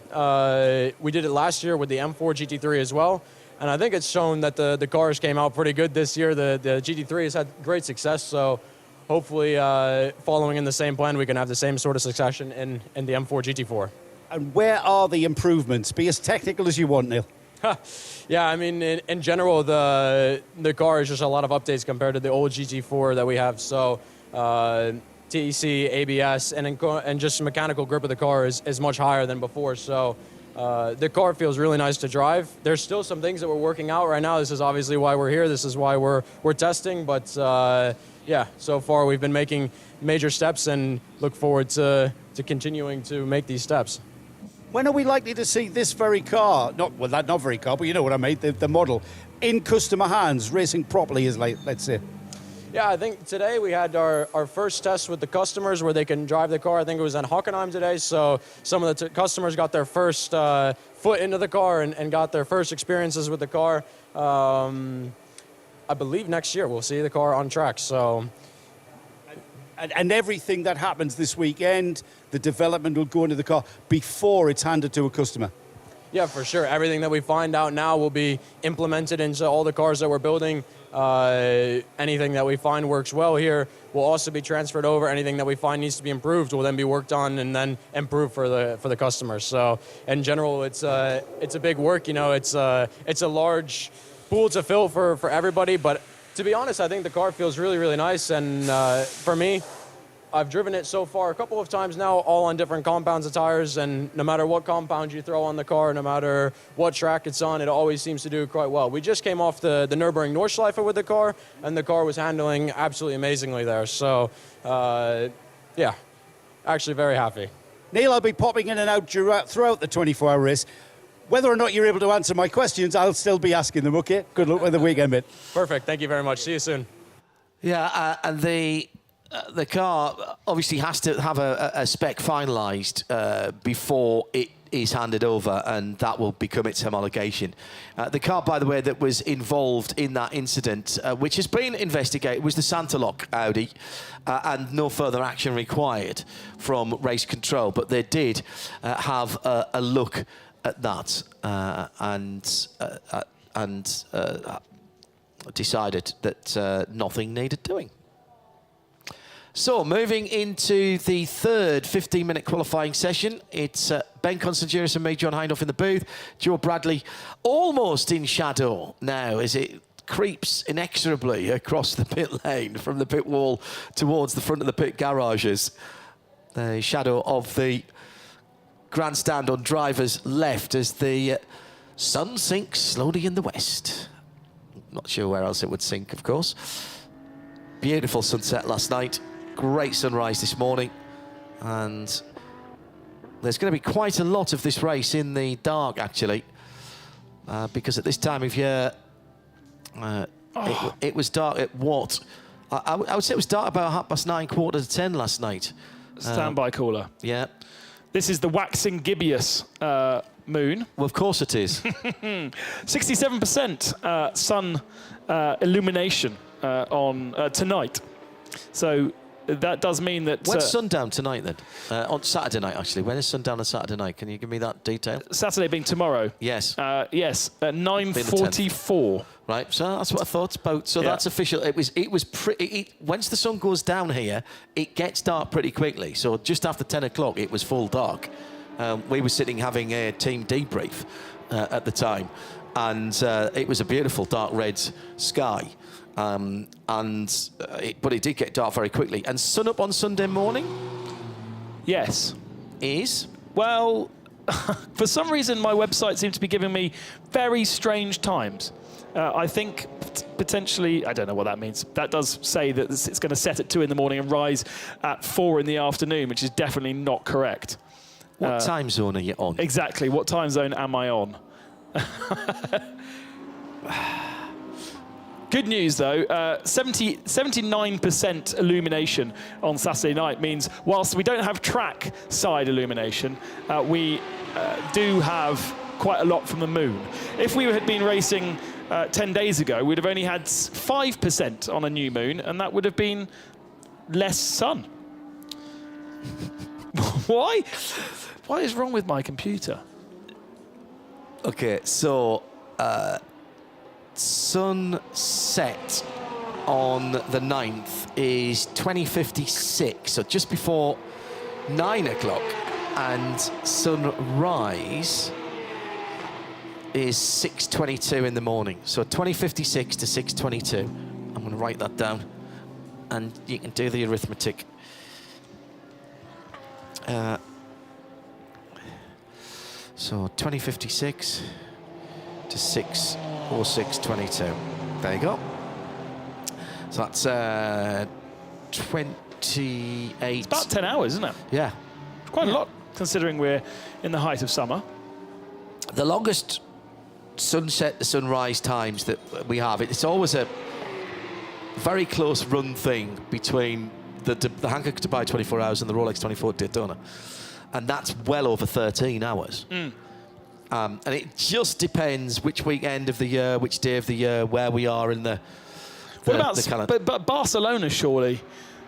We did it last year with the M4 GT3 as well. And I think it's shown that the cars came out pretty good this year. The GT3 has had great success, so hopefully following in the same plan, we can have the same sort of succession in the M4 GT4. And where are the improvements? Be as technical as you want, Neil. Yeah, I mean, in general, the car is just a lot of updates compared to the old GT4 that we have. So TEC, ABS, and just mechanical grip of the car is much higher than before. So the car feels really nice to drive. There's still some things that we're working out right now. This is obviously why we're here. This is why we're testing. But yeah, so far we've been making major steps and look forward to continuing to make these steps. When are we likely to see this very car, not very car, but you know what I mean, the model, in customer hands, racing properly, let's say? Yeah, I think today we had our first test with the customers where they can drive the car. I think it was in Hockenheim today, so some of the customers got their first foot into the car and got their first experiences with the car. I believe next year we'll see the car on track, so... And everything that happens this weekend, the development will go into the car before it's handed to a customer. Yeah, for sure. Everything that we find out now will be implemented into all the cars that we're building. Anything that we find works well here will also be transferred over. Anything that we find needs to be improved will then be worked on and then improved for the customers. So in general, it's a big work. You know, it's a large pool to fill for everybody, but to be honest, I think the car feels really, really nice. And for me, I've driven it so far a couple of times now, all on different compounds of tires, and no matter what compound you throw on the car, no matter what track it's on, it always seems to do quite well. We just came off the Nürburgring Nordschleife with the car, and the car was handling absolutely amazingly there. So, yeah, actually very happy. Neil, I'll be popping in and out throughout the 24-hour race. Whether or not you're able to answer my questions, I'll still be asking them, OK? Good luck with the weekend, mate. Perfect. Thank you very much. See you soon. Yeah, and the car obviously has to have a spec finalised before it is handed over, and that will become its homologation. The car, by the way, that was involved in that incident, which has been investigated, was the Santalock Audi, and no further action required from race control. But they did have a look at that and decided that nothing needed doing. So, moving into the third 15-minute qualifying session, it's Ben Constantinos and me, John Hindhaugh, in the booth. Joe Bradley almost in shadow now as it creeps inexorably across the pit lane from the pit wall towards the front of the pit garages. The shadow of the grandstand on driver's left as the sun sinks slowly in the west. Not sure where else it would sink, of course. Beautiful sunset last night. Great sunrise this morning, and there's going to be quite a lot of this race in the dark, actually, because at this time of year, it was dark at what? I would say it was dark about 9:30, 10 last night. Standby caller. Yeah. This is the waxing gibbous moon. Well, of course it is. 67% sun illumination on tonight. So that does mean that... When's sundown tonight, then? On Saturday night, actually. When is sundown on Saturday night? Can you give me that detail? Saturday being tomorrow. Yes. Yes, at 9:44. Right, so that's what I thought about. So that's official. It was pretty... Once the sun goes down here, it gets dark pretty quickly. So just after 10 o'clock, it was full dark. We were sitting having a team debrief at the time, and it was a beautiful dark red sky. But it did get dark very quickly. And sun up on Sunday morning? Yes. Is? Well, for some reason, my website seems to be giving me very strange times. I think potentially, I don't know what that means. That does say that it's going to set at 2 in the morning and rise at 4 in the afternoon, which is definitely not correct. What time zone are you on? Exactly. What time zone am I on? Good news, though, 79% illumination on Saturday night means whilst we don't have track side illumination, we do have quite a lot from the moon. If we had been racing 10 days ago, we'd have only had 5% on a new moon, and that would have been less sun. Why? What is wrong with my computer? Okay, so... sunset on the 9th is 20:56, so just before 9 o'clock, and sunrise is 6:22 in the morning, so 20:56 to 6:22. I'm going to write that down, and you can do the arithmetic. So 20:56 to 6:06:22. There you go. So that's 28. It's about 10 hours, isn't it? Yeah. Quite a lot, considering we're in the height of summer. The longest sunset to sunrise times that we have, it's always a very close run thing between the Hankook Dubai 24 hours and the Rolex 24 Daytona. And that's well over 13 hours. And it just depends which weekend of the year, which day of the year, where we are in the calendar. But Barcelona surely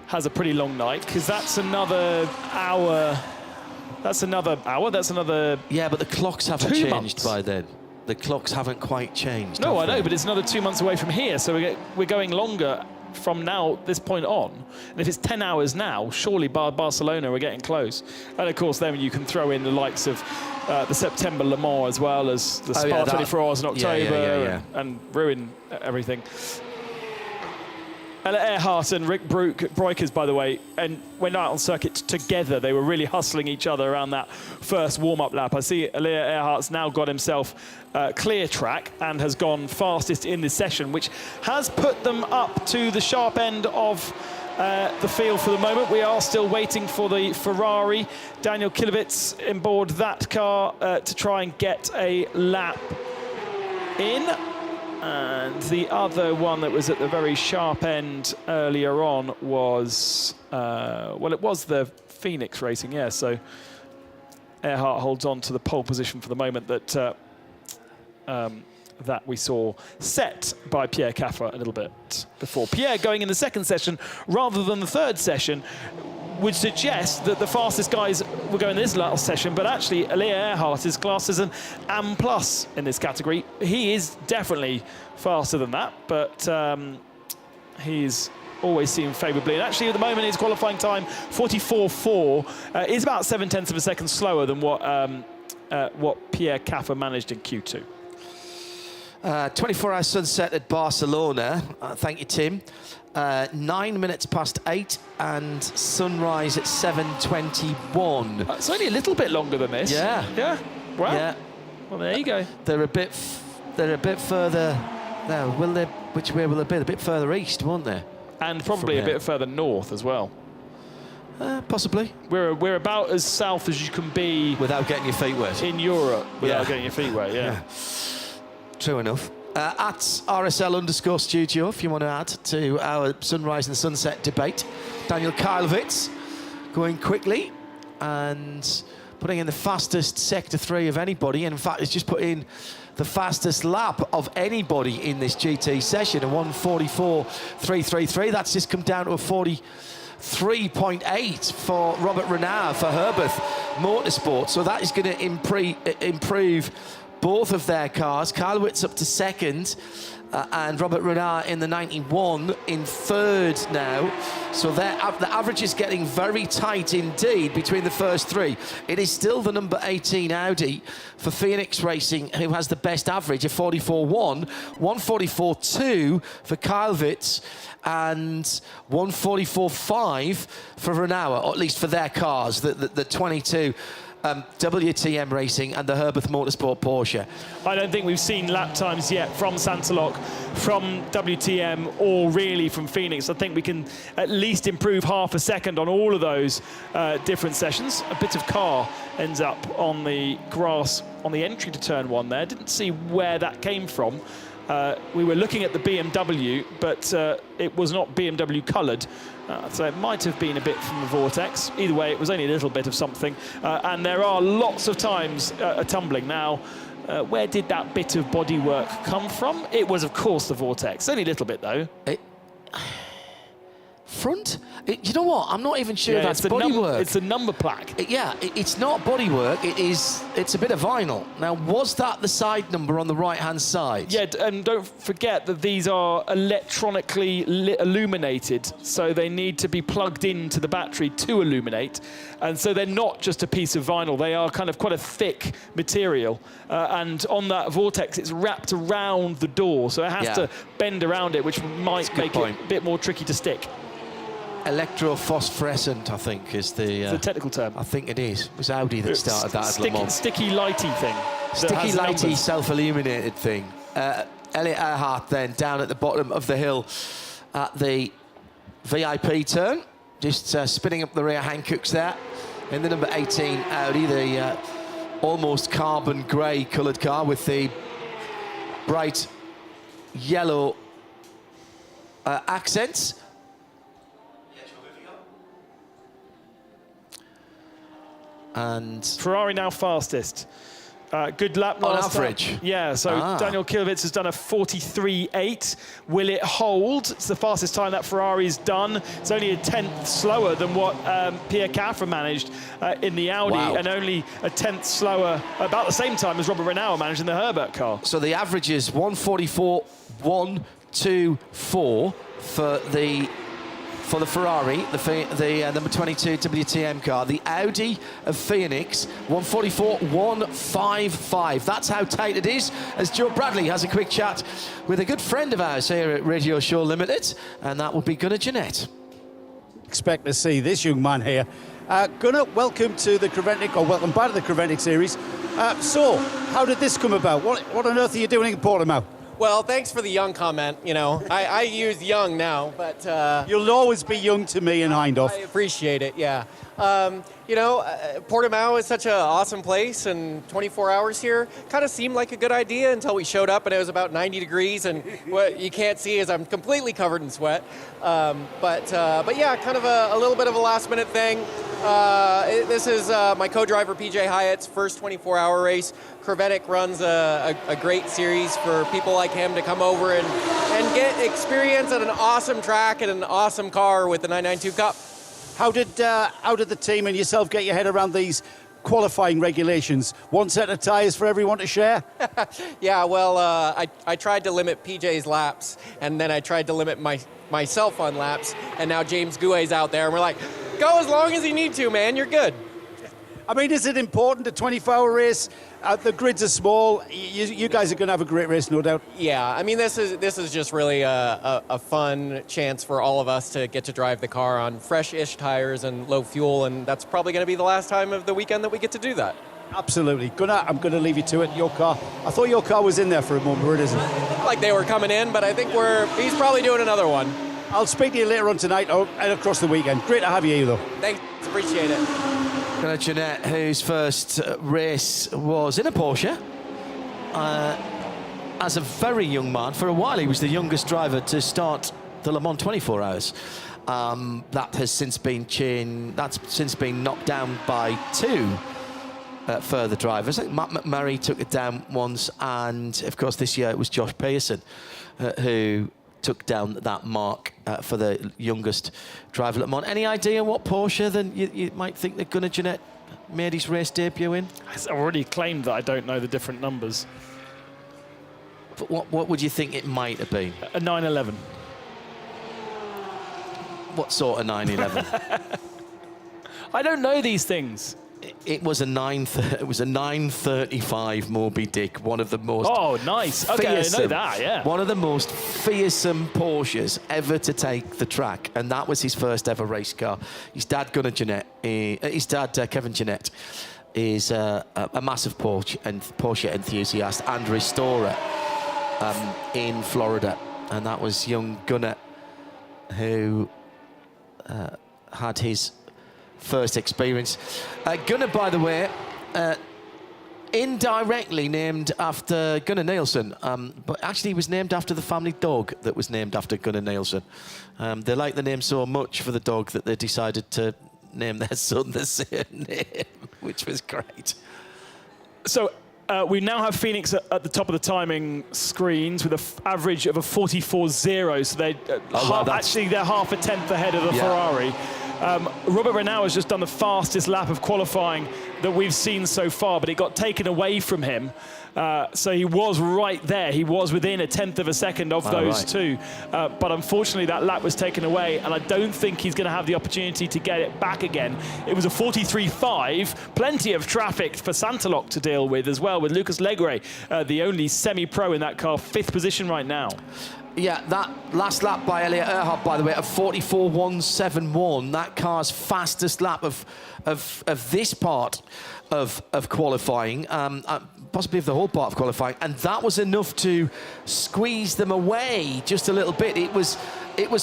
has a pretty long night, because that's another hour. That's another hour. That's another. Yeah, but the clocks haven't changed by then. The clocks haven't quite changed. No, I know, but it's another 2 months away from here, so we're going longer from now, this point on. And if it's 10 hours now, surely Barcelona we're getting close. And of course, then you can throw in the likes of the September Le Mans, as well as the Spa 24 hours in October, and ruin everything. Ella Earhart and Rick Breukers, by the way, and went out on circuit together. They were really hustling each other around that first warm-up lap. I see Ella Earhart's now got himself clear track and has gone fastest in this session, which has put them up to the sharp end of the field for the moment. We are still waiting for the Ferrari. Daniel Kilovitz on board that car to try and get a lap in. And the other one that was at the very sharp end earlier on was, well, it was the Phoenix Racing, yeah. So Earhart holds on to the pole position for the moment that that we saw set by Pierre Caffer a little bit before. Pierre going in the second session rather than the third session would suggest that the fastest guys will go in this last session, but actually Elia Earhart is classed as an AM+ in this category. He is definitely faster than that, but he's always seen favourably. And actually at the moment his qualifying time, 44.4, is about 0.7 of a second slower than what Pierre Caffer managed in Q2. 24-hour sunset at Barcelona. Thank you, Tim. 9 minutes past 8 and sunrise at 7:21. It's only a little bit longer than this. Yeah. Yeah. Wow. Yeah. Well, there you go. They're a bit further. Now, will they? Which way will they be? A bit further east, won't they? And probably a bit further north as well. Possibly. We're about as south as you can be without getting your feet wet. In Europe, without getting your feet wet. Yeah. True enough. At RSL_studio, if you want to add to our sunrise and sunset debate. Daniel Kilovitz going quickly and putting in the fastest Sector 3 of anybody. And in fact, he's just put in the fastest lap of anybody in this GT session, a 1:44.333. That's just come down to a 43.8 for Robert Renard for Herbert Motorsport. So that is going to improve both of their cars. Kilovitz up to second, and Robert Renard in the 91 in third now. So the average is getting very tight indeed between the first three. It is still the number 18 Audi for Phoenix Racing who has the best average of 44.1, 1:44.2 for Kilovitz, and 1:44.5 for Renard, or at least for their cars, the 22 WTM Racing and the Herbert Motorsport Porsche. I don't think we've seen lap times yet from Santalok, from WTM, or really from Phoenix. I think we can at least improve half a second on all of those different sessions. A bit of car ends up on the grass on the entry to turn one there. Didn't see where that came from. We were looking at the BMW, but it was not BMW coloured. So it might have been a bit from the vortex. Either way, it was only a little bit of something. And there are lots of times a tumbling. Now, where did that bit of bodywork come from? It was, of course, the vortex. Only a little bit, though. Front? You know what? I'm not even sure that's bodywork. It's a number plaque. It's not bodywork. It's a bit of vinyl. Now, was that the side number on the right-hand side? Yeah, and don't forget that these are electronically illuminated, so they need to be plugged into the battery to illuminate. And so they're not just a piece of vinyl. They are kind of quite a thick material. And on that vortex, it's wrapped around the door, so it has to bend around it, which might make it a bit more tricky to stick. Electrophosphorescent, I think, is the technical term. I think it is. It was Audi that started that at Le Mans. Sticky lighty thing. Sticky lighty, self-illuminated thing. Elliot Earhart then down at the bottom of the hill at the VIP turn, just spinning up the rear Hankooks there in the number 18 Audi, the almost carbon grey coloured car with the bright yellow accents. And Ferrari now fastest. Good lap on last average. Time. Yeah, so Daniel Kilovitz has done a 43.8. Will it hold? It's the fastest time that Ferrari's done. It's only a 10th slower than what Pierre Caffer managed in the Audi, and only a 10th slower, about the same time as Robert Renard managed in the Herbert car. So the average is 1:44.124 for the for the Ferrari, the number 22 WTM car. The Audi of Phoenix, 144.155. That's how tight it is, as Joe Bradley has a quick chat with a good friend of ours here at Radio Show Limited, and that will be Gunnar Jeanette. Expect to see this young man here. Gunnar, welcome to the Creventic, or welcome back to the Creventic series. So, how did this come about? What on earth are you doing in Portimao? Well, thanks for the young comment. You know, I use young now, but... You'll always be young to me in Hindhoff. I appreciate it, yeah. You know, Portimao is such an awesome place, and 24 hours here kind of seemed like a good idea until we showed up and it was about 90 degrees, and what you can't see is I'm completely covered in sweat. But yeah, kind of a little bit of a last-minute thing. This is my co-driver PJ Hyatt's first 24-hour race. Creventic runs a great series for people like him to come over and get experience at an awesome track and an awesome car with the 992 Cup. How did the team and yourself get your head around these qualifying regulations? One set of tyres for everyone to share? Yeah, well, I tried to limit PJ's laps, and then I tried to limit myself on laps, and now James Gouet's out there, and we're like, go as long as you need to, man, you're good. I mean, is it important, a 24-hour race? The grids are small. You guys are going to have a great race, no doubt. Yeah, I mean, this is just really a fun chance for all of us to get to drive the car on fresh-ish tires and low fuel, and that's probably going to be the last time of the weekend that we get to do that. Absolutely. Gunnar, I'm going to leave you to it. Your car. I thought your car was in there for a moment, but it isn't. Like they were coming in, but I think he's probably doing another one. I'll speak to you later on tonight and across the weekend. Great to have you here, though. Thanks. Appreciate it. Gunnar Jeanette, whose first race was in a Porsche. As a very young man, for a while he was the youngest driver to start the Le Mans 24 hours. That has since been knocked down by two further drivers. I think Matt McMurray took it down once, and of course this year it was Josh Pearson who took down that mark for the youngest driver at Le Mans. Any idea what Porsche then you might think that Gunnar Jeanette made his race debut in? I've already claimed that I don't know the different numbers. But what would you think it might have been? A 911. What sort of 911? I don't know these things. It was a 935 Moby Dick, one of the most. Oh, nice. Okay, I know that. Yeah. One of the most fearsome Porsches ever to take the track, and that was his first ever race car. His dad, Gunnar Jeanette, Kevin Jeanette, is a massive Porsche enthusiast and restorer in Florida, and that was young Gunnar who had his first experience. Gunnar, by the way, indirectly named after Gunnar Nielsen, but actually he was named after the family dog that was named after Gunnar Nielsen. They liked the name so much for the dog that they decided to name their son the same name, which was great. So we now have Phoenix at the top of the timing screens with an average of a 44.0, so they're half a tenth ahead of the Ferrari. Robert Renaud has just done the fastest lap of qualifying that we've seen so far, but it got taken away from him. So he was right there. He was within a tenth of a second of those two. But unfortunately, that lap was taken away, and I don't think he's going to have the opportunity to get it back again. It was a 43.5. Plenty of traffic for Santalok to deal with as well, with Lucas Legre, the only semi-pro in that car, 5th position right now. Yeah, that last lap by Elliot Earhart, by the way, of 44.171, that car's fastest lap of this part of qualifying, possibly of the whole part of qualifying, and that was enough to squeeze them away just a little bit. It was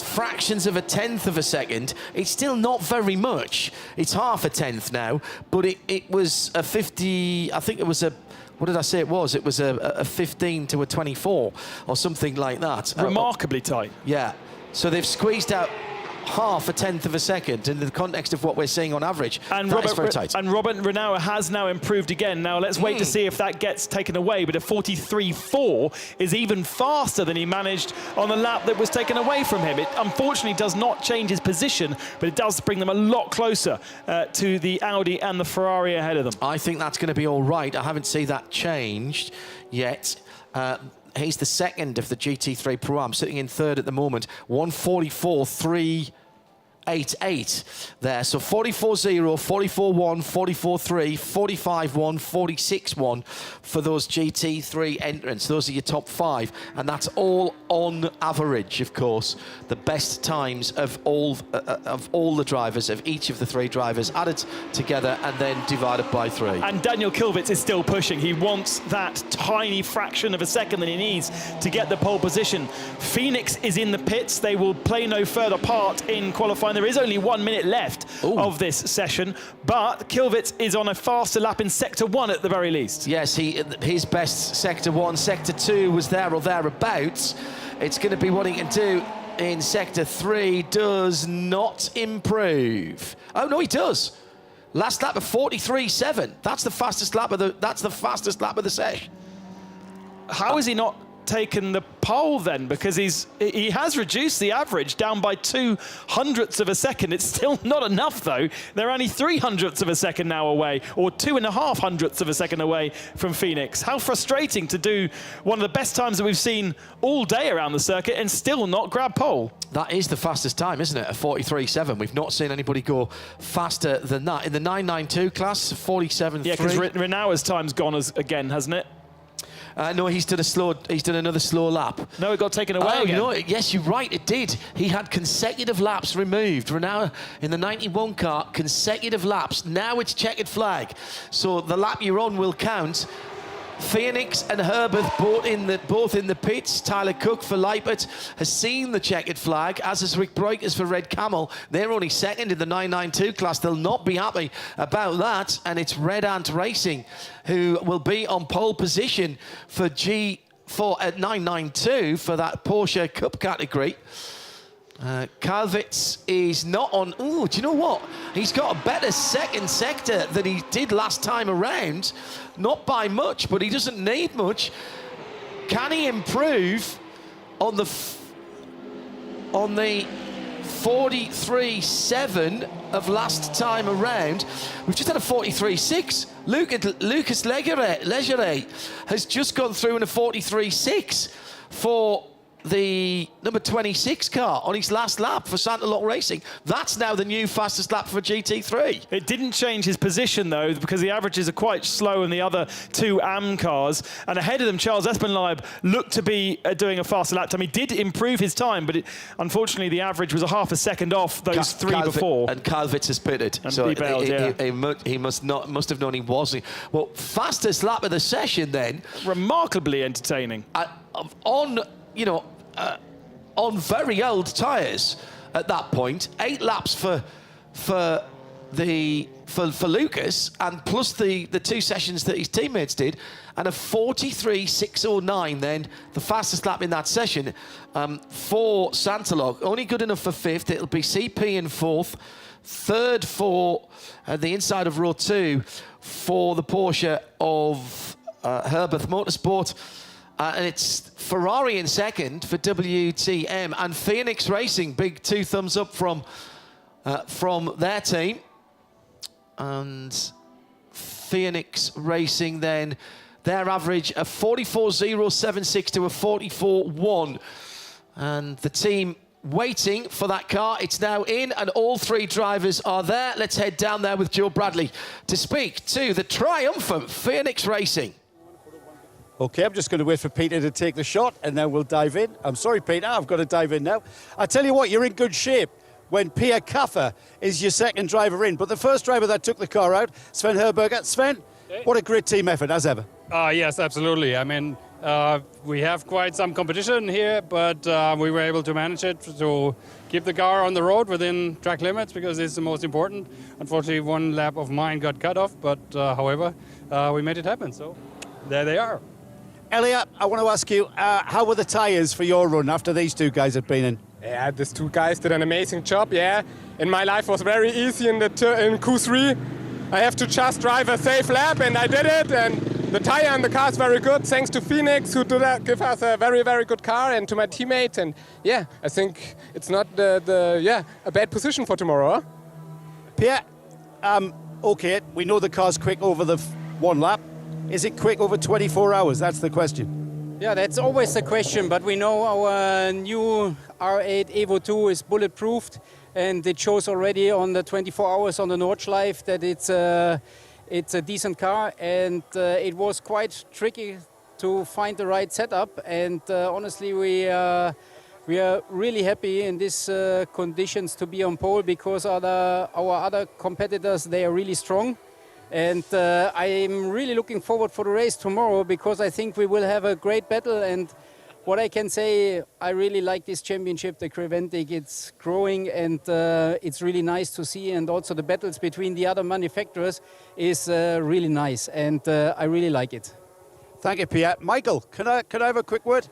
fractions of a tenth of a second. It's still not very much. It's half a tenth now, but it was a 50, I think it was a, what did I say it was? It was a 15 to a 24 or something like that. Remarkably tight. Yeah. So they've squeezed out half a tenth of a second in the context of what we're seeing on average. And that is very tight. And Robert Renaud has now improved again. Now let's wait to see if that gets taken away. But a 43.4 is even faster than he managed on the lap that was taken away from him. It unfortunately does not change his position, but it does bring them a lot closer to the Audi and the Ferrari ahead of them. I think that's going to be all right. I haven't seen that changed yet. He's the second of the GT3 Pro Am, sitting in third at the moment. 144.3 44.88 there. So 44.0, 44.1, 44.3, 45.1, 46.1 for those GT3 entrants. Those are your top 5, and that's all on average, of course. The best times of all the drivers, of each of the 3 drivers, added together and then divided by 3. And Daniel Kilvitz is still pushing. He wants that tiny fraction of a second that he needs to get the pole position. Phoenix is in the pits. They will play no further part in qualifying. There is only 1 minute left of this session, but Kilvitz is on a faster lap in Sector 1 at the very least. Yes, his best Sector 1. Sector 2 was there or thereabouts. It's going to be what he can do in Sector 3. Does not improve. Oh, no, he does. Last lap of 43.7. That's the fastest lap of the session. How is he not taken the pole then? Because he has reduced the average down by 0.02 of a second. It's still not enough though. They're only 0.03 of a second now away, or 2.5 of a second away from Phoenix. How frustrating to do one of the best times that we've seen all day around the circuit and still not grab pole. That is the fastest time, isn't it? A 43.7. We've not seen anybody go faster than that. In the 992 class, 47.3. Yeah, because Renauer's time's gone again, hasn't it? No, he's done another slow lap. No, it got taken away again. No, yes, you're right, it did. He had consecutive laps removed. Renauer in the 91 car, consecutive laps. Now it's checkered flag. So the lap you're on will count. Phoenix and Herbert both in the pits. Tyler Cook for Leipert has seen the checkered flag, as has Rick Breukers for Red Camel. They're only second in the 992 class. They'll not be happy about that. And it's Red Ant Racing who will be on pole position for G4 at 992 for that Porsche Cup category. Kilvitz is not on. Oh, do you know what? He's got a better second sector than he did last time around. Not by much, but he doesn't need much. Can he improve on the 43.7 of last time around? We've just had a 43.6. Lucas Legere has just gone through in a 43.6 for the number 26 car on his last lap for Santa Lot Racing. That's now the new fastest lap for GT3. It didn't change his position though, because the averages are quite slow in the other 2 AM cars. And ahead of them, Charles Espenlaub looked to be doing a faster lap time. He did improve his time, but unfortunately the average was a half a second off those 3 before. And Kilvitz has pitted. And so bailed, he must have known he wasn't. Well, fastest lap of the session then. Remarkably entertaining. On very old tyres at that point. 8 laps for Lucas, and plus the 2 sessions that his teammates did, and a 43.609 then, the fastest lap in that session for Santalog. Only good enough for 5th. It'll be CP in 4th, 3rd for the inside of row 2 for the Porsche of Herbert Motorsport. And it's Ferrari in 2nd for WTM, and Phoenix Racing, big 2 thumbs up from their team. And Phoenix Racing then, their average a 44.076 to a 44.1. And the team waiting for that car. It's now in, and all 3 drivers are there. Let's head down there with Joe Bradley to speak to the triumphant Phoenix Racing. Okay, I'm just going to wait for Peter to take the shot, and then we'll dive in. I'm sorry, Peter, I've got to dive in now. I tell you what, you're in good shape when Pierre Kaffer is your second driver in. But the first driver that took the car out, Sven Herberger. Sven, what a great team effort, as ever. Yes, absolutely. I mean, we have quite some competition here, but we were able to manage it to keep the car on the road within track limits, because it's the most important. Unfortunately, 1 lap of mine got cut off, but however, we made it happen. So there they are. Elliot, I want to ask you, how were the tyres for your run after these 2 guys had been in? Yeah, these 2 guys did an amazing job, yeah. And my life was very easy in Q3. I have to just drive a safe lap, and I did it. And the tyre on the car is very good, thanks to Phoenix, who give us a very, very good car, and to my teammates. And yeah, I think it's not a bad position for tomorrow. Huh? Pierre, okay, we know the car's quick over the 1 lap. Is it quick over 24 hours? That's the question. Yeah, that's always the question, but we know our new R8 Evo 2 is bulletproofed, and it shows already on the 24 hours on the Nordschleife that it's a decent car, and it was quite tricky to find the right setup, and honestly we are really happy in these conditions to be on pole, because our other competitors, they are really strong. And I'm really looking forward for the race tomorrow, because I think we will have a great battle. And what I can say, I really like this championship, the Creventic. It's growing, and it's really nice to see. And also the battles between the other manufacturers is really nice, and I really like it. Thank you, Pierre. Michael, can I have a quick word?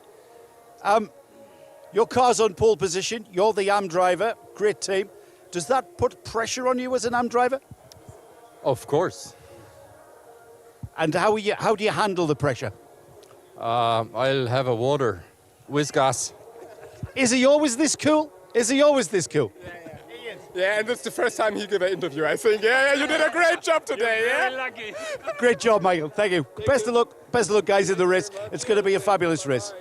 Your car's on pole position. You're the AM driver. Great team. Does that put pressure on you as an AM driver? Of course. And how do you handle the pressure? I'll have a water with gas. Is he always this cool? Is he always this cool? Yeah, and that's the first time he gave an interview, I think. Yeah, you did a great job today. You're very lucky. Great job, Michael. Thank you. Best of luck, guys, in the race. It's going to be a fabulous race.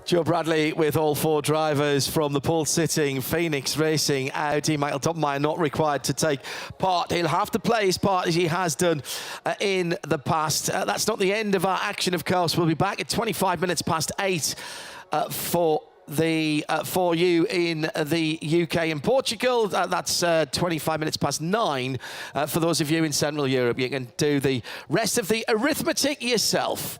Joe Bradley with all 4 drivers from the pole-sitting Phoenix Racing Audi. Michael Topmeyer not required to take part. He'll have to play his part as he has done in the past. That's not the end of our action, of course. We'll be back at 25 minutes past 8 for you in the UK and Portugal. That's 25 minutes past 9 for those of you in Central Europe. You can do the rest of the arithmetic yourself.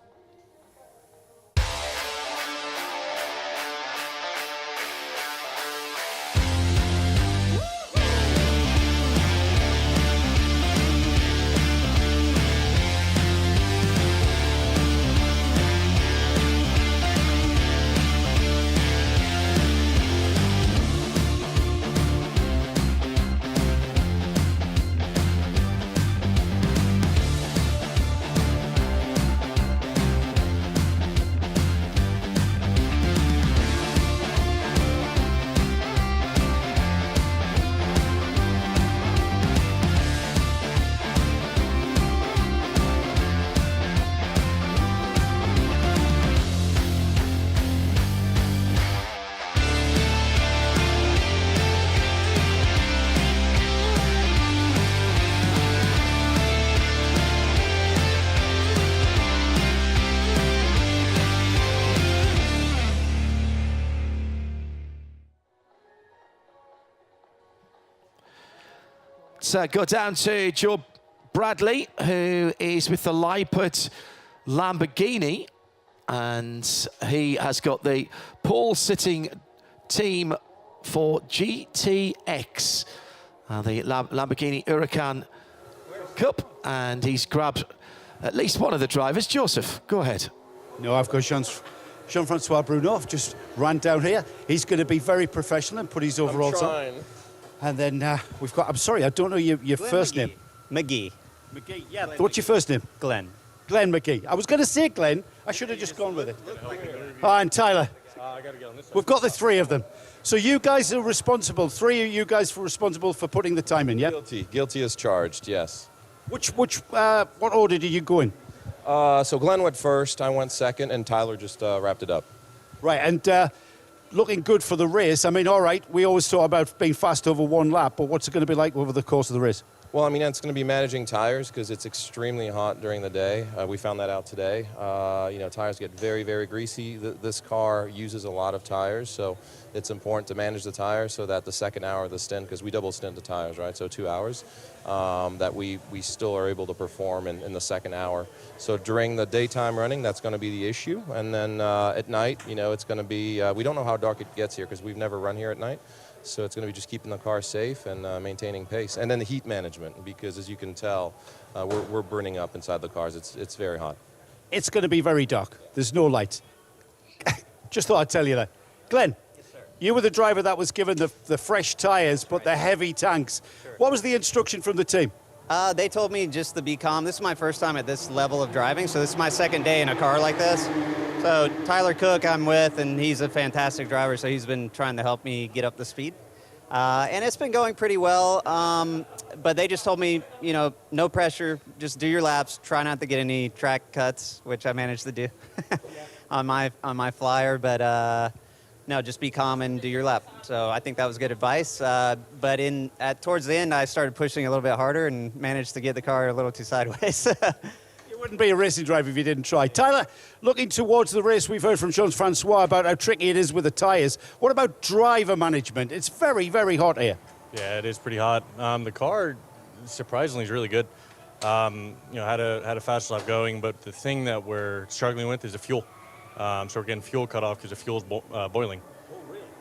Go down to Joe Bradley, who is with the Lippert Lamborghini, and he has got the pole-sitting team for GTX, the Lamborghini Huracan Cup, and he's grabbed at least one of the drivers. Joseph, go ahead. No, I've got Jean-Francois Bruno. I've just ran down here. He's going to be very professional and put his overalls on. And then we've got, I'm sorry, I don't know your first name. McGee. McGee, yeah. What's your first name? Glenn. Glenn McGee. I was going to say Glenn. I should have just gone with it. Oh, and Tyler. We've got the 3 of them. So you guys are responsible, 3 of you guys are responsible for putting the time in, yeah? Guilty as charged, yes. What order did you go in? So Glenn went first, I went second, and Tyler just wrapped it up. Right, and looking good for the race. I mean, all right, we always talk about being fast over 1 lap, but what's it going to be like over the course of the race? Well, I mean, it's going to be managing tires because it's extremely hot during the day. We found that out today. You know, tires get very, very greasy. This car uses a lot of tires, so it's important to manage the tires so that the second hour of the stint, because we double stint the tires, right, so 2 hours, that we still are able to perform in the second hour. So during the daytime running, that's going to be the issue. And then at night, you know, it's going to be, we don't know how dark it gets here because we've never run here at night. So it's going to be just keeping the car safe and maintaining pace. And then the heat management, because as you can tell, we're burning up inside the cars. It's very hot. It's going to be very dark. There's no light. Just thought I'd tell you that. Glenn, yes, sir. You were the driver that was given the fresh tyres, but the heavy tanks. Sure. What was the instruction from the team? They told me just to be calm. This is my first time at this level of driving, so this is my second day in a car like this. So Tyler Cook I'm with, and he's a fantastic driver, so he's been trying to help me get up to speed. And it's been going pretty well, but they just told me, you know, no pressure, just do your laps, try not to get any track cuts, which I managed to do on my flyer. But no, just be calm and do your lap. So I think that was good advice. But towards the end, I started pushing a little bit harder and managed to get the car a little too sideways. You wouldn't be a racing driver if you didn't try. Tyler, looking towards the race, we've heard from Jean-Francois about how tricky it is with the tyres. What about driver management? It's very, very hot here. Yeah, it is pretty hot. The car, surprisingly, is really good. Had a fast lap going, but the thing that we're struggling with is the fuel. So we're getting fuel cut off because the fuel's boiling.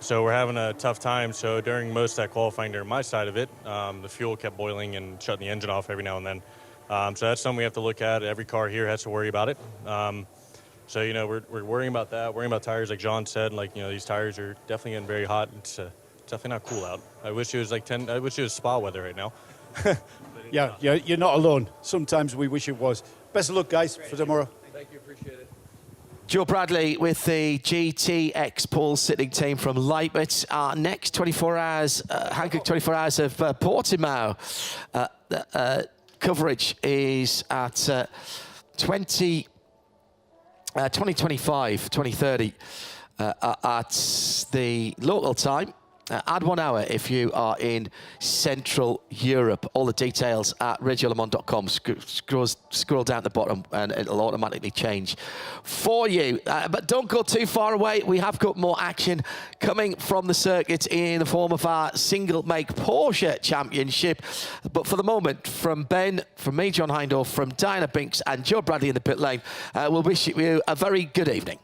So we're having a tough time. So during most of that qualifying, during my side of it, the fuel kept boiling and shutting the engine off every now and then. So that's something we have to look at. Every car here has to worry about it. So we're worrying about that. Worrying about tires, like John said. These tires are definitely getting very hot. It's definitely not cool out. I wish it was I wish it was spa weather right now. Yeah, you're not alone. Sometimes we wish it was. Best of luck, guys, for tomorrow. Thank you, appreciate it. Joe Bradley with the GTX Pole sitting team from Leibniz. Our next 24 hours, Hankook 24 hours of Portimao coverage is at 2025, 2030 at the local time. Add 1 hour if you are in Central Europe. All the details at radiolemans.com. Scroll down at the bottom and it'll automatically change for you. But don't go too far away. We have got more action coming from the circuit in the form of our single-make Porsche Championship. But for the moment, from Ben, from me, John Hindhaugh, from Diana Binks and Joe Bradley in the pit lane, we'll wish you a very good evening.